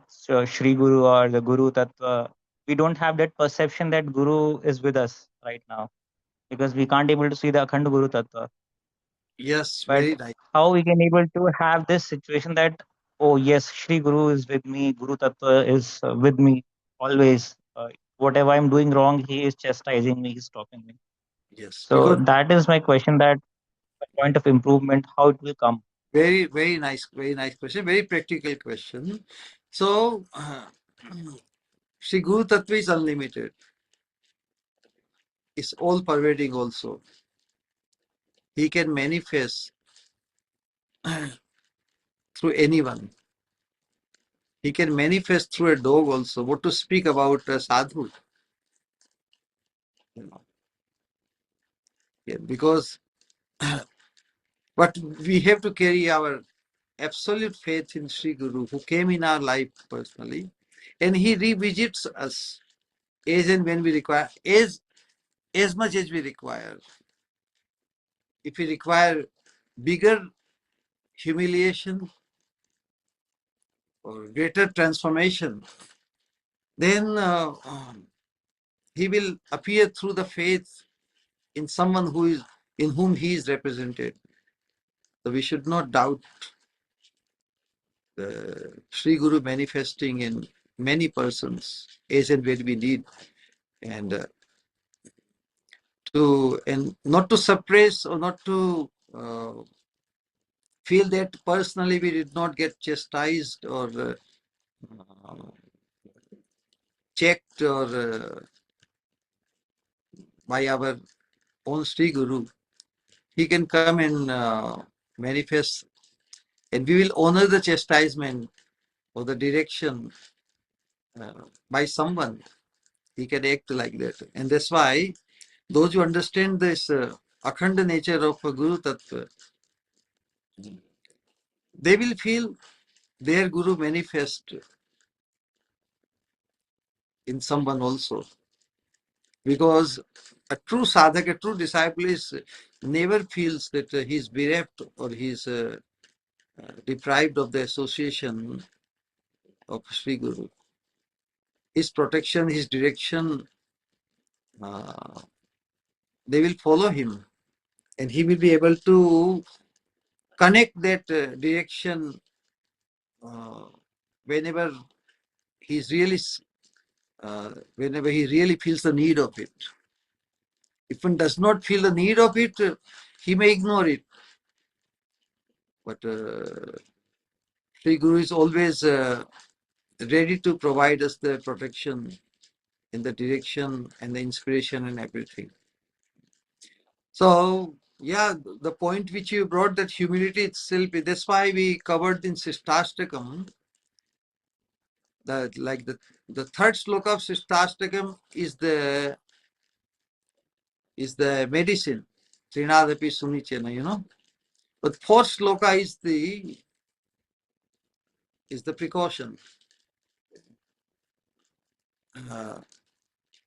So Shri Guru or the Guru Tattva, we don't have that perception that Guru is with us right now, because we can't able to see the Akhand Guru Tattva. Yes, But very nice. how we can able to have this situation that, oh yes, Shri Guru is with me, Guru Tattva is with me always. Whatever I'm doing wrong, he is chastising me, he's stopping me. Yes, So because that is my question, that the point of improvement, how it will come. very, very nice question. Very practical question. So, Sri Guru Tattva is unlimited. It's all pervading also. He can manifest through anyone. He can manifest through a dog also. What to speak about a sadhu? You know, yeah, because but we have to carry our absolute faith in Sri Guru, who came in our life personally, and he revisits us as and when we require, as much as we require. If we require bigger humiliation or greater transformation, then he will appear through the faith in someone who is in whom he is represented. So we should not doubt the Sri Guru manifesting in many persons as and when we need, and not to suppress or not to feel that personally we did not get chastised or uh, checked or by our own Sri Guru. He can come and manifest, and we will honor the chastisement or the direction by someone. He can act like that, and that's why those who understand this akhanda nature of Guru Tattva, they will feel their Guru manifest in someone also. Because a true sadhak, a true disciple is never feels that he's bereft or he's deprived of the association of Sri Guru. His protection, his direction, they will follow him, and he will be able to connect that direction whenever he's really, whenever he really feels the need of it. If one does not feel the need of it, he may ignore it. But Sri Guru is always ready to provide us the protection in the direction and the inspiration and everything. So, yeah, the point which you brought, that humility itself, that's why we covered in Sistastakam, that like the third sloka of Sistastakam is the medicine, Trinadapi Sunichena, you know. But fourth sloka is the precaution.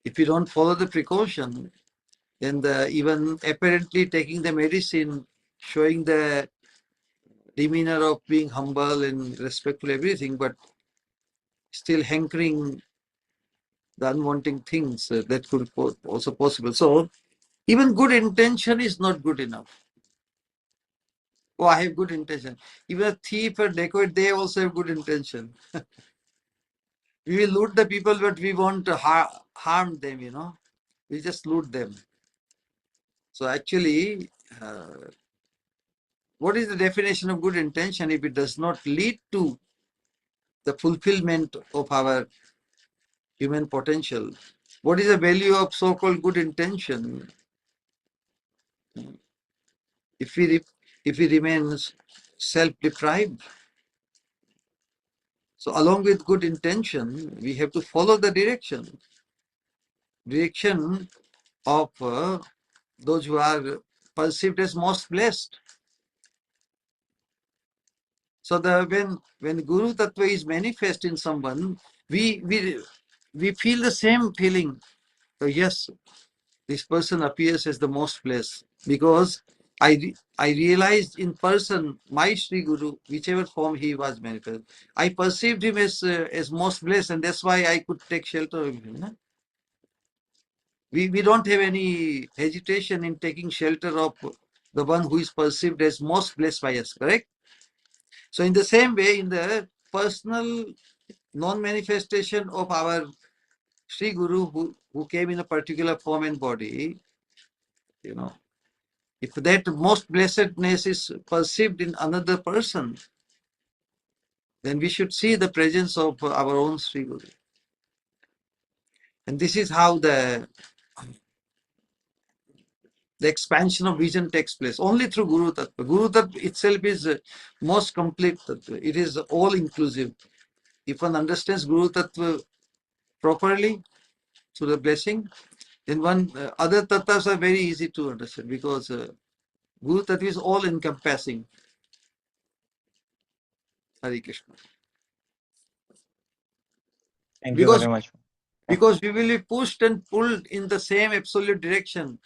If you don't follow the precaution, then even apparently taking the medicine, showing the demeanor of being humble and respectful, everything, but still hankering the unwanting things, that could also possible. So even good intention is not good enough. Oh, I have good intention. Even a thief or dacoit, they also have good intention. We will loot the people, but we won't harm them, you know. We just loot them. So actually, what is the definition of good intention if it does not lead to the fulfillment of our human potential? What is the value of so-called good intention if we remain self-deprived? So along with good intention, we have to follow the direction of those who are perceived as most blessed. So when Guru Tattva is manifest in someone, we feel the same feeling. So yes, this person appears as the most blessed, because I realized in person my Sri Guru, whichever form he was manifest, I perceived him as most blessed, and that's why I could take shelter of him. No? We don't have any hesitation in taking shelter of the one who is perceived as most blessed by us, correct? So in the same way, in the personal non-manifestation of our Sri Guru who came in a particular form and body, you know, if that most blessedness is perceived in another person, then we should see the presence of our own Sri Guru. And this is how the expansion of vision takes place, only through Guru Tattva. Guru Tattva itself is most complete Tattva. It is all inclusive. If one understands Guru Tattva properly through the blessing, then other tattvas are very easy to understand, because Guru Tattva is all encompassing. Hare Krishna. Thank you Because very much. we will be pushed and pulled in the same absolute direction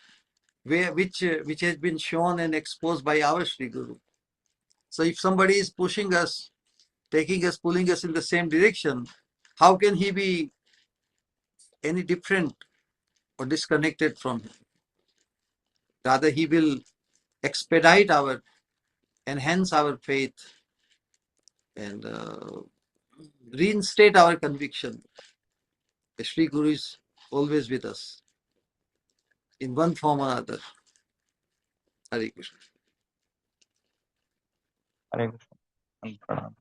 which has been shown and exposed by our Sri Guru. So if somebody is pushing us, taking us, pulling us in the same direction, how can he be any different or disconnected from him? Rather, he will expedite enhance our faith, and reinstate our conviction. The Sri Guru is always with us in one form or other. Hare Krishna. Hare Krishna. And pranam.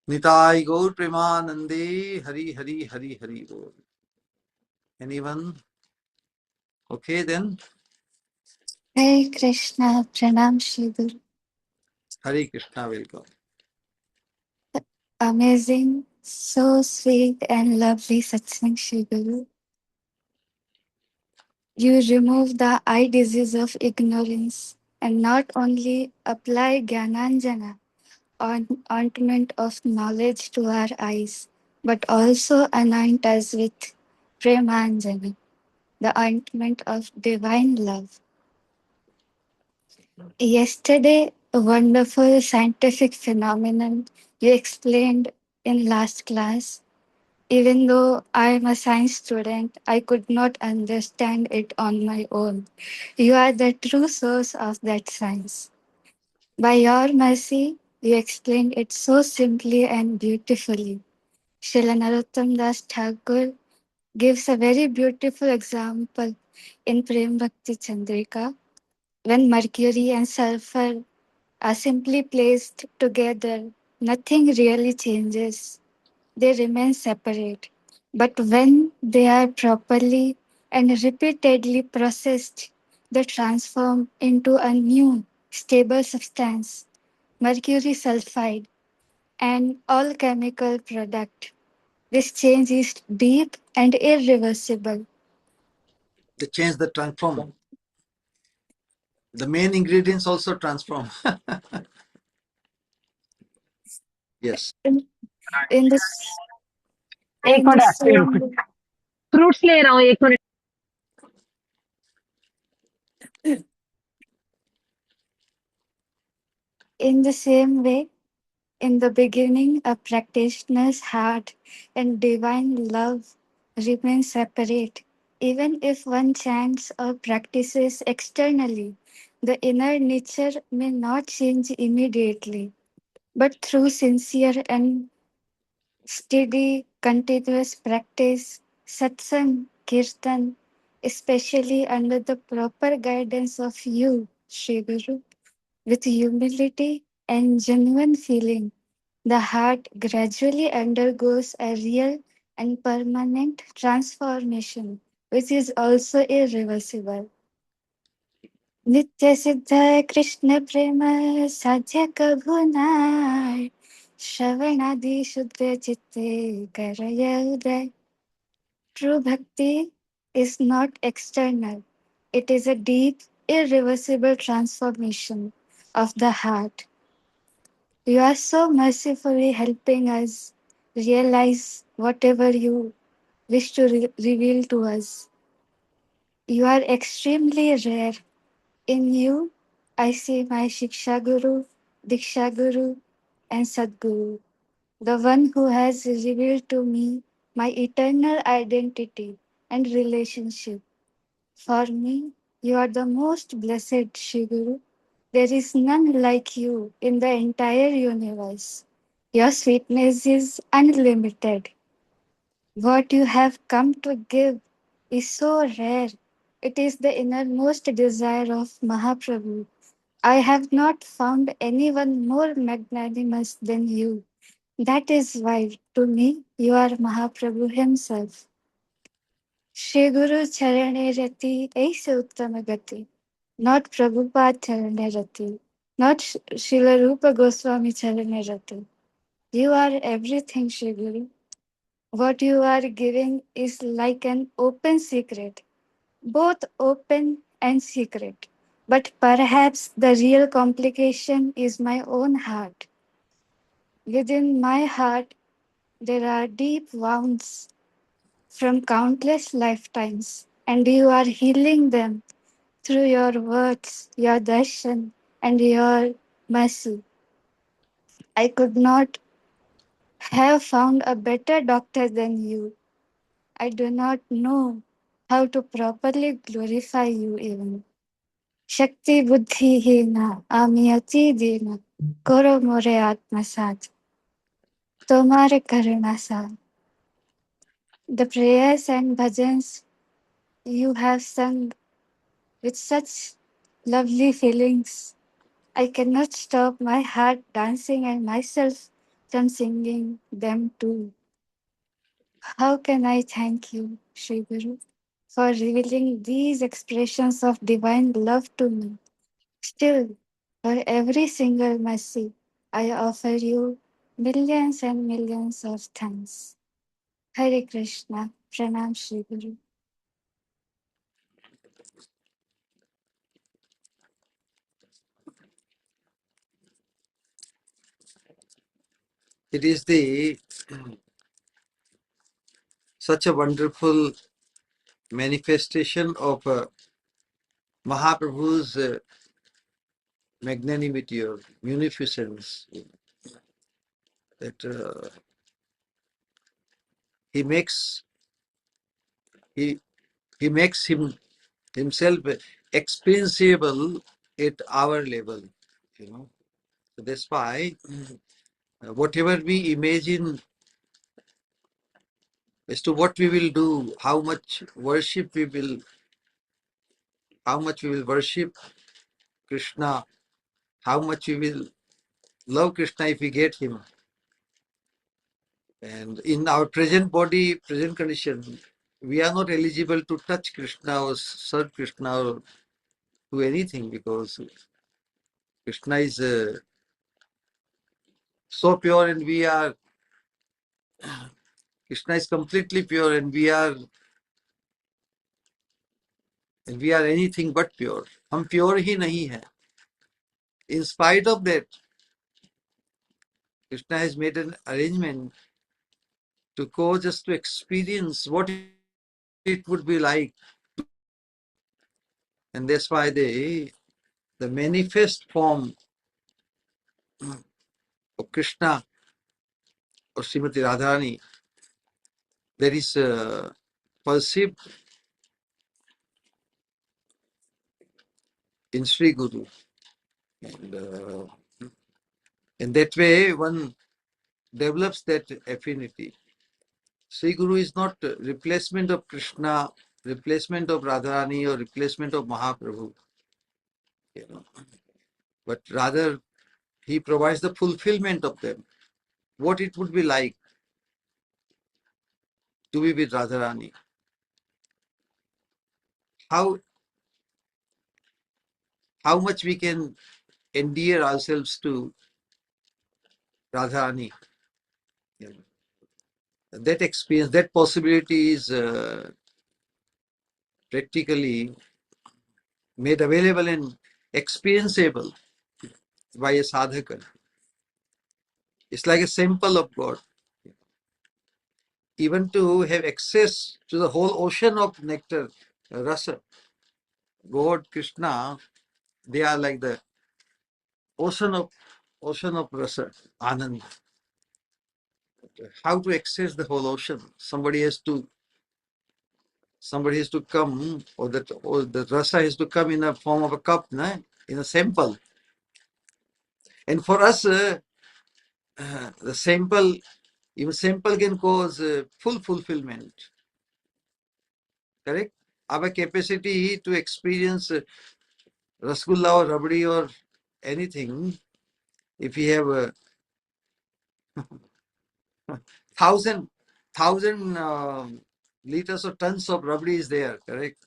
Nitai Gaur Premanande, Hari Hari Hari Hari Bol. Anyone? Okay then. Hare Krishna, Pranam Shri Guru. Hare Krishna, welcome. Amazing, so sweet and lovely satsang Shri Guru. You remove the eye disease of ignorance and not only apply Gyananjana, ointment of knowledge to our eyes, but also anoint us with Premanjana, the ointment of divine love. Yesterday, a wonderful scientific phenomenon you explained in last class. Even though I am a science student, I could not understand it on my own. You are the true source of that science. By your mercy, you explained it so simply and beautifully. Srila Narottam Das Thakur gives a very beautiful example in Prema Bhakti Chandrika. When mercury and sulfur are simply placed together, nothing really changes. They remain separate. But when they are properly and repeatedly processed, they transform into a new, stable substance, mercury sulfide, an all chemical product. This change is deep and irreversible. The change that transform. The main ingredients also transform. Yes. In this, एक in the minute same fruits ले रहा हूँ एक minute in the same way, in the beginning, a practitioner's heart and divine love remain separate. Even if one chants or practices externally, the inner nature may not change immediately. But through sincere and steady, continuous practice, satsang, kirtan, especially under the proper guidance of you, Sri Guru, with humility and genuine feeling, the heart gradually undergoes a real and permanent transformation, which is also irreversible. नित्य सिद्ध कृष्ण प्रेम साध्य कभु नाय श्रवणादि शुद्ध चित्ते करय उदय. True bhakti is not external. It is a deep, irreversible transformation of the heart. You are so mercifully helping us realize whatever you wish to reveal to us. You are extremely rare. In you, I see my Shiksha Guru, Diksha Guru, and Sadguru, the one who has revealed to me my eternal identity and relationship. For me, you are the most blessed Shri Guru. There is none like you in the entire universe. Your sweetness is unlimited. What you have come to give is so rare. It is the innermost desire of Mahaprabhu. I have not found anyone more magnanimous than you. That is why, to me, you are Mahaprabhu himself. Shri Guru Charane Rati Aise Uttama Gati. Not Prabhupada Charane Rati. Not Srila Rupa Goswami Charane Rati. You are everything, Shri Guru. What you are giving is like an open secret, both open and secret. But perhaps the real complication is my own heart. Within my heart, there are deep wounds from countless lifetimes, and you are healing them through your words, your darshan, and your mercy. I could not have found a better doctor than you. I do not know how to properly glorify you even. Shakti buddhi hina, ami ati dina, koro more atmasat, tomare karuna sa. The prayers and bhajans you have sung with such lovely feelings, I cannot stop my heart dancing and myself from singing them too. How can I thank you, Sri Guru, for revealing these expressions of divine love to me? Still, for every single mercy, I offer you millions and millions of thanks. Hare Krishna, Pranam Shri Guru. it is the such a wonderful manifestation of Mahaprabhu's magnanimity or munificence that he makes he he makes himself experienceable at our level, you know. So that's why whatever we imagine as to what we will do, how much we will worship Krishna, how much we will love Krishna if we get him. And in our present body, present condition, we are not eligible to touch Krishna or serve Krishna or do anything, because Krishna is so pure and Krishna is completely pure and we are anything but pure. हम pure ही नहीं है. In spite of that, Krishna has made an arrangement to go just to experience what it would be like. And that's why the manifest form of Krishna or Srimati Radharani, that is perceived in Sri Guru. And in that way, one develops that affinity. Sri Guru is not a replacement of Krishna, replacement of Radharani, or replacement of Mahaprabhu, you know, but rather he provides the fulfillment of them. What it would be like to be with Radharani. How much we can endear ourselves to Radharani. You know. That experience, that possibility is practically made available and experienceable by a sadhaka. It's like a sample of God. Even to have access to the whole ocean of nectar, rasa, God, Krishna, they are like the ocean of rasa, anand. How to access the whole ocean? Somebody has to come, or the rasa has to come in a form of a cup, in a sample. And for us, the sample, even sample can cause full fulfillment. Correct? Our capacity to experience rasgulla or rabdi or anything, if we have a thousand liters or tons of rabdi is there, correct?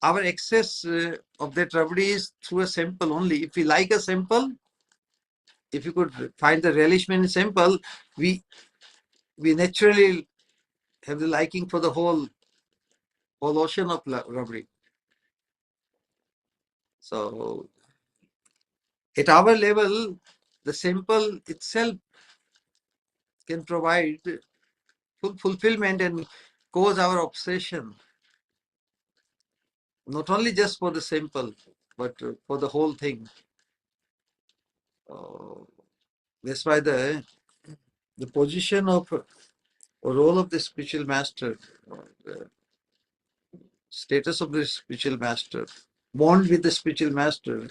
Our excess of that rabdi is through a sample only. If we like a sample, if you could find the relishment in sample, we naturally have the liking for the whole ocean of rabdi. So at our level, the sample itself can provide full fulfillment and cause our obsession, not only just for the sample, but for the whole thing. That's why the position of or role of the spiritual master, the status of the spiritual master, bond with the spiritual master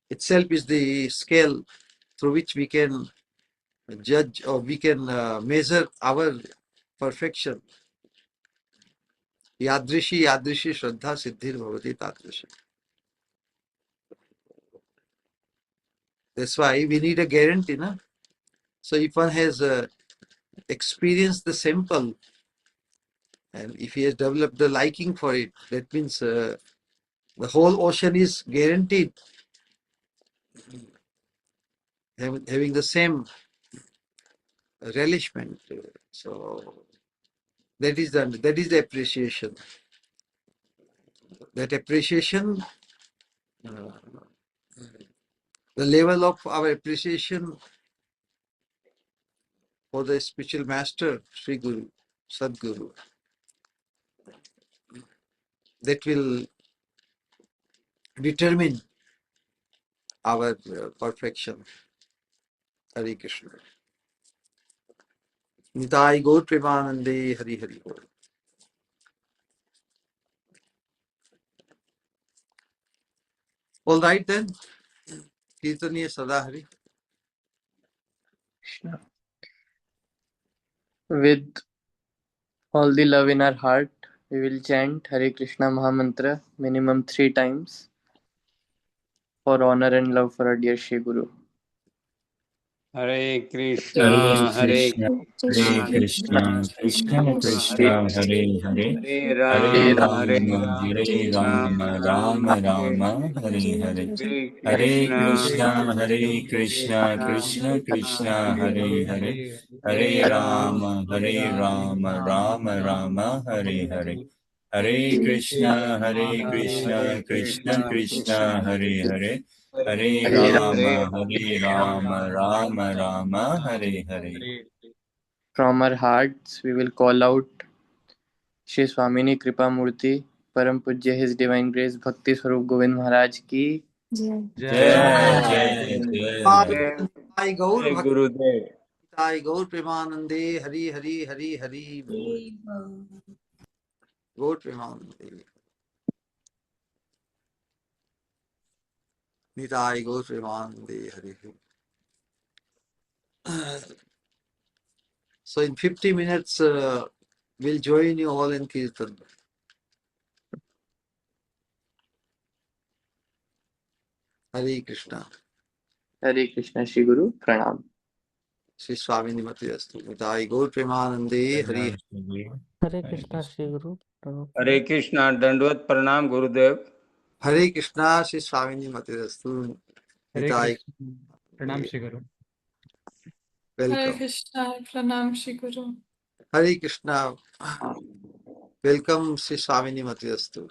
itself is the scale through which we can judge or we can measure our perfection. Yadrishi Shraddha Siddhir Bhavati Tadrishi. That's why we need a guarantee, no? So if one has experienced the sample and if he has developed the liking for it, that means the whole ocean is guaranteed having the same relishment. So that is the appreciation. That appreciation the level of our appreciation for the spiritual master, Sri Guru, Sadguru, that will determine our perfection. Hare Krishna. Nitai Gaur Premanande Hari Hari Gaur. All right then. Kirtaniya Sadahari. Krishna. With all the love in our heart, we will chant Hare Krishna Mahamantra minimum 3 times for honor and love for our dear Shri Guru. Hare Hare Krishna, Hare Krishna, Hare Krishna, Krishna, Krishna Krishna, Hare Hare, Hare Hare Rama, Hare Rama, Hare Rama, Rama, Rama Rama Hare Rama, Hare Hare, Hare Hare Krishna, Krishna, Hare Krishna, Krishna, Krishna Krishna, Hare Hare, Hare Hare Rama, Hare Rama, Rama Rama, Hare Hare, Hare Krishna, Hare Krishna, Krishna Krishna, Hare Hare, Hare Rama, Hare Rama, Rama Rama, Hare Hare. From our hearts, we will call out Shri Swamini Kripa Murti, Param Pujya His Divine Grace Bhakti Swarup Govind Maharaj ki. Jai Jai Jai. Nitai Gaur Jai Bhakti. Gurudev. Nitai Gaur Premanande Hari Hari Hari Hari. Gaur Premanande. Nitai Gaur Premanande Hari Hari. So in 50 minutes, we'll join you all in Kirtan. Hare Krishna. Hare Krishna Shri Guru, Pranam. Shri Swami Nimati Astu. Nitai Gaur Premanande Hari. Hare Krishna Shri Guru. Hare Krishna, Dandvat Pranam, Gurudev. Hare Krishna. Shri Swami Nimati Astu. Hare Nitai. Krishna. Pranam Shri Guru. Hare Welcome. Krishna, Pranam Shri Guru. Hare Krishna. Welcome Shri Swami Nimati Astu.